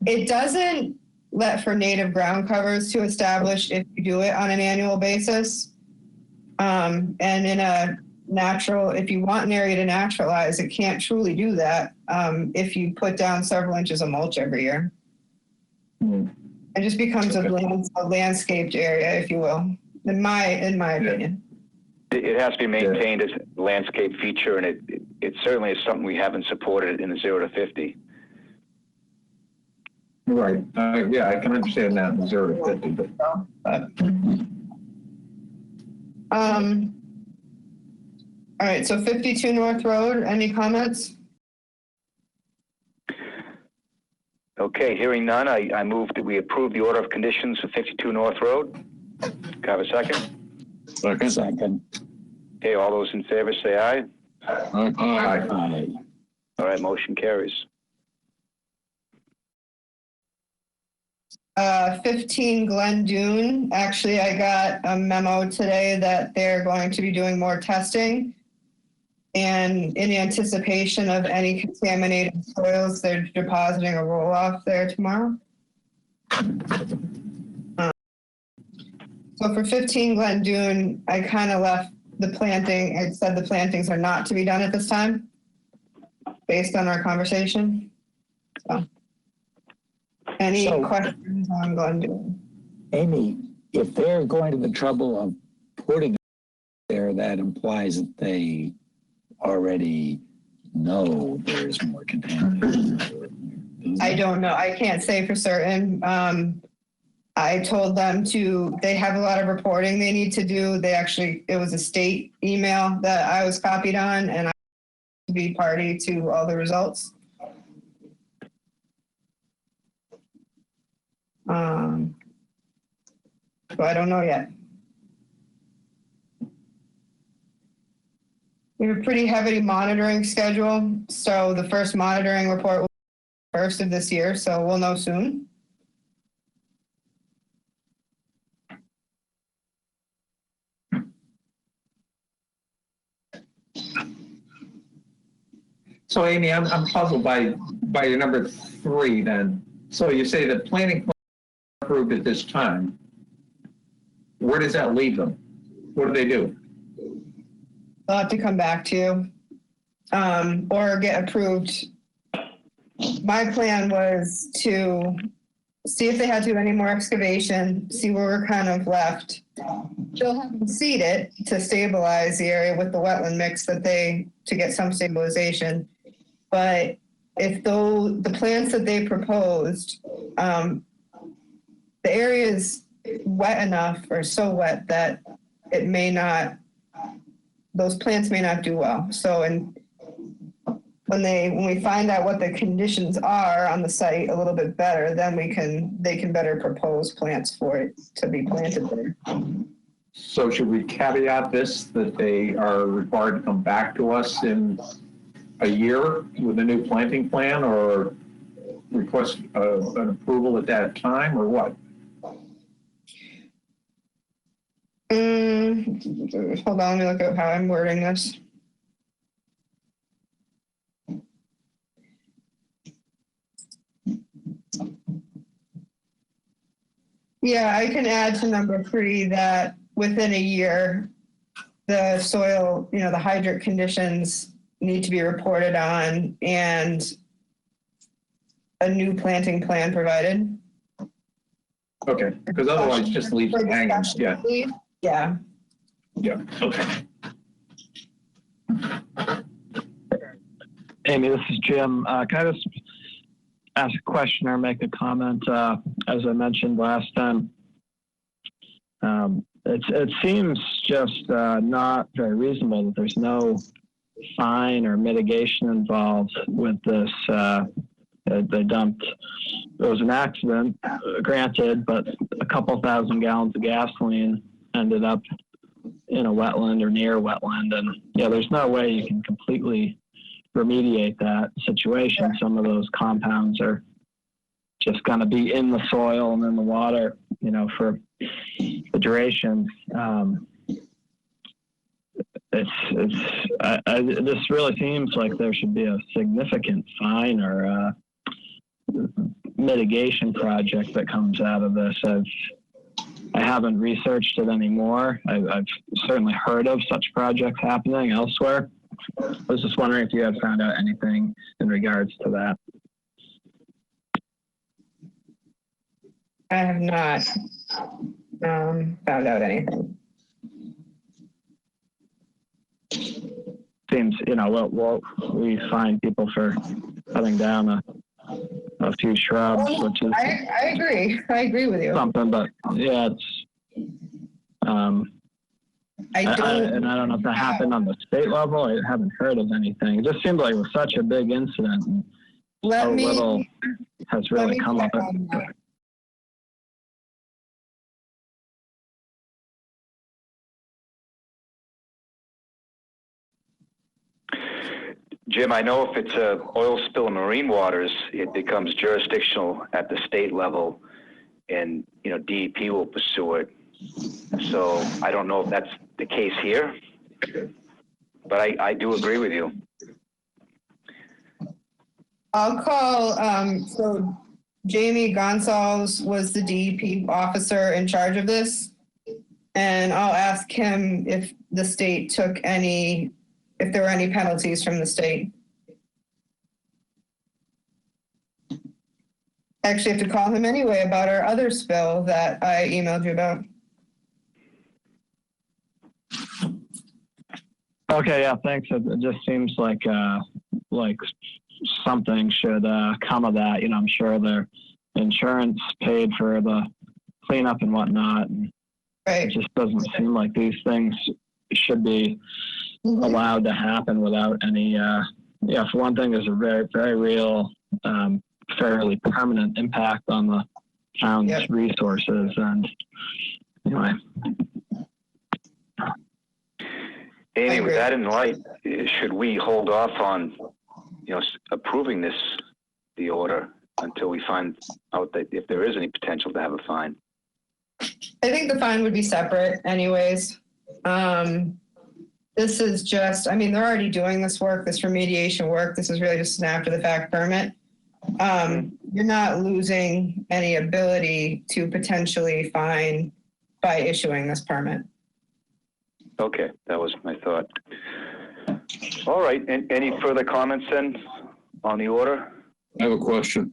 It doesn't let for native ground covers to establish if you do it on an annual basis. And in a natural, if you want an area to naturalize, it can't truly do that if you put down several inches of mulch every year. It just becomes a landscaped area, if you will, in my opinion. It has to be maintained as a landscape feature, and it certainly is something we haven't supported in the 0 to 50. Right. Yeah, I can understand that in 0 to 50. But All right, so 52 North Road, any comments? Okay, hearing none, I move that we approve the order of conditions for 52 North Road. Can I have a second? Second. Okay, all those in favor say aye. Aye. Aye. All right, motion carries. 15 Glen Dune. Actually, I got a memo today that they're going to be doing more testing. And in anticipation of any contaminated soils, they're depositing a roll-off there tomorrow. So for 15 Glen Dune, I kind of left the planting. It said the plantings are not to be done at this time, based on our conversation. So, any questions on Glen Dune? Amy, if they're going to the trouble of putting it there, that implies that they already know there's more contamination. I don't know. I can't say for certain. I told them they have a lot of reporting they need to do. It was a state email that I was copied on, and I to be party to all the results. So I don't know yet. We have a pretty heavy monitoring schedule. So the first monitoring report will be first of this year, so we'll know soon. So Amy, I'm puzzled by your number 3 then. So you say the planning plan approved at this time. Where does that leave them? What do they do? They'll have to come back to you or get approved. My plan was to see if they had to do any more excavation, see where we're kind of left. They'll have to seed it to stabilize the area with the wetland mix to get some stabilization. But if the plants that they proposed, the area is wet enough or so wet that it may not, those plants may not do well. So when we find out what the conditions are on the site a little bit better, then they can better propose plants for it to be planted there. So should we caveat this that they are required to come back to us in a year with a new planting plan, or request an approval at that time, or what? Hold on, let me look at how I'm wording this. Yeah, I can add to number 3 that within a year, the soil, the hydric conditions need to be reported on and a new planting plan provided. Okay, because otherwise just leave it hanging. Yeah. Yeah. Yeah. Okay. Amy, this is Jim. Can I just ask a question or make a comment? As I mentioned last time, it seems just not very reasonable that there's no fine or mitigation involved with this. They dumped, it was an accident, granted, but a couple thousand gallons of gasoline ended up in a wetland or near wetland. And there's no way you can completely remediate that situation. Some of those compounds are just going to be in the soil and in the water, for the duration. This really seems like there should be a significant fine or mitigation project that comes out of this. I haven't researched it anymore. I've certainly heard of such projects happening elsewhere. I was just wondering if you had found out anything in regards to that. I have not found out anything. Seems, we find people for cutting down a few shrubs, which is I agree. I agree with you. Something, but yeah, it's I don't. And I don't know if that happened on the state level. I haven't heard of anything. It just seemed like it was such a big incident. And so little has really come of it. Jim, I know if it's a oil spill in marine waters, it becomes jurisdictional at the state level, and DEP will pursue it. So I don't know if that's the case here, but I do agree with you. I'll call, so Jamie Gonsalves was the DEP officer in charge of this. And I'll ask him if the state took if there were any penalties from the state. Actually, I have to call him anyway about our other spill that I emailed you about. Okay, yeah, thanks. It just seems like something should come of that. I'm sure their insurance paid for the cleanup and whatnot. Right. It just doesn't seem like these things should be allowed to happen without any, for one thing, there's a very, very real, fairly permanent impact on the town's resources. And anyway. Amy, with that in light, should we hold off on, approving the order until we find out that if there is any potential to have a fine? I think the fine would be separate anyways. This is just, they're already doing this work, this remediation work. This is really just an after the fact permit. You're not losing any ability to potentially fine by issuing this permit. Okay, that was my thought. All right, and any further comments then on the order? I have a question.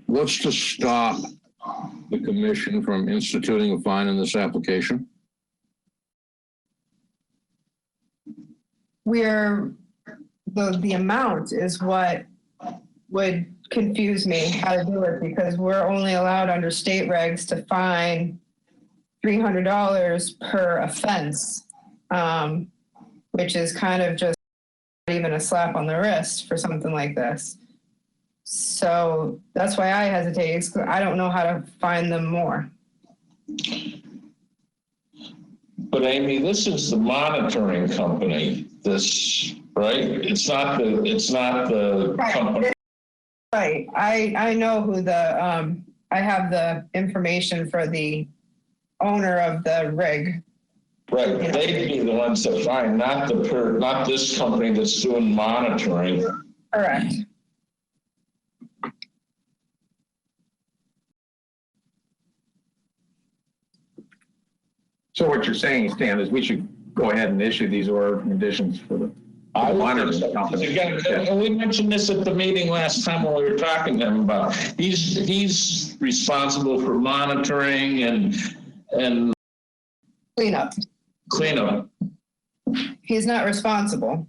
What's to stop the commission from instituting a fine in this application? The amount is what would confuse me how to do it, because we're only allowed under state regs to fine $300 per offense, which is kind of just not even a slap on the wrist for something like this. So that's why I hesitate, because I don't know how to fine them more. But Amy, this is the monitoring company, right? It's not the company. Right. I know who I have the information for the owner of the rig. Right, they'd be the ones that fine, not this company that's doing monitoring. Correct. So what you're saying, Stan, is we should go ahead and issue these order conditions for the monitoring company. Again, we mentioned this at the meeting last time when we were talking to him about, he's responsible for monitoring and cleanup. He's not responsible.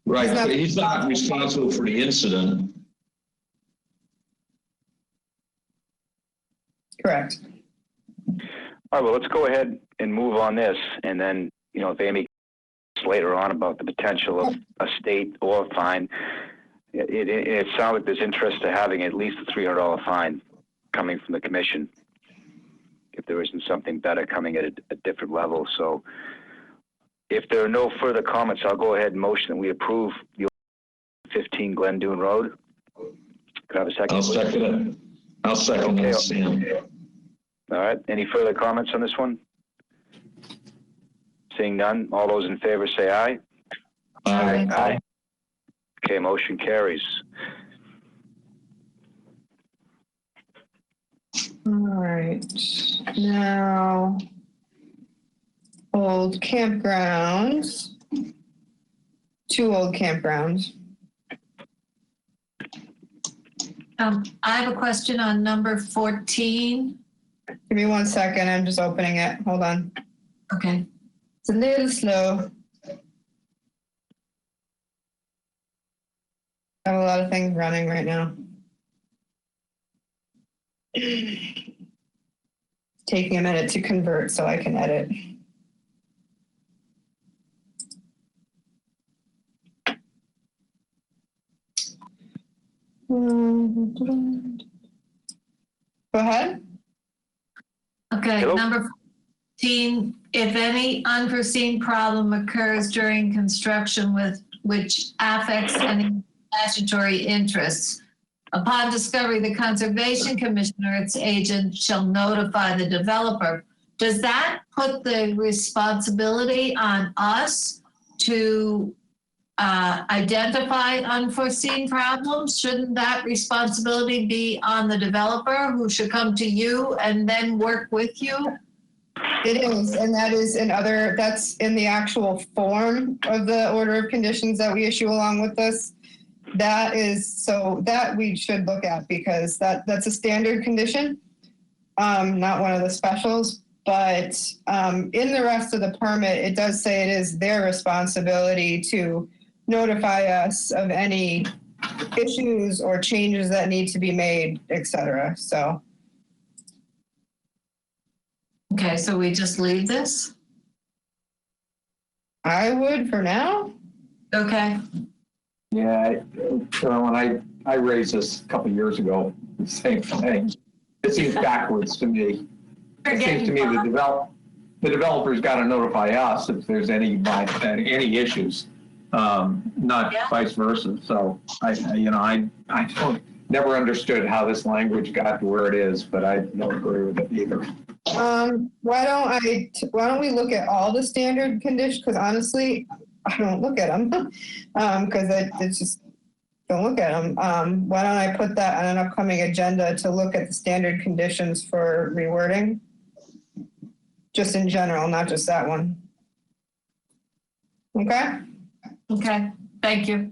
Right, he's not responsible for the incident. Correct. All right, well, let's go ahead and move on this, and then, if Amy later on about the potential of a state or a fine, it sounds like there's interest to having at least a $300 fine coming from the commission, if there isn't something better coming at a different level. So if there are no further comments, I'll go ahead and motion that we approve the 15 Glen Dune Road. Could I have a second? I'll second it. I'll second it. All right, any further comments on this one? Seeing none, all those in favor say aye. Aye. Aye. Okay, motion carries. All right, now old campgrounds, 2 old campgrounds. I have a question on number 14. Give me 1 second, I'm just opening it, hold on. Okay. It's a little slow. I have a lot of things running right now. It's taking a minute to convert so I can edit. Go ahead. Okay, Hello? number 14, if any unforeseen problem occurs during construction which affects any statutory interests, upon discovery, the Conservation Commission or its agent shall notify the developer. Does that put the responsibility on us to identify unforeseen problems? Shouldn't that responsibility be on the developer, who should come to you and then work with you? It is, and that's in the actual form of the order of conditions that we issue along with this. That we should look at, because that's a standard condition, not one of the specials. But in the rest of the permit, it does say it is their responsibility to notify us of any issues or changes that need to be made, etc. So. Okay, so we just leave this? I would for now. Okay. Yeah, when I raised this a couple of years ago, the same thing. It seems backwards to me. It seems to me the developer's got to notify us if there's any issues, not vice versa. So I never understood how this language got to where it is, but I don't agree with it either. Why don't we look at all the standard conditions? Because honestly, I don't look at them because it's just don't look at them. Why don't I put that on an upcoming agenda to look at the standard conditions for rewording? Just in general, not just that one. Okay? Okay, thank you.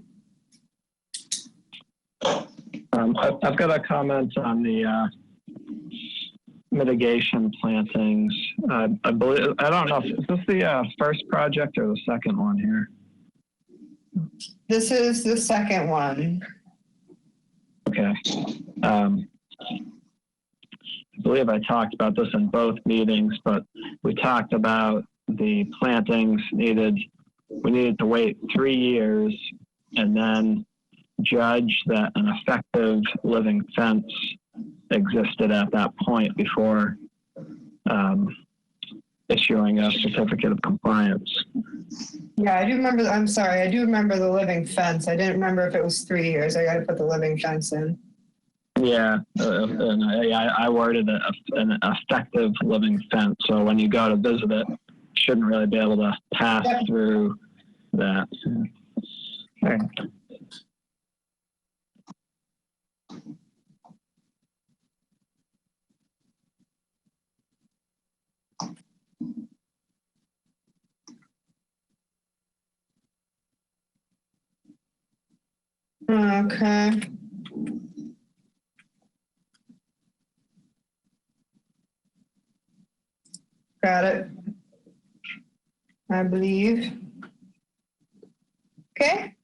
I've got a comment on the mitigation plantings. I believe, I don't know, is this the first project or the second one here? This is the second one. Okay. I believe I talked about this in both meetings, but we talked about the plantings we needed to wait 3 years and then judge that an effective living fence existed at that point before issuing a certificate of compliance. Yeah, I do remember. I'm sorry. I do remember the living fence. I didn't remember if it was 3 years. I got to put the living fence in. Yeah, I worded it an effective living fence. So when you go to visit it, you shouldn't really be able to pass through that. Okay. Okay. Got it. I believe. Okay.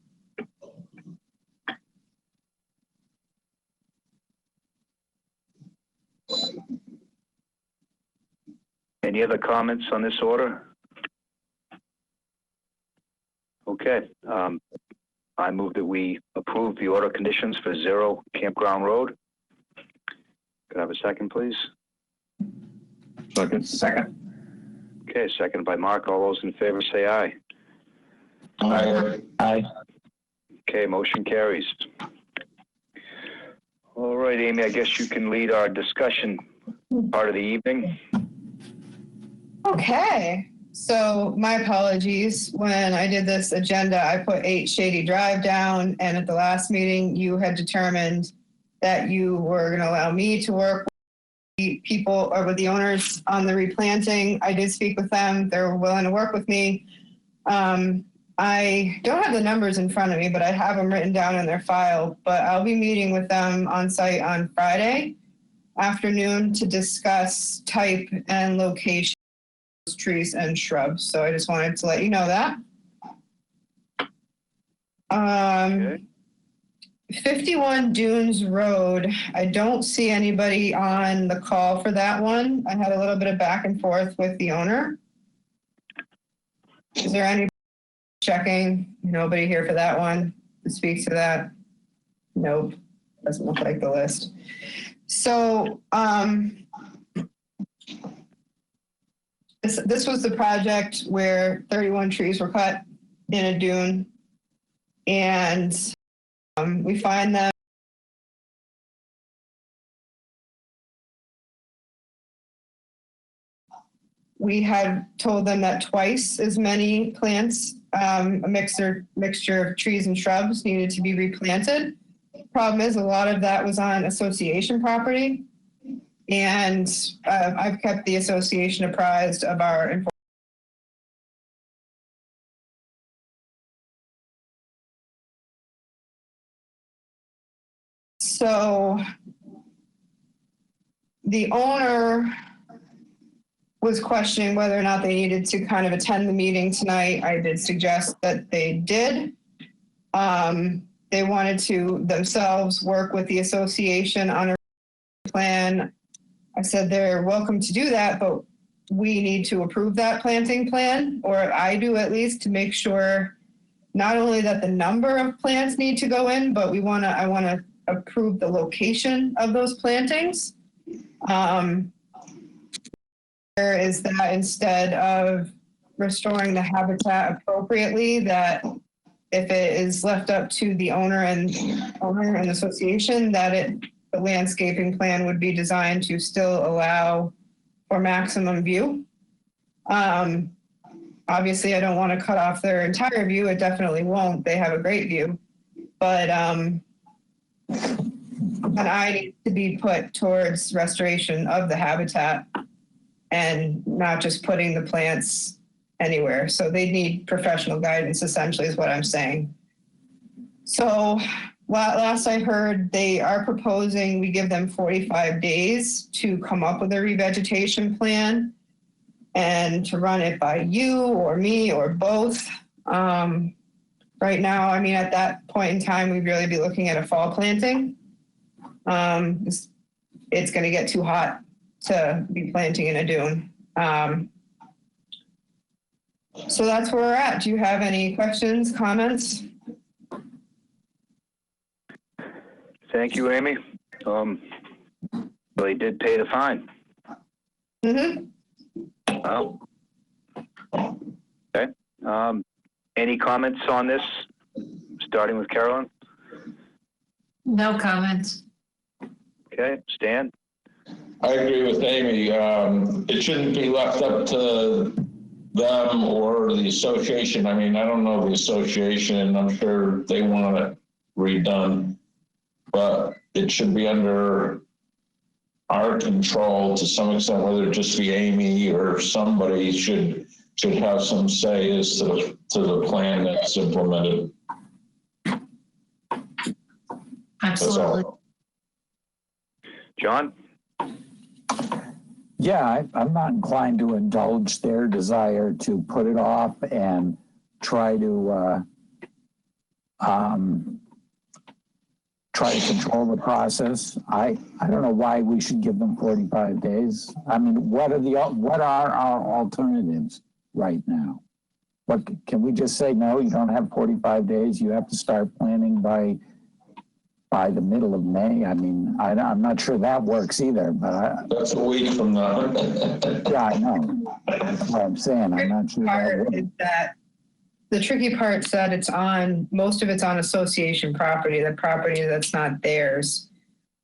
Any other comments on this order? Okay. I move that we approve the order conditions for 0 Campground Road. Could I have a second, please? Second. Okay, seconded by Mark. All those in favor say aye. Aye. Aye. Okay, motion carries. All right, Amy, I guess you can lead our discussion part of the evening. Okay. So my apologies. When I did this agenda, I put 8 Shady Drive down, and at the last meeting, you had determined that you were going to allow me to work with the people or with the owners on the replanting. I did speak with them. They were willing to work with me. I don't have the numbers in front of me, but I have them written down in their file. But I'll be meeting with them on site on Friday afternoon to discuss type and location of trees and shrubs. So I just wanted to let you know that. 51 Dunes Road. I don't see anybody on the call for that one. I had a little bit of back and forth with the owner. Is there any checking? Nobody here for that one to speak to that? Nope. Doesn't look like the list. So this was the project where 31 trees were cut in a dune, and we find them. We had told them that twice as many plants, a mixture of trees and shrubs, needed to be replanted. Problem is, a lot of that was on association property, and I've kept the association apprised of our enforcement. So the owner was questioning whether or not they needed to kind of attend the meeting tonight. I did suggest that they did. They wanted to themselves work with the association on a plan. I said they're welcome to do that, but we need to approve that planting plan, or I do at least, to make sure not only that the number of plants need to go in, but I want to approve the location of those plantings. Is that instead of restoring the habitat appropriately, that if it is left up to the owner and association, that the landscaping plan would be designed to still allow for maximum view. Obviously, I don't want to cut off their entire view. It definitely won't. They have a great view, but an eye needs to be put towards restoration of the habitat, and not just putting the plants anywhere. So they need professional guidance, essentially, is what I'm saying. So last I heard, they are proposing we give them 45 days to come up with a revegetation plan and to run it by you or me or both. Right now, I mean, at that point in time, we'd really be looking at a fall planting. It's going to get too hot to be planting in a dune. So that's where we're at. Do you have any questions, comments? Thank you, Amy. They did pay the fine. Mm-hmm. Oh. Okay. Any comments on this, starting with Carolyn? No comments. Okay, Stan? I agree with Amy. It shouldn't be left up to them or the association. I mean, I don't know the association. I'm sure they want it redone, but it should be under our control to some extent, whether it just be Amy or somebody should have some say as to the plan that's implemented. Absolutely. John? Yeah, I'm not inclined to indulge their desire to put it off and try to control the process. I don't know why we should give them 45 days. I mean, what are our alternatives right now? What can we just say? No, you don't have 45 days. You have to start planning by the middle of May. I mean, I'm not sure that works either, but that's a week from now. Yeah, I know. That's what I'm saying. I'm not sure that the tricky part's that most of it's on association property, the property that's not theirs.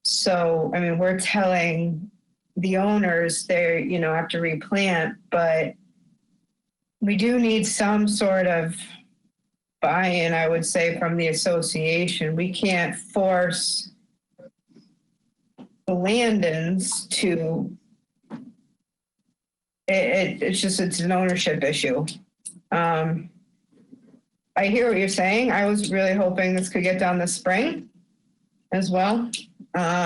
So, I mean, we're telling the owners they have to replant, but we do need some sort of buy-in, I would say, from the association. We can't force the Landons to, it's an ownership issue. I hear what you're saying. I was really hoping this could get done this spring as well. But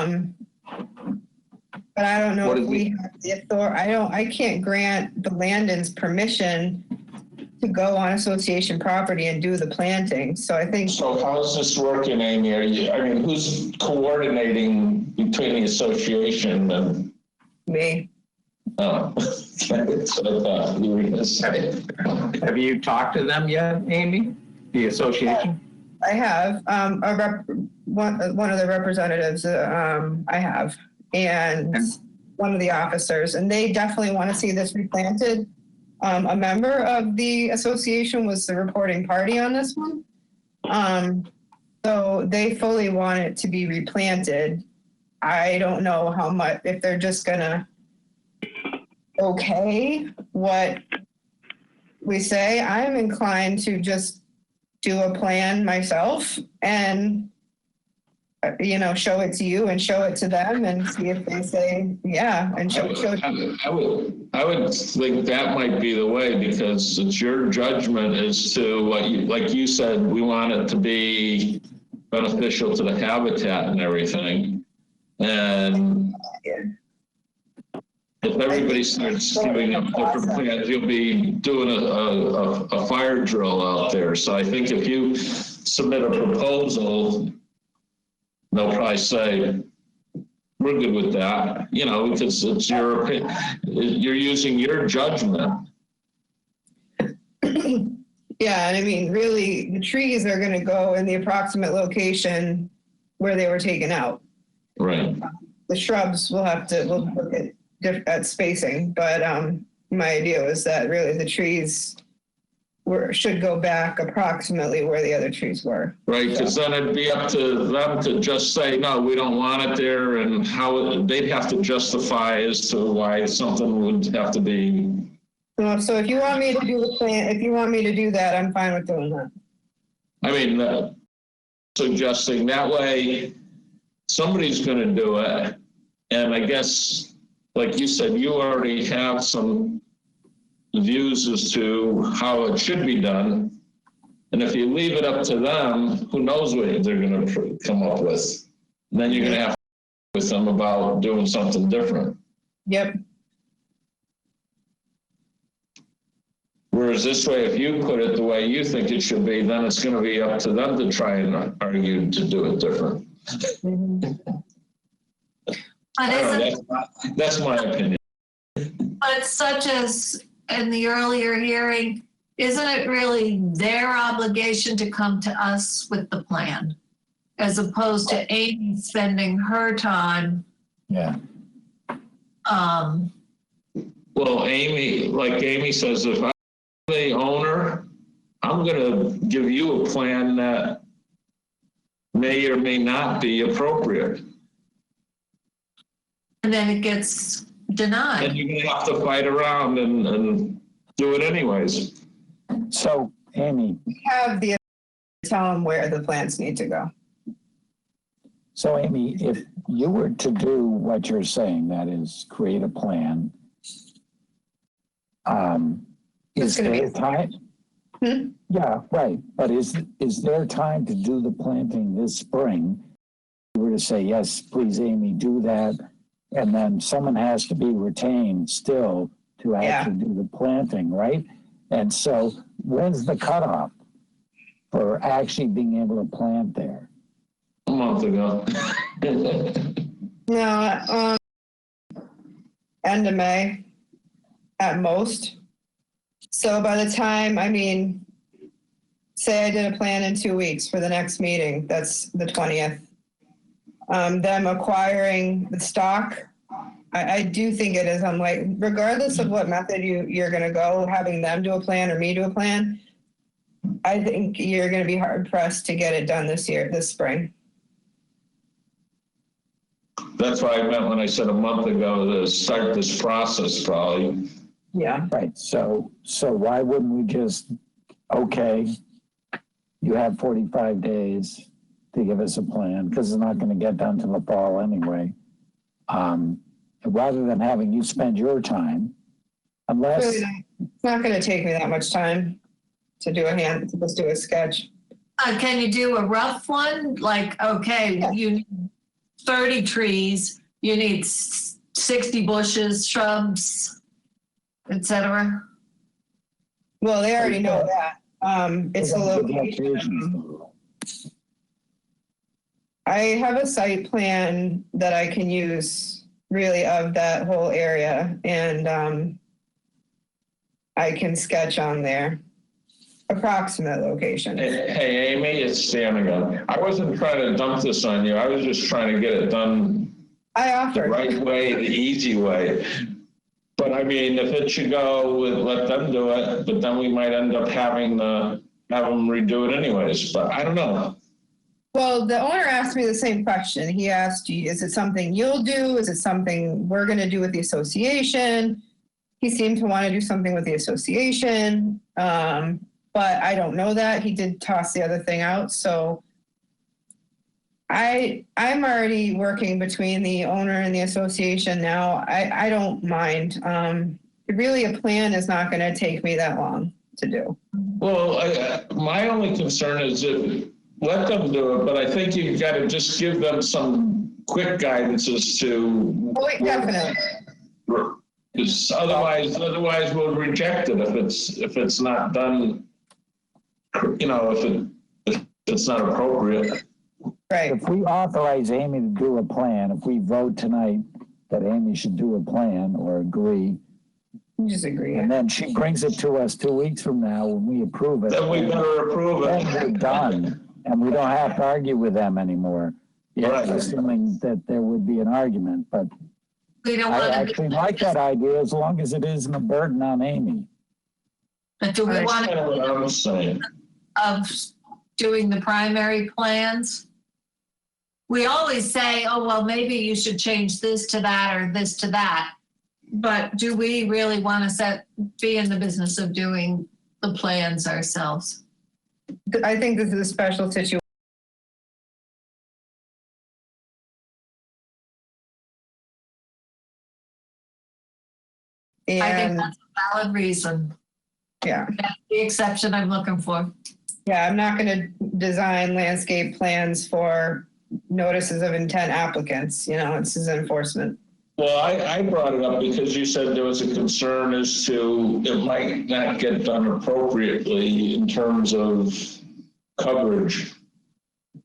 I don't know if we have the authority. I can't grant the Landons permission to go on association property and do the planting. So I think. So how's this working, Amy? Who's coordinating between the association and? Me. Oh, that's what I thought you were going to say. Have you talked to them yet, Amy? The association? I have. one of the representatives I have, and one of the officers, and they definitely want to see this replanted. A member of the association was the reporting party on this one. So they fully want it to be replanted. I don't know how much, if they're just gonna okay what we say. I'm inclined to just do a plan myself and, you know, show it to you and show it to them and see if they say, yeah, and show it. I would think that might be the way, because it's your judgment as to what you, like you said, we want it to be beneficial to the habitat and everything. And if everybody starts giving up different plans, you'll be doing a fire drill out there. So I think if you submit a proposal, they'll probably say, we're good with that, you know, because it's your opinion. You're using your judgment. Yeah, and I mean, really, the trees are going to go in the approximate location where they were taken out. Right. The shrubs will have to, we'll look at spacing, but my idea was that really the trees should go back approximately where the other trees were. Right, because then it'd be up to them to just say, no, we don't want it there, and how they'd have to justify as to why something would have to be. So if you want me to do the plan, if you want me to do that, I'm fine with doing that. I mean, suggesting that way somebody's going to do it. And I guess, like you said, you already have some views as to how it should be done. And if you leave it up to them, who knows what they're going to come up with. And then you're going to have to talk with them about doing something different. Yep. Whereas this way, if you put it the way you think it should be, then it's going to be up to them to try and argue to do it different. That's my opinion. But such as in the earlier hearing, isn't it really their obligation to come to us with the plan, as opposed to Amy spending her time? Yeah. Well, Amy, like Amy says, if I'm the owner, I'm going to give you a plan that may or may not be appropriate. And then it gets denied. And you're going to have to fight around and do it anyways. So, Amy. We have the tell them where the plants need to go. So, Amy, if you were to do what you're saying, that is create a plan, is there time? Yeah, right. But is there time to do the planting this spring? You were to say, yes, please, Amy, do that. And then someone has to be retained still to actually do the planting, right? And so when's the cutoff for actually being able to plant there? A month ago. No, end of May at most. So by the time, I mean, say I did a plan in 2 weeks for the next meeting, that's the 20th. Them acquiring the stock, I do think it is unlikely, regardless of what method you're going to go, having them do a plan or me do a plan, I think you're going to be hard pressed to get it done this spring. That's what I meant when I said a month ago to start this process, probably. Yeah. Right. So why wouldn't we just, okay, you have 45 days to give us a plan, because it's not going to get done till the fall anyway. Rather than having you spend your time, unless it's not going to take me that much time to do let's do a sketch. Can you do a rough one? Like, okay, you need 30 trees, you need 60 bushes, shrubs, etc. Well, they already know that. It's a location. I have a site plan that I can use really of that whole area, and I can sketch on there approximate location. Hey, Amy, it's Sam again. I wasn't trying to dump this on you. I was just trying to get it done the right way, the easy way. But I mean, if it should go, let them do it, but then we might end up having to have them redo it anyways, but I don't know. Well, the owner asked me the same question. He asked, is it something you'll do? Is it something we're going to do with the association? He seemed to want to do something with the association, but I don't know that. He did toss the other thing out. So I'm already working between the owner and the association now. I don't mind. Really, a plan is not going to take me that long to do. Well, my only concern is that let them do it, but I think you've got to just give them some quick guidance as to. Oh, wait, definitely. Because otherwise we'll reject it if it's not done. You know, if it's not appropriate. Right. If we authorize Amy to do a plan, if we vote tonight that Amy should do a plan or agree. Just agree. And then she brings it to us 2 weeks from now when we approve it. Then we better approve it. Then we're done. And we don't have to argue with them anymore. Right. Assuming that there would be an argument. But We don't I want actually like that idea as long as it isn't a burden on Amy. But do we want That's what I'm saying. of doing the primary plans? We always say, oh, well, maybe you should change this to that or this to that. But do we really want to be in the business of doing the plans ourselves? I think this is a special situation. I think that's a valid reason. Yeah. That's the exception I'm looking for. Yeah, I'm not going to design landscape plans for notices of intent applicants. You know, this is enforcement. Well, I brought it up because you said there was a concern as to it might not get done appropriately in terms of coverage.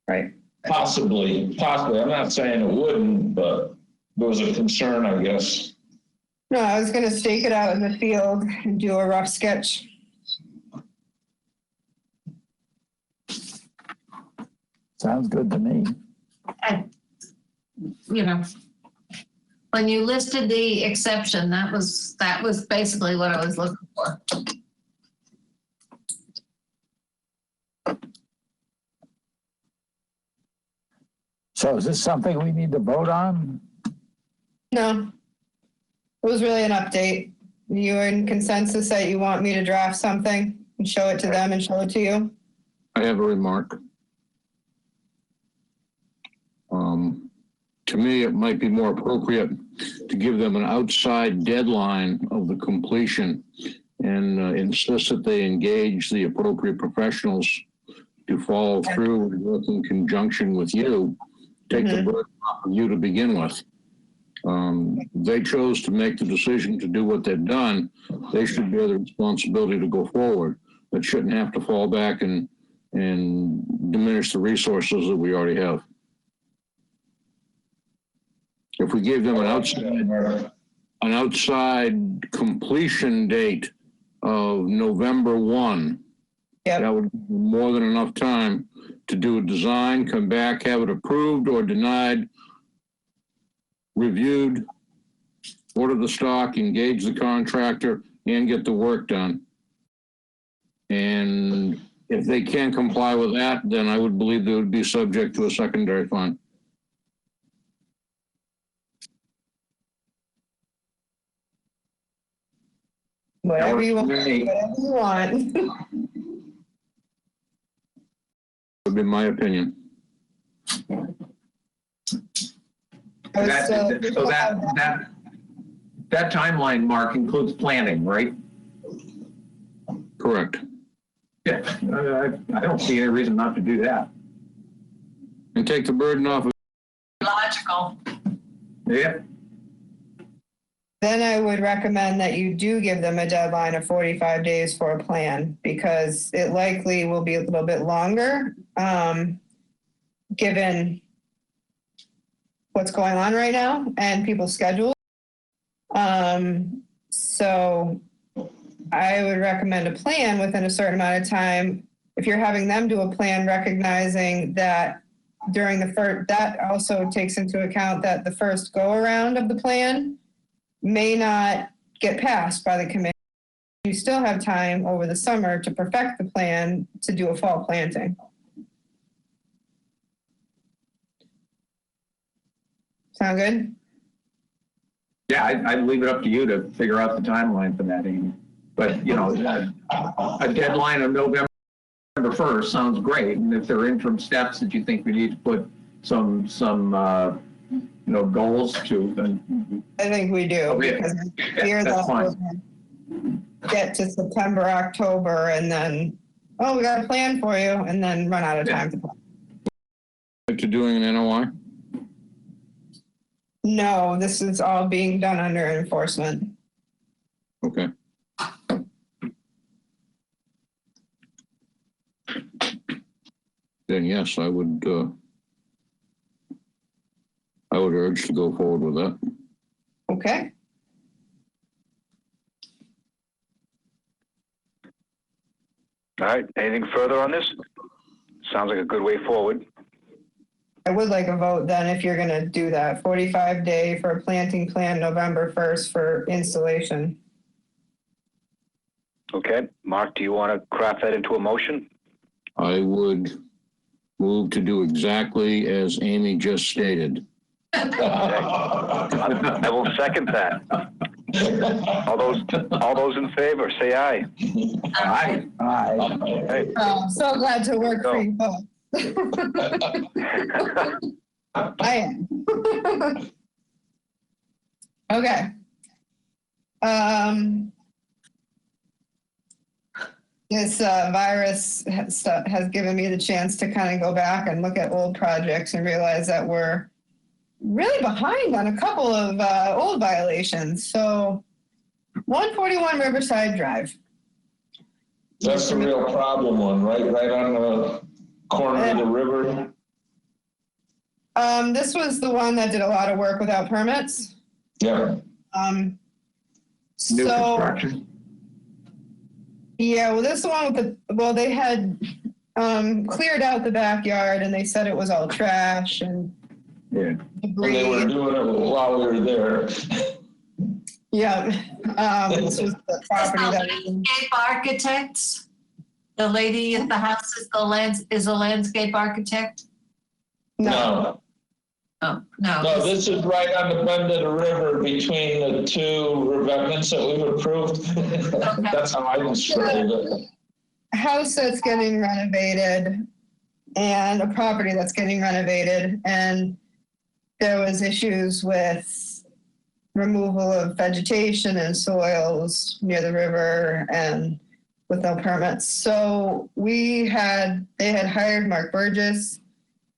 Right. Possibly. I'm not saying it wouldn't, but there was a concern, I guess. No, I was going to stake it out in the field and do a rough sketch. Sounds good to me. You know, when you listed the exception, that was basically what I was looking for. So is this something we need to vote on? No, it was really an update. You in consensus that you want me to draft something and show it to them and show it to you? I have a remark. To me, it might be more appropriate to give them an outside deadline of the completion and insist that they engage the appropriate professionals to follow through and work in conjunction with you. Take the burden off of you to begin with. They chose to make the decision to do what they've done. They should bear the responsibility to go forward, but shouldn't have to fall back and diminish the resources that we already have. If we gave them an outside completion date of November 1, that would be more than enough time to do a design, come back, have it approved or denied, reviewed, order the stock, engage the contractor, and get the work done. And if they can't comply with that, then I would believe they would be subject to a secondary fine. Whatever you want. Would be my opinion. That timeline, Mark, includes planning, right? Correct. Yeah, I don't see any reason not to do that. And take the burden off of. Logical. Yeah. Then I would recommend that you do give them a deadline of 45 days for a plan, because it likely will be a little bit longer, given what's going on right now and people's schedules. So I would recommend a plan within a certain amount of time. If you're having them do a plan, recognizing that during the first, that also takes into account that the first go around of the plan may not get passed by the committee. You still have time over the summer to perfect the plan to do a fall planting. Sound good? Yeah, I'd leave it up to you to figure out the timeline for that, Amy. But, you know, a deadline of November 1st sounds great. And if there are interim steps that you think we need to put some you know, goals to, then I think we do. Because fear that's that fine. we'll get to September, October, and then, oh, we got a plan for you, and then run out of time to plan. To doing an NOI? No, this is all being done under enforcement. Okay. Then yes, I would urge to go forward with that. Okay. All right, anything further on this? Sounds like a good way forward. I would like a vote then if you're going to do that. 45-day for a planting plan, November 1st for installation. Okay, Mark, do you want to craft that into a motion? I would move to do exactly as Amy just stated. I will second that. All those in favor, say aye. Aye. Aye. I'm so glad to work for you both. I am. Okay. This virus has given me the chance to kind of go back and look at old projects and realize that we're really behind on a couple of old violations. So 141 Riverside Drive. That's the real problem one, right? Right on the corner of the river. This was the one that did a lot of work without permits. Yeah. New So, construction. yeah, well, this is the one with the, well, they had cleared out the backyard and they said it was all trash and Yeah. debris. And they were doing it while we were there. Yeah. This was the property that was in, Landscape architects? The lady at the house is a landscape architect? No. Oh, no. No, this is right on the bend of the river between the two revetments that we've approved. That's how I describe it. house that's getting renovated and a property that's getting renovated, and there was issues with removal of vegetation and soils near the river and with no permits. So they had hired Mark Burgess,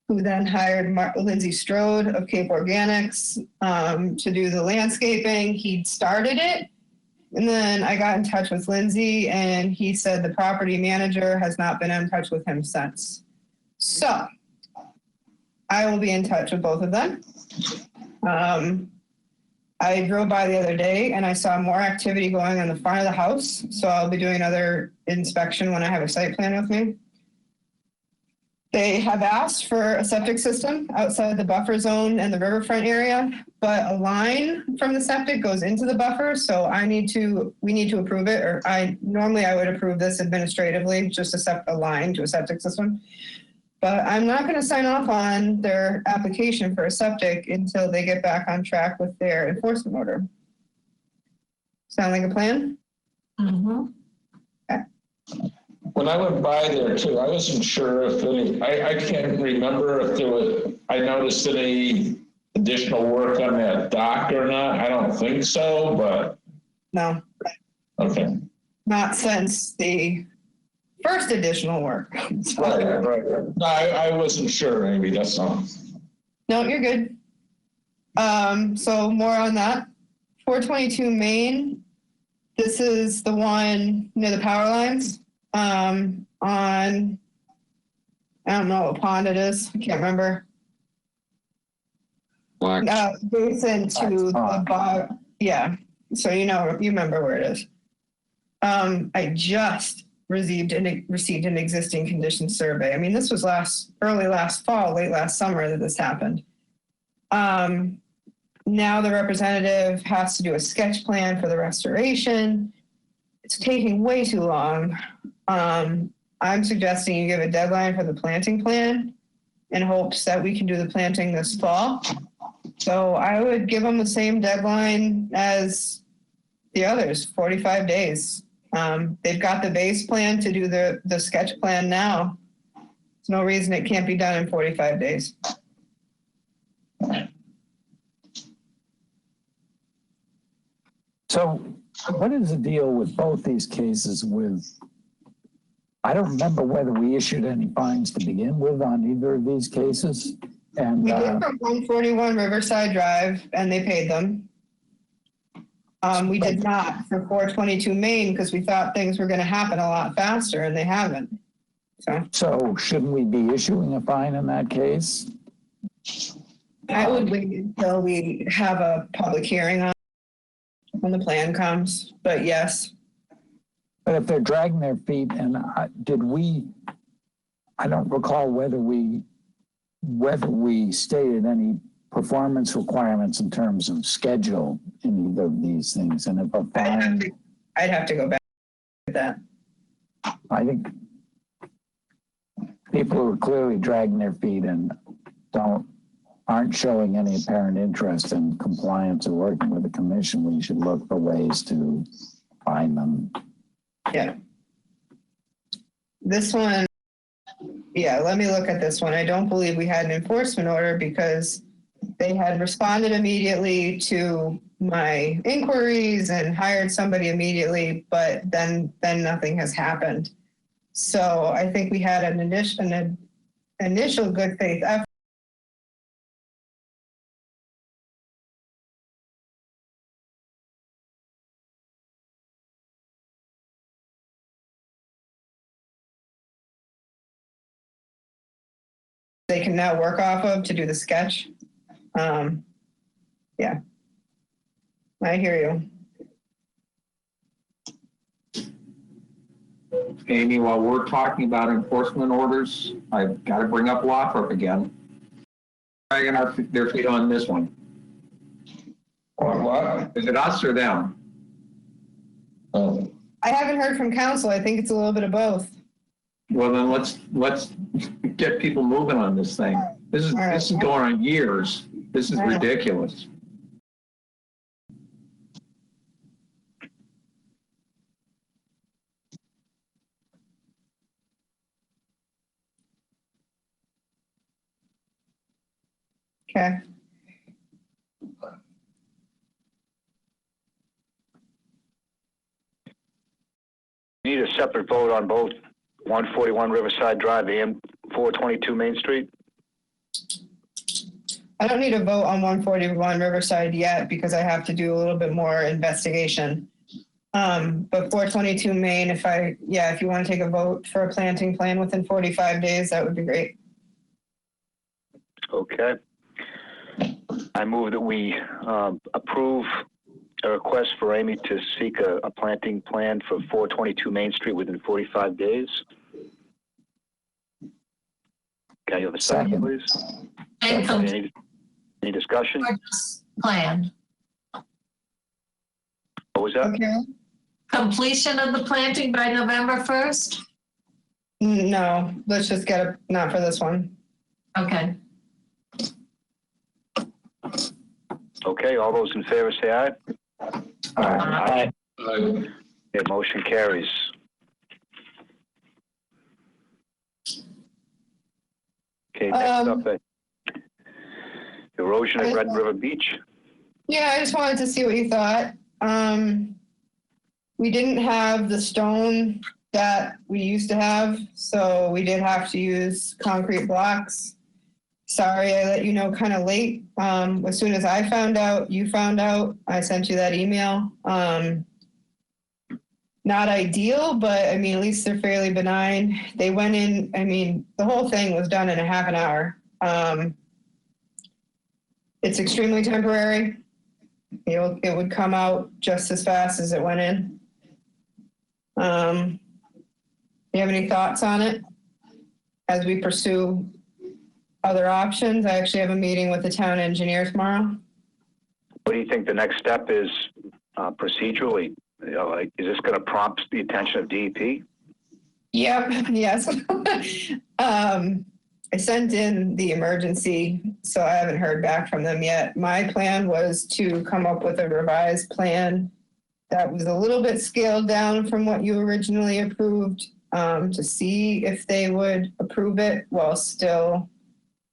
who then hired Lindsay Strode of Cape Organics to do the landscaping. He'd started it. And then I got in touch with Lindsay and he said the property manager has not been in touch with him since. So I will be in touch with both of them. I drove by the other day and I saw more activity going on the front of the house. So I'll be doing another inspection when I have a site plan with me. They have asked for a septic system outside the buffer zone and the riverfront area, but a line from the septic goes into the buffer. So we need to approve it, or normally I would approve this administratively, just accept a line to a septic system. But I'm not going to sign off on their application for a septic until they get back on track with their enforcement order. Sound like a plan? Mm-hmm. Okay. When I went by there too, I wasn't sure if I can't remember if there was, I noticed any additional work on that dock or not. I don't think so, but. No. Okay. Not since the first additional work. So. Right. No, I wasn't sure, maybe that's all. No, you're good. So more on that. 422 Main. This is the one near the power lines. On, I don't know what pond it is. I can't remember. Adjacent to the bar. Yeah. So you remember where it is. I just received an existing condition survey. I mean, this was early last fall, late last summer that this happened. Now the representative has to do a sketch plan for the restoration. It's taking way too long. I'm suggesting you give a deadline for the planting plan in hopes that we can do the planting this fall. So I would give them the same deadline as the others, 45 days. They've got the base plan to do the sketch plan now. There's no reason it can't be done in 45 days. So what is the deal with both these cases with, I don't remember whether we issued any fines to begin with on either of these cases. And we did for 141 Riverside Drive and they paid them. We did not for 422 Main because we thought things were going to happen a lot faster and they haven't. So shouldn't we be issuing a fine in that case? I would wait until we have a public hearing on when the plan comes, but yes. But if they're dragging their feet, and I don't recall whether we stated any performance requirements in terms of schedule in either of these things. And if a fine, I'd have to go back to that. I think people who are clearly dragging their feet and aren't showing any apparent interest in compliance or working with the commission, we should look for ways to find them. Yeah. This one, yeah, let me look at this one. I don't believe we had an enforcement order because they had responded immediately to my inquiries and hired somebody immediately, but then nothing has happened. So I think we had an initial good faith effort. They can now work off of to do the sketch. Yeah, I hear you. Amy, while we're talking about enforcement orders, I've got to bring up Lothrop again. Dragging their feet on this one. Or what? Is it us or them? Oh. I haven't heard from council. I think it's a little bit of both. Well, then let's get people moving on this thing. This is going on years. This is ridiculous. Okay. We need a separate vote on both 141 Riverside Drive and 422 Main Street. I don't need a vote on 141 Riverside yet because I have to do a little bit more investigation. But 422 Main, if you want to take a vote for a planting plan within 45 days, that would be great. Okay. I move that we approve a request for Amy to seek a planting plan for 422 Main Street within 45 days. Okay, you have a second, please? Any discussion? Plan. What was that? Okay. Completion of the planting by November 1st? No, let's just get it, not for this one. Okay. Okay, all those in favor say aye. Aye. Okay, motion carries. Okay, next up, erosion at Red River Beach. Yeah, I just wanted to see what you thought. We didn't have the stone that we used to have, so we did have to use concrete blocks. Sorry, I let you know kind of late. As soon as I found out, you found out. I sent you that email. Not ideal, but I mean, at least they're fairly benign. They went in, I mean, the whole thing was done in a half an hour. It's extremely temporary. It would come out just as fast as it went in. Do you have any thoughts on it as we pursue other options? I actually have a meeting with the town engineer tomorrow. What do you think the next step is procedurally? You know, like, is this going to prompt the attention of DEP? Yep. Yes. I sent in the emergency, so I haven't heard back from them yet. My plan was to come up with a revised plan that was a little bit scaled down from what you originally approved, to see if they would approve it while still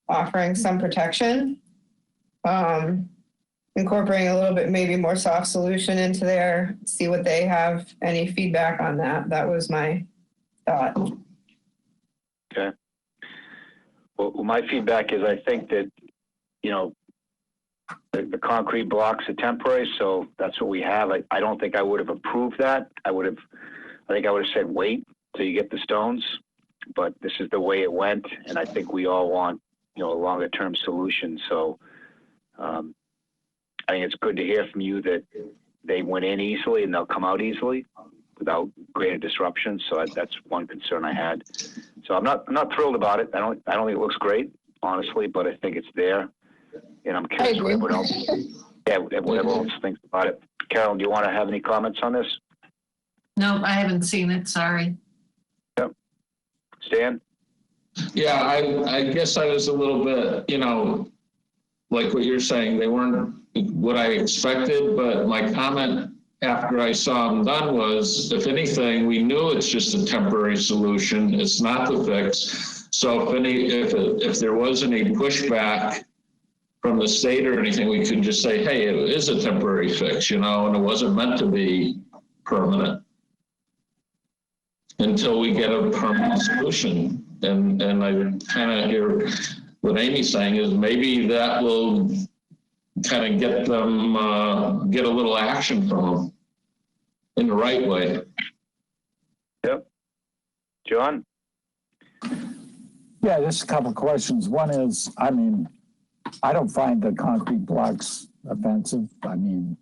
offering some protection. Incorporating a little bit maybe more soft solution into there, see what they have, any feedback on that. That was my thought. Okay. Well, my feedback is I think that, you know, the concrete blocks are temporary, so that's what we have. I don't think I would have approved that. I think I would have said, wait till you get the stones, but this is the way it went. And I think we all want, you know, a longer term solution. So I think it's good to hear from you that they went in easily and they'll come out easily without greater disruption. So that's one concern I had. So I'm not thrilled about it. I don't think it looks great, honestly, but I think it's there. And I'm curious what everyone else, everyone else thinks about it. Carolyn, do you want to have any comments on this? No, I haven't seen it. Sorry. Yep. Stan? Yeah, I guess I was a little bit, you know, like what you're saying, they weren't what I expected, but my comment after I saw them done was, if anything, we knew it's just a temporary solution. It's not the fix. So if there was any pushback from the state or anything, we could just say, hey, it is a temporary fix, you know, and it wasn't meant to be permanent until we get a permanent solution. And I kind of hear what Amy's saying is maybe that will kind of get them, get a little action from them in the right way. Yep. John? Yeah, just a couple of questions. One is, I mean, I don't find the concrete blocks offensive. I mean,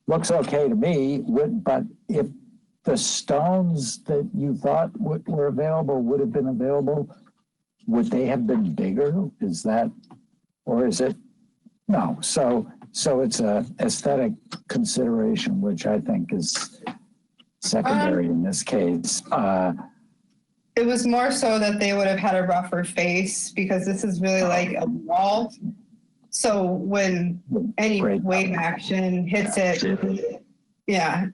looks okay to me, but if the stones that you thought were available would have been available, would they have been bigger? Is that, or is it? No. So it's a aesthetic consideration, which I think is secondary in this case. It was more so that they would have had a rougher face because this is really like a wall. So when any wave action hits it, yeah.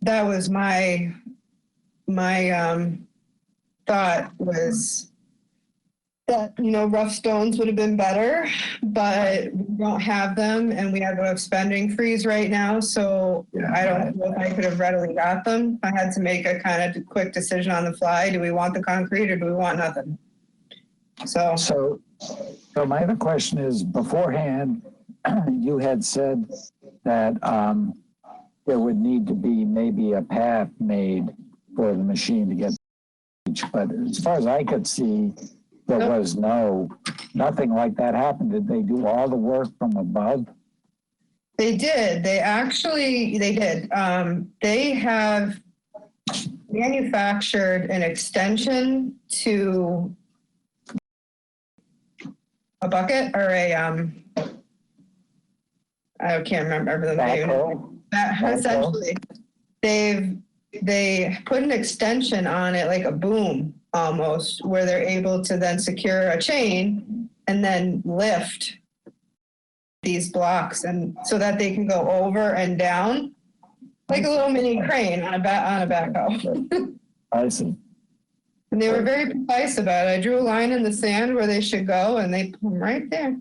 That was my thought was that, you know, rough stones would have been better, but we don't have them and we have a spending freeze right now. So I don't know if I could have readily got them. I had to make a kind of quick decision on the fly. Do we want the concrete or do we want nothing? So my other question is, beforehand, you had said that there would need to be maybe a path made for the machine to get to the beach. But as far as I could see, there was nothing like that happened. Did they do all the work from above? They did. They did. They have manufactured an extension to a bucket or I can't remember the name. Essentially, they put an extension on it, like a boom almost, where they're able to then secure a chain and then lift these blocks, and so that they can go over and down like a little mini crane on a backhoe. I see. And they were very precise about it. I drew a line in the sand where they should go, and they put them right there.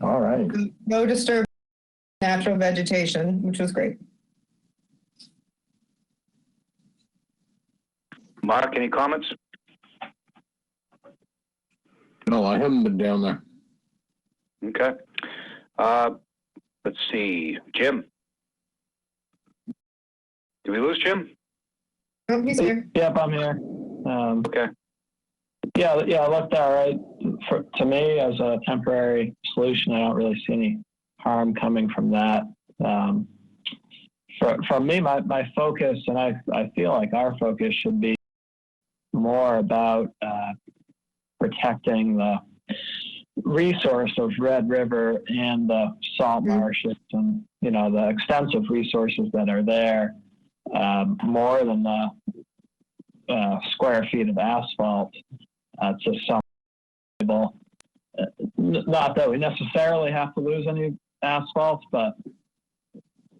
All right. No disturbance, natural vegetation, which was great. Mark, any comments? No, I haven't been down there. Okay. Let's see. Jim? Did we lose Jim? Oh, he's here. Yep, I'm here. Okay. Yeah, it looked all right. To me, as a temporary solution, I don't really see any harm coming from that. For me, my focus, and I feel like our focus should be more about protecting the resource of Red River and the salt marshes and, you know, the extensive resources that are there, more than the square feet of asphalt to some people. Not that we necessarily have to lose any asphalt, but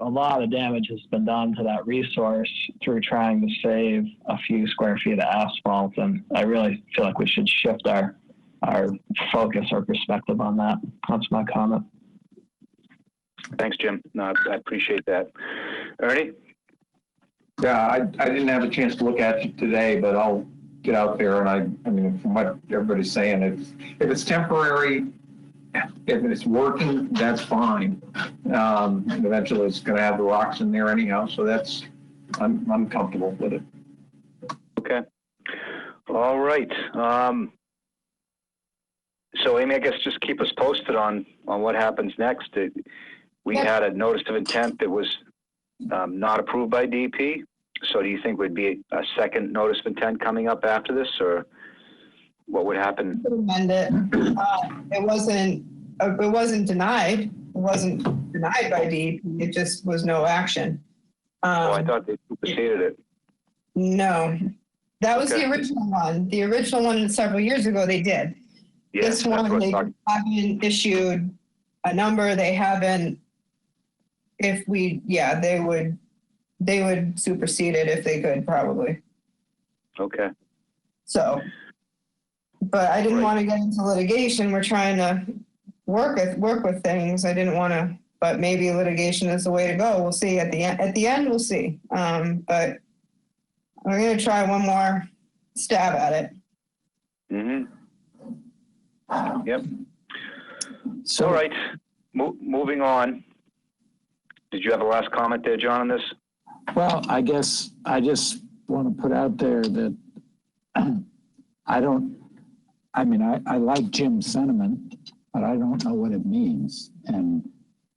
a lot of damage has been done to that resource through trying to save a few square feet of asphalt. And I really feel like we should shift our focus or perspective on that. That's my comment. Thanks, Jim. No, I appreciate that. Ernie? Yeah, I didn't have a chance to look at it today, but I'll get out there. And I mean, from what everybody's saying, if it's temporary, if it's working, that's fine. Eventually it's going to have the rocks in there anyhow. So I'm comfortable with it. Okay. All right. So Amy, I guess just keep us posted on what happens next. We had a notice of intent that was not approved by DEP. So do you think would be a second notice of intent coming up after this, or what would happen? Amend it. It wasn't denied. It wasn't denied by DEP. It just was no action. I thought they superseded it. No, that was the original one. The original one several years ago, they did. Yes, this one, they haven't issued a number. They haven't. They would supersede it if they could, probably. Okay. So, but I didn't want to get into litigation. We're trying to work with things. I didn't want to, but maybe litigation is the way to go. We'll see at the end. At the end, we'll see. But we're going to try one more stab at it. Mm-hmm. Yep. So, all right. Moving on. Did you have a last comment there, John, on this? Well, I guess I just want to put out there that I like Jim's sentiment, but I don't know what it means. And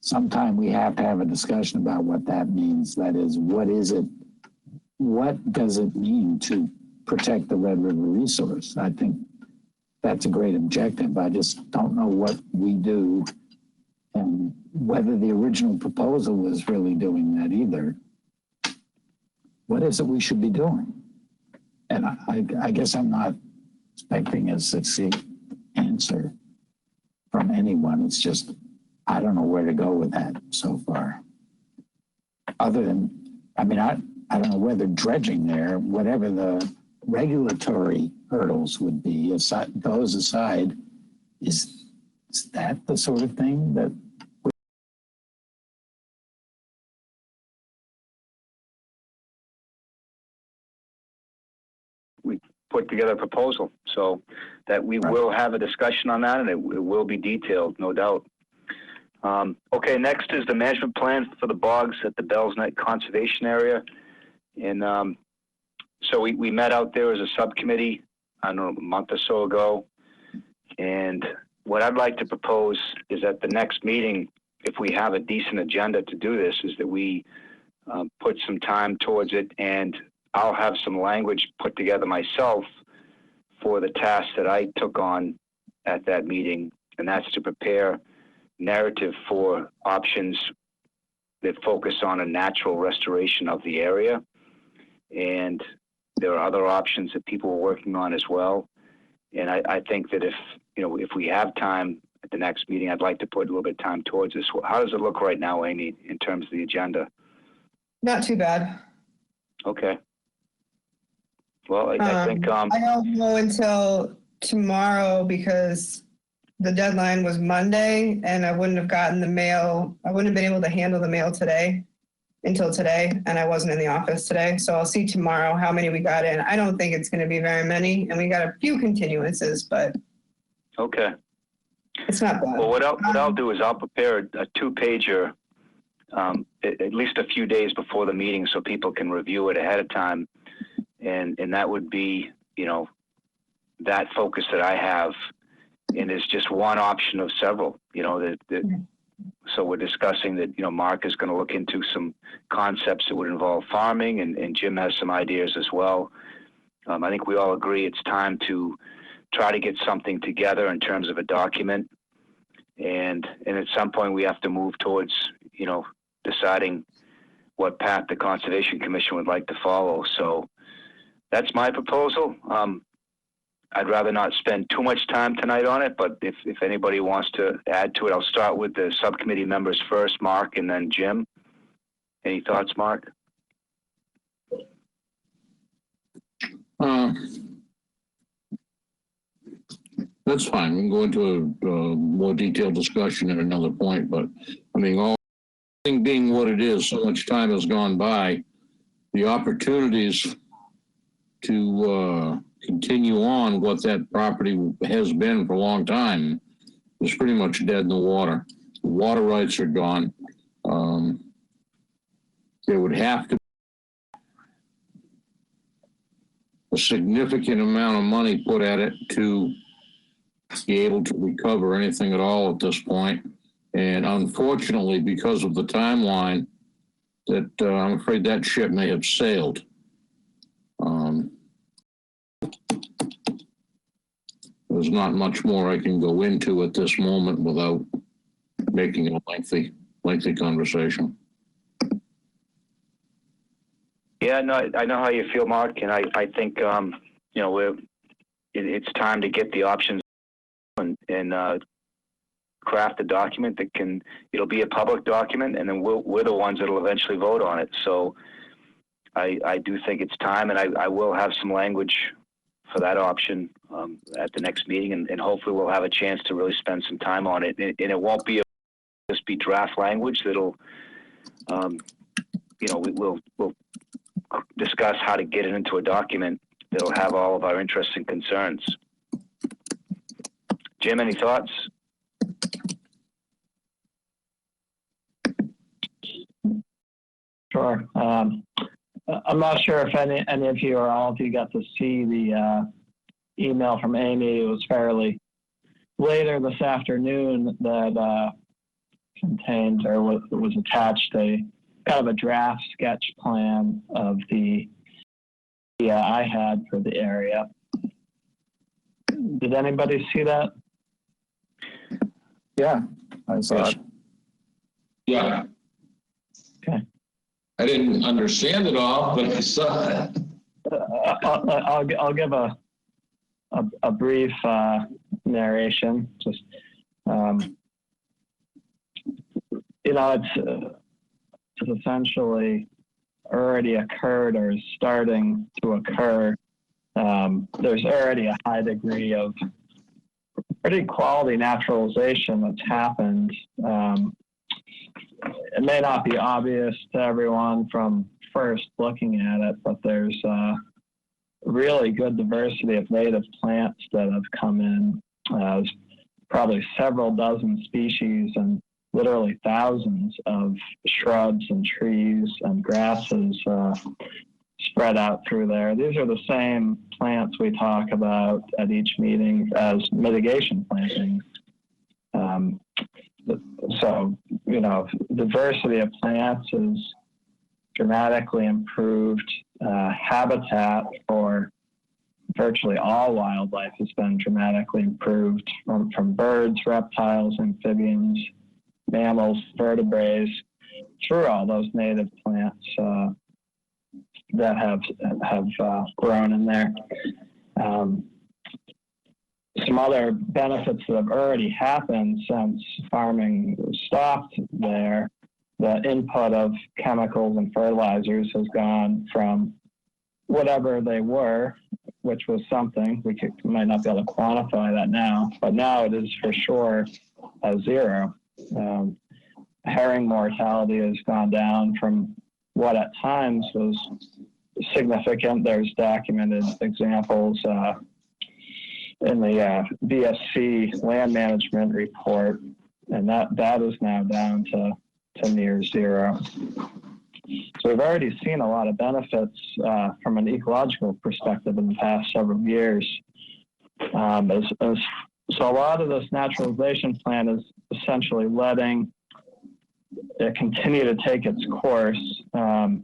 sometime we have to have a discussion about what that means. That is, what is it? What does it mean to protect the Red River resource? I think that's a great objective. I just don't know what we do and whether the original proposal was really doing that either. What is it we should be doing? And I guess I'm not expecting a succinct answer from anyone. It's just, I don't know where to go with that so far. Other than, I don't know whether dredging there, whatever the regulatory hurdles would be, those aside, is that the sort of thing that we put together a proposal so that we will have a discussion on that, and it will be detailed, no doubt. Okay, next is the management plan for the bogs at the Bell's Neck Conservation Area. And so we met out there as a subcommittee, I don't know, a month or so ago. And what I'd like to propose is at the next meeting, if we have a decent agenda to do this, is that we put some time towards it, and I'll have some language put together myself for the task that I took on at that meeting, and that's to prepare narrative for options that focus on a natural restoration of the area. And there are other options that people are working on as well. And I think that if we have time at the next meeting, I'd like to put a little bit of time towards this. How does it look right now, Amy, in terms of the agenda? Not too bad. Okay. Well, I think... I don't know until tomorrow because the deadline was Monday and I wouldn't have gotten the mail. I wouldn't have been able to handle the mail until today, and I wasn't in the office today. So I'll see tomorrow how many we got in. I don't think it's going to be very many, and we got a few continuances, but okay. It's not bad. Well, what I'll do is I'll prepare a two-pager at least a few days before the meeting so people can review it ahead of time. And that would be, that focus that I have, and it's just one option of several, that So we're discussing that, Mark is going to look into some concepts that would involve farming, and Jim has some ideas as well. I think we all agree it's time to try to get something together in terms of a document. And at some point we have to move towards, deciding what path the Conservation Commission would like to follow. So that's my proposal. I'd rather not spend too much time tonight on it, but if anybody wants to add to it, I'll start with the subcommittee members first, Mark, and then Jim. Any thoughts, Mark? That's fine. We can go into a more detailed discussion at another point, but I mean, all thing being what it is, so much time has gone by, the opportunities to continue on what that property has been for a long time is pretty much dead in the water. The water rights are gone. There would have to be a significant amount of money put at it to be able to recover anything at all at this point. And unfortunately, because of the timeline, that I'm afraid that ship may have sailed. There's not much more I can go into at this moment without making a lengthy conversation. Yeah, no, I know how you feel, Mark, and I think it's time to get the options and craft a document that it'll be a public document, and then we're the ones that'll eventually vote on it. So I do think it's time, and I will have some language for that option at the next meeting, and hopefully we'll have a chance to really spend some time on it. And it won't be just be draft language that'll, we'll discuss how to get it into a document that'll have all of our interests and concerns. Jim, any thoughts? Sure. I'm not sure if any of you or all of you got to see the email from Amy. It was fairly later this afternoon that contained or was attached a kind of a draft sketch plan of the I had for the area. Did anybody see that? Yeah, I saw it. Yeah. Okay. I didn't understand it all, but I saw it. I'll give a brief narration. Just it's essentially already occurred or is starting to occur. There's already a high degree of pretty quality naturalization that's happened. It may not be obvious to everyone from first looking at it, but there's really good diversity of native plants that have come in. There's probably several dozen species and literally thousands of shrubs and trees and grasses spread out through there. These are the same plants we talk about at each meeting as mitigation plantings. So, diversity of plants is dramatically improved. Habitat for virtually all wildlife has been dramatically improved from birds, reptiles, amphibians, mammals, vertebrates, through all those native plants that have grown in there. Some other benefits that have already happened since farming stopped there, the input of chemicals and fertilizers has gone from whatever they were, which was something, we might not be able to quantify that now, but now it is for sure zero. Herring mortality has gone down from what at times was significant. There's documented examples in the BSC land management report, and that is now down to near zero. So we've already seen a lot of benefits from an ecological perspective in the past several years. So a lot of this naturalization plan is essentially letting it continue to take its course. The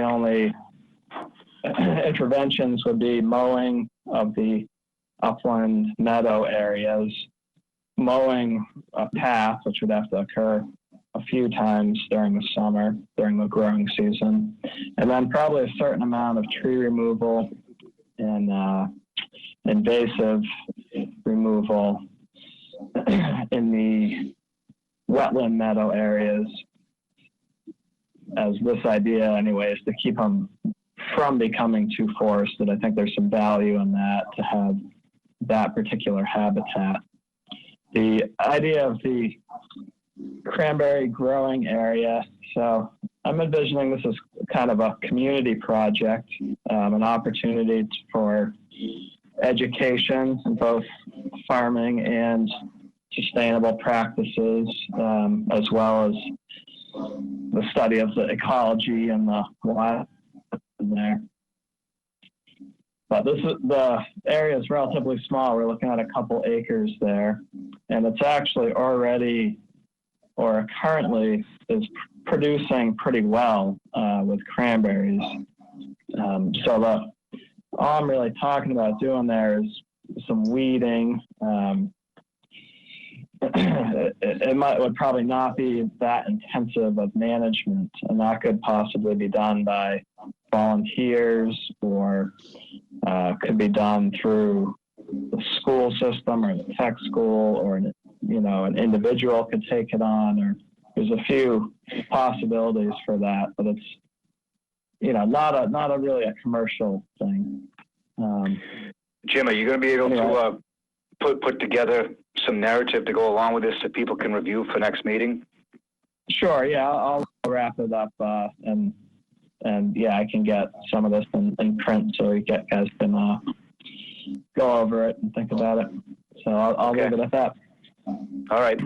only interventions would be mowing of the upland meadow areas, mowing a path, which would have to occur a few times during the summer, during the growing season, and then probably a certain amount of tree removal and invasive removal in the wetland meadow areas, as this idea anyway is to keep them from becoming too forested. I think there's some value in that, to have that particular habitat. The idea of the cranberry growing area, so I'm envisioning this as kind of a community project, an opportunity for education in both farming and sustainable practices, as well as the study of the ecology and the wild there. But the area is relatively small. We're looking at a couple acres there, and it's actually already, or currently, is producing pretty well with cranberries. So all I'm really talking about doing there is some weeding. It would probably not be that intensive of management, and that could possibly be done by volunteers, or could be done through the school system or the tech school, or an individual could take it on, or there's a few possibilities for that, but it's not a really a commercial thing. Jim, are you going to be able to put together some narrative to go along with this that people can review for next meeting? Sure. Yeah, I'll wrap it up, and yeah, I can get some of this in print so you guys can go over it and think about it. So I'll leave it at that. All right.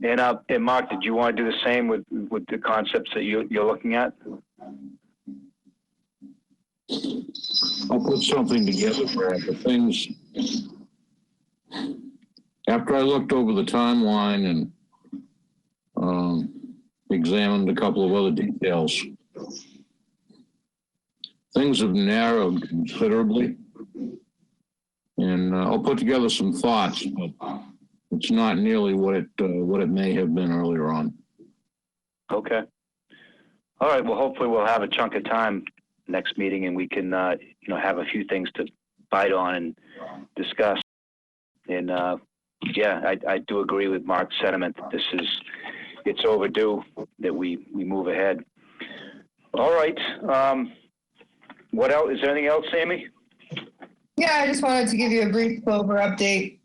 And Mark, did you want to do the same with the concepts that you're looking at? I'll put something together for the things. After I looked over the timeline and examined a couple of other details, things have narrowed considerably. And I'll put together some thoughts, but it's not nearly what it may have been earlier on. Okay. All right. Well, hopefully we'll have a chunk of time next meeting, and we can have a few things to bite on and discuss. And yeah, I do agree with Mark's sentiment that it's overdue that we move ahead. All right. What else? Is there anything else, Amy? Yeah, I just wanted to give you a brief Clover update.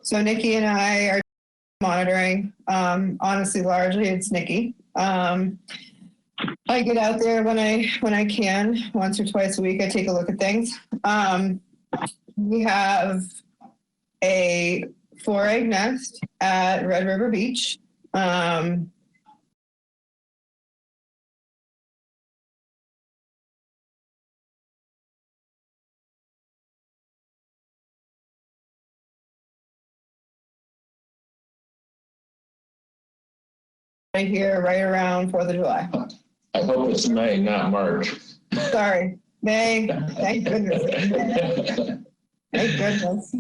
So Nikki and I are monitoring. Honestly, largely it's Nikki. I get out there when I can, once or twice a week. I take a look at things. We have a 4-egg nest at Red River Beach. Right here, right around 4th of July. I hope it's May, not March. Sorry, May. Thank goodness. Thank goodness.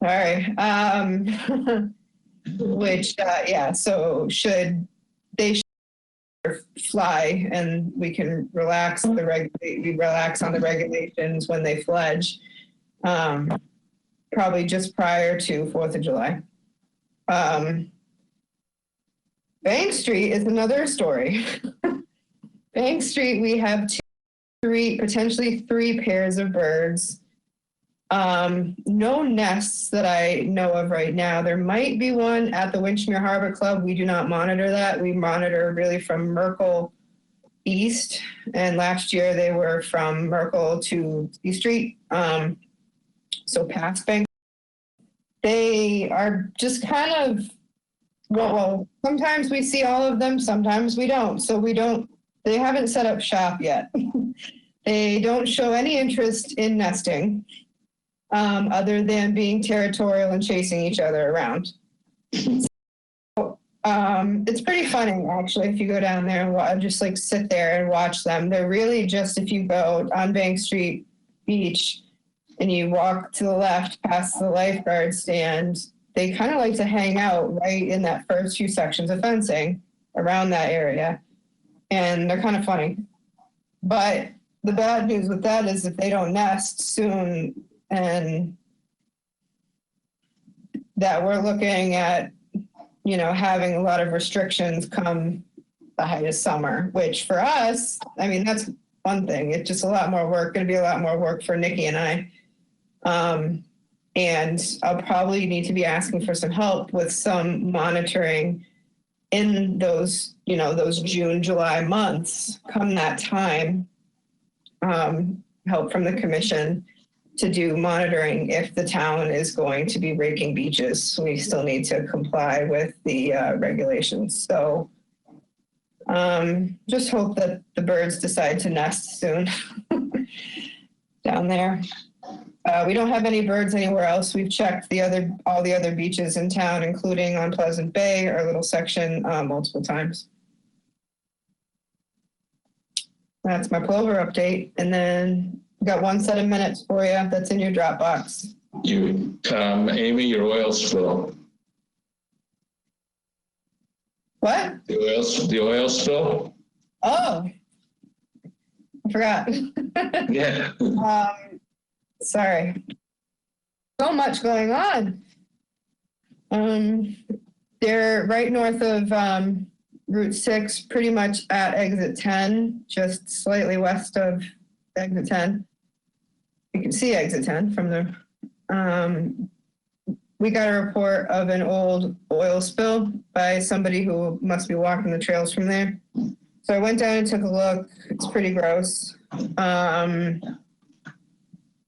Sorry. Which, yeah, so they should fly, and we can relax on the regulations when they fledge, probably just prior to 4th of July. Bank Street is another story. Bank Street, we have potentially three pairs of birds. No nests that I know of right now. There might be one at the Winchmere Harbor Club. We do not monitor that. We monitor really from Merkel east. And last year they were from Merkel to East Street. So past Bank. They are just kind of, well, sometimes we see all of them, sometimes we don't. So they haven't set up shop yet. They don't show any interest in nesting, other than being territorial and chasing each other around. So It's pretty funny, actually, if you go down there and just like sit there and watch them. They're really just, if you go on Bank Street Beach and you walk to the left past the lifeguard stand, they kind of like to hang out right in that first few sections of fencing around that area. And they're kind of funny. But the bad news with that is if they don't nest soon, and that we're looking at, you know, having a lot of restrictions come the height of summer, which for us, I mean, that's one thing. It's just a lot more work, going to be a lot more work for Nikki and I. And I'll probably need to be asking for some help with some monitoring in those, you know, those June, July months, come that time, help from the commission to do monitoring if the town is going to be raking beaches. We still need to comply with the regulations. So just hope that the birds decide to nest soon down there. We don't have any birds anywhere else. We've checked all the other beaches in town, including on Pleasant Bay, our little section, multiple times. That's my plover update. And then got one set of minutes for you. That's in your Dropbox. Amy, your oil spill. What? The oil spill? Oh, I forgot. Yeah. Sorry. So much going on. They're right north of Route 6, pretty much at exit 10, just slightly west of exit 10. You can see exit 10 from the, we got a report of an old oil spill by somebody who must be walking the trails from there. So I went down and took a look. It's pretty gross.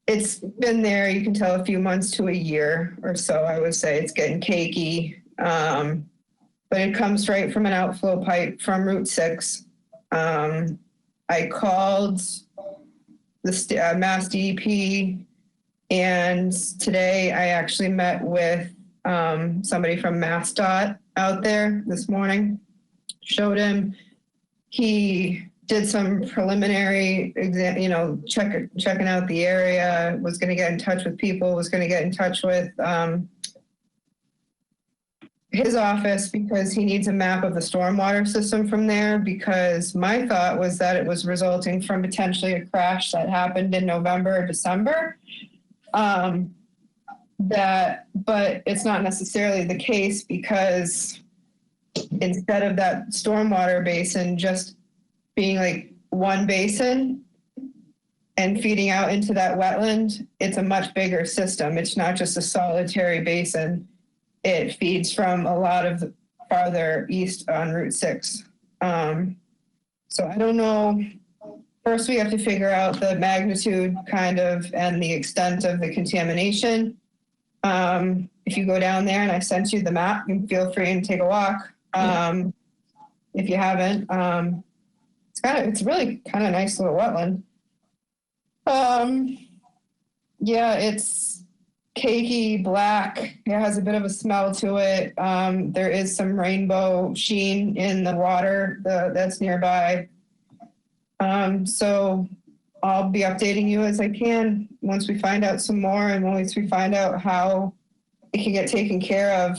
It's been there, you can tell, a few months to a year or so. I would say it's getting cakey. But it comes right from an outflow pipe from Route 6. I called the Mass DEP, and today I actually met with somebody from MassDOT out there this morning. Showed him. He did some preliminary exam, you know, checking out the area, was going to get in touch with people, was going to get in touch with his office because he needs a map of the stormwater system from there, because my thought was that it was resulting from potentially a crash that happened in November or December. But it's not necessarily the case, because instead of that stormwater basin just being like one basin and feeding out into that wetland, it's a much bigger system. It's not just a solitary basin. It feeds from a lot of farther east on Route 6. So I don't know. First, we have to figure out the magnitude kind of and the extent of the contamination. If you go down there, and I sent you the map, you can feel free and take a walk. If you haven't, it's really kind of nice little wetland. Yeah, it's cakey black. It has a bit of a smell to it. There is some rainbow sheen in the water that's nearby. So I'll be updating you as I can once we find out some more, and once we find out how it can get taken care of.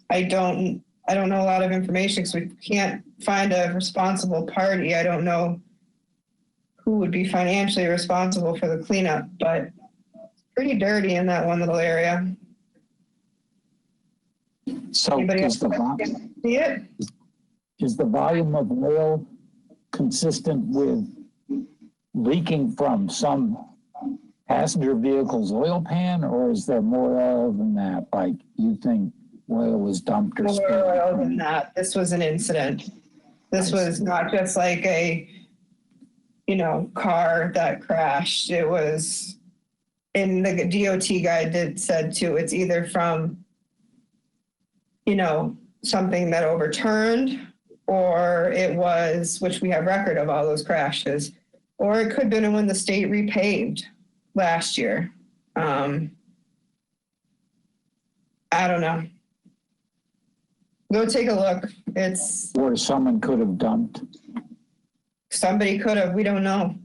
I don't know a lot of information because we can't find a responsible party. I don't know who would be financially responsible for the cleanup, but it's pretty dirty in that one little area. So is the volume of oil consistent with leaking from some passenger vehicle's oil pan, or is there more oil than that? Like, you think oil was dumped or spilled? More oil than that. This was an incident. This was not just like a, car that crashed. It was, and the DOT guy said too, it's either from, something that overturned, or it was, which we have record of all those crashes, or it could have been when the state repaved last year. I don't know. Go take a look. It's, Or someone could have dumped. somebody could have, we don't know.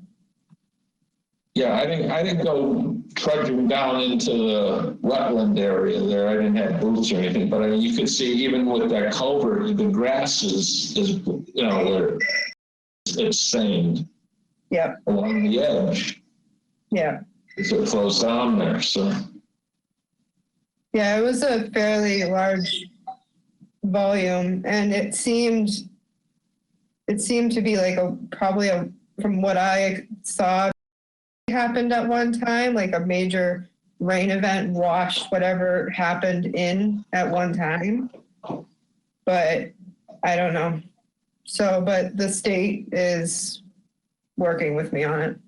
Yeah, I didn't go trudging down into the wetland area there. I didn't have boots or anything, but I mean, you could see even with that culvert, the grass is you know, it's stained. Yep. Along the edge. Yeah. If it flows down there, so. Yeah, it was a fairly large volume, and it seemed to be like probably from what I saw, happened at one time, like a major rain event washed whatever happened in at one time. But I don't know. So, but the state is working with me on it.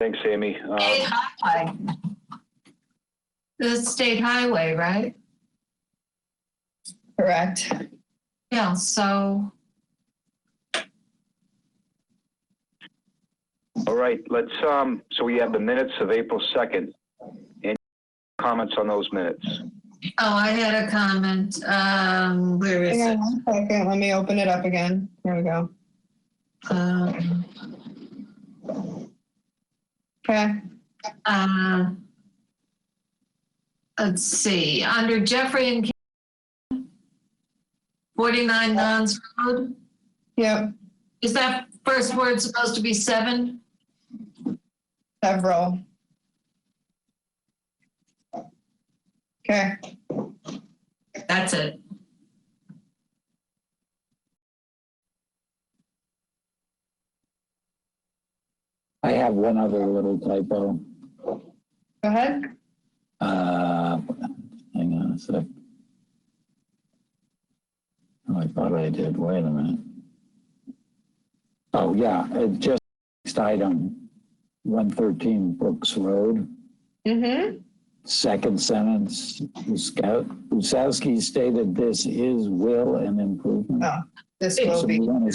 Thanks, Amy. State highway. The state highway, right? Correct. Yeah, so. All right, let's, so we have the minutes of April 2nd. Any comments on those minutes? Oh, I had a comment. Where is Hang it? on 1 second. Let me open it up again. Here we go. Okay. Let's see. Under Jeffrey and Kim, 49 Nons Road. Yep. Is that first word supposed to be 7? Several. Okay. That's it. I have one other little typo. Go ahead. Hang on a sec. Oh, I thought I did. Wait a minute. Oh, yeah, it just next item, 113 Brooks Road. Mm-hmm. Second sentence, Usowski stated this is will and improvement. Oh, this will So be. we want to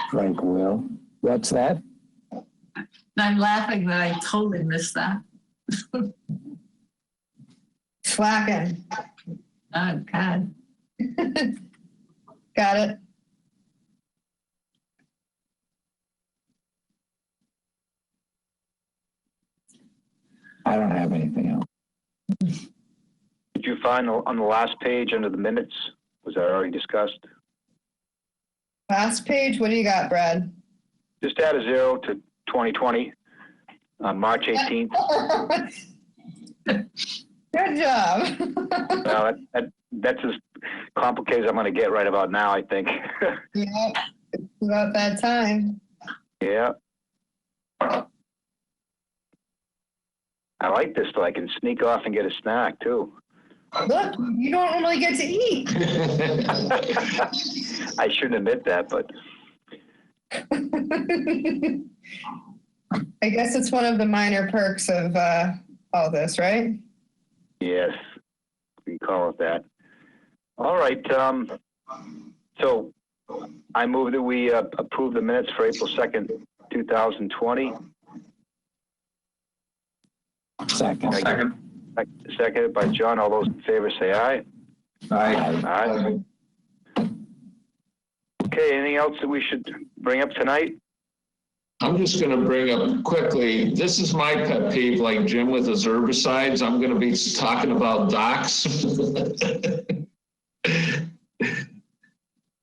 strike will. What's that? I'm laughing that I totally missed that. Slacking. Oh, God. Got it. I don't have anything else. Did you find on the last page under the minutes? Was that already discussed? Last page, what do you got, Brad? Just add a 0 to 2020 on March 18th. Good job. Well, that's as complicated as I'm going to get right about now, I think. Yeah, it's about that time. Yeah. I like this, though. I can sneak off and get a snack, too. Look, you don't normally get to eat. I shouldn't admit that, but. I guess it's one of the minor perks of all this, right? Yes, we call it that. All right. So I move that we approve the minutes for April 2nd, 2020. Second. Seconded by John. All those in favor say aye. Aye. Aye. Okay, anything else that we should bring up tonight? I'm just going to bring up quickly, this is my pet peeve, like Jim with his herbicides. I'm going to be talking about docks.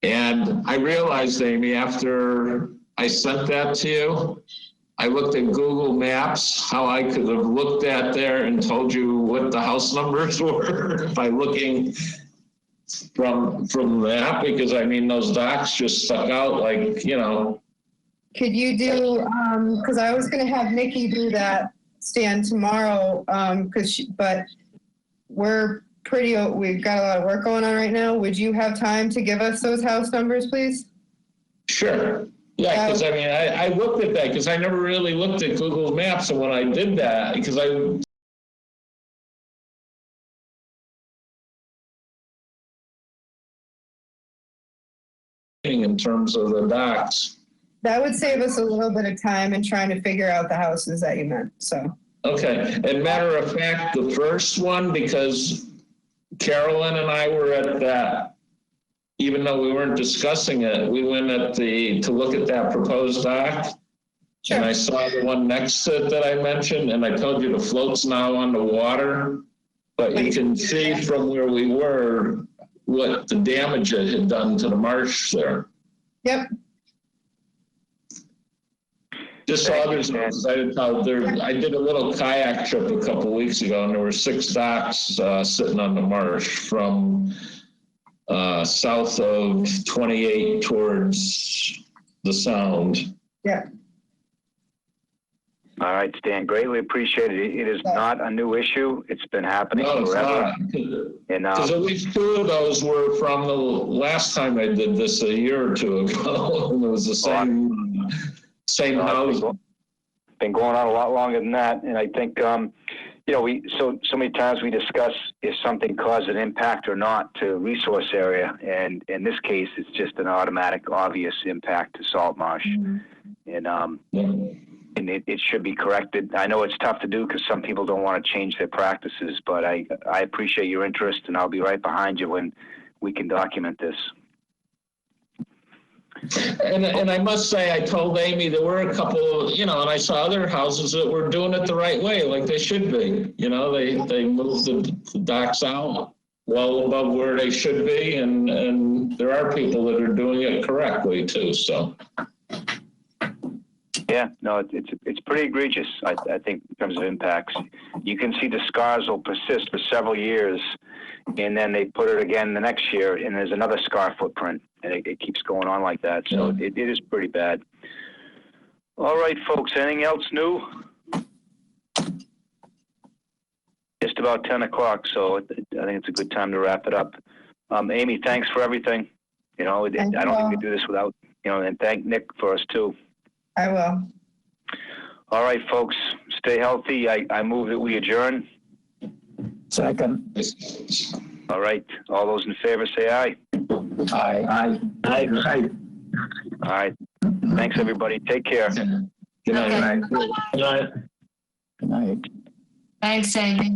And I realized, Amy, after I sent that to you, I looked at Google Maps, how I could have looked at there and told you what the house numbers were by looking from that, because I mean, those docks just stuck out like, you know. Could you do, because I was going to have Nikki do that, Stan, tomorrow, but we've got a lot of work going on right now. Would you have time to give us those house numbers, please? Sure. Yeah, because I mean, I looked at that because I never really looked at Google Maps, and when I did that, because in terms of the docks. That would save us a little bit of time in trying to figure out the houses that you meant, so. Okay, and matter of fact, the first one, because Carolyn and I were at that, even though we weren't discussing it, we went to look at that proposed dock. Sure. And I saw the one next to it that I mentioned, and I told you the float's now on the water, but you can see from where we were what the damage it had done to the marsh there. Yep. Just so others know, I did a little kayak trip a couple weeks ago, and there were 6 docks sitting on the marsh from south of 28 towards the Sound. Yeah. All right, Stan, greatly appreciated. It is not a new issue. It's been happening forever. Because at least 2 of those were from the last time I did this a year or 2 ago. And it was the same house. Been going on a lot longer than that. And I think, you know, so many times we discuss if something caused an impact or not to resource area. And in this case, it's just an automatic, obvious impact to salt marsh. And it should be corrected. I know it's tough to do because some people don't want to change their practices, but I appreciate your interest, and I'll be right behind you when we can document this. And I must say, I told Amy there were a couple, you know, and I saw other houses that were doing it the right way, like they should be. You know, they moved the docks out well above where they should be, and there are people that are doing it correctly too. So. Yeah, no, it's pretty egregious, I think, in terms of impacts. You can see the scars will persist for several years, and then they put it again the next year, and there's another scar footprint, and it keeps going on like that. So it is pretty bad. All right, folks, anything else new? Just about 10 o'clock, so I think it's a good time to wrap it up. Amy, thanks for everything. You know, I don't think we could do this without, you know, and thank Nick for us too. I will. All right, folks, stay healthy. I move that we adjourn. Second. All right, all those in favor say aye. Aye. Aye. Aye. Aye. All right, thanks everybody. Take care. Good night. Okay. Good night. Good night. Thanks, Amy.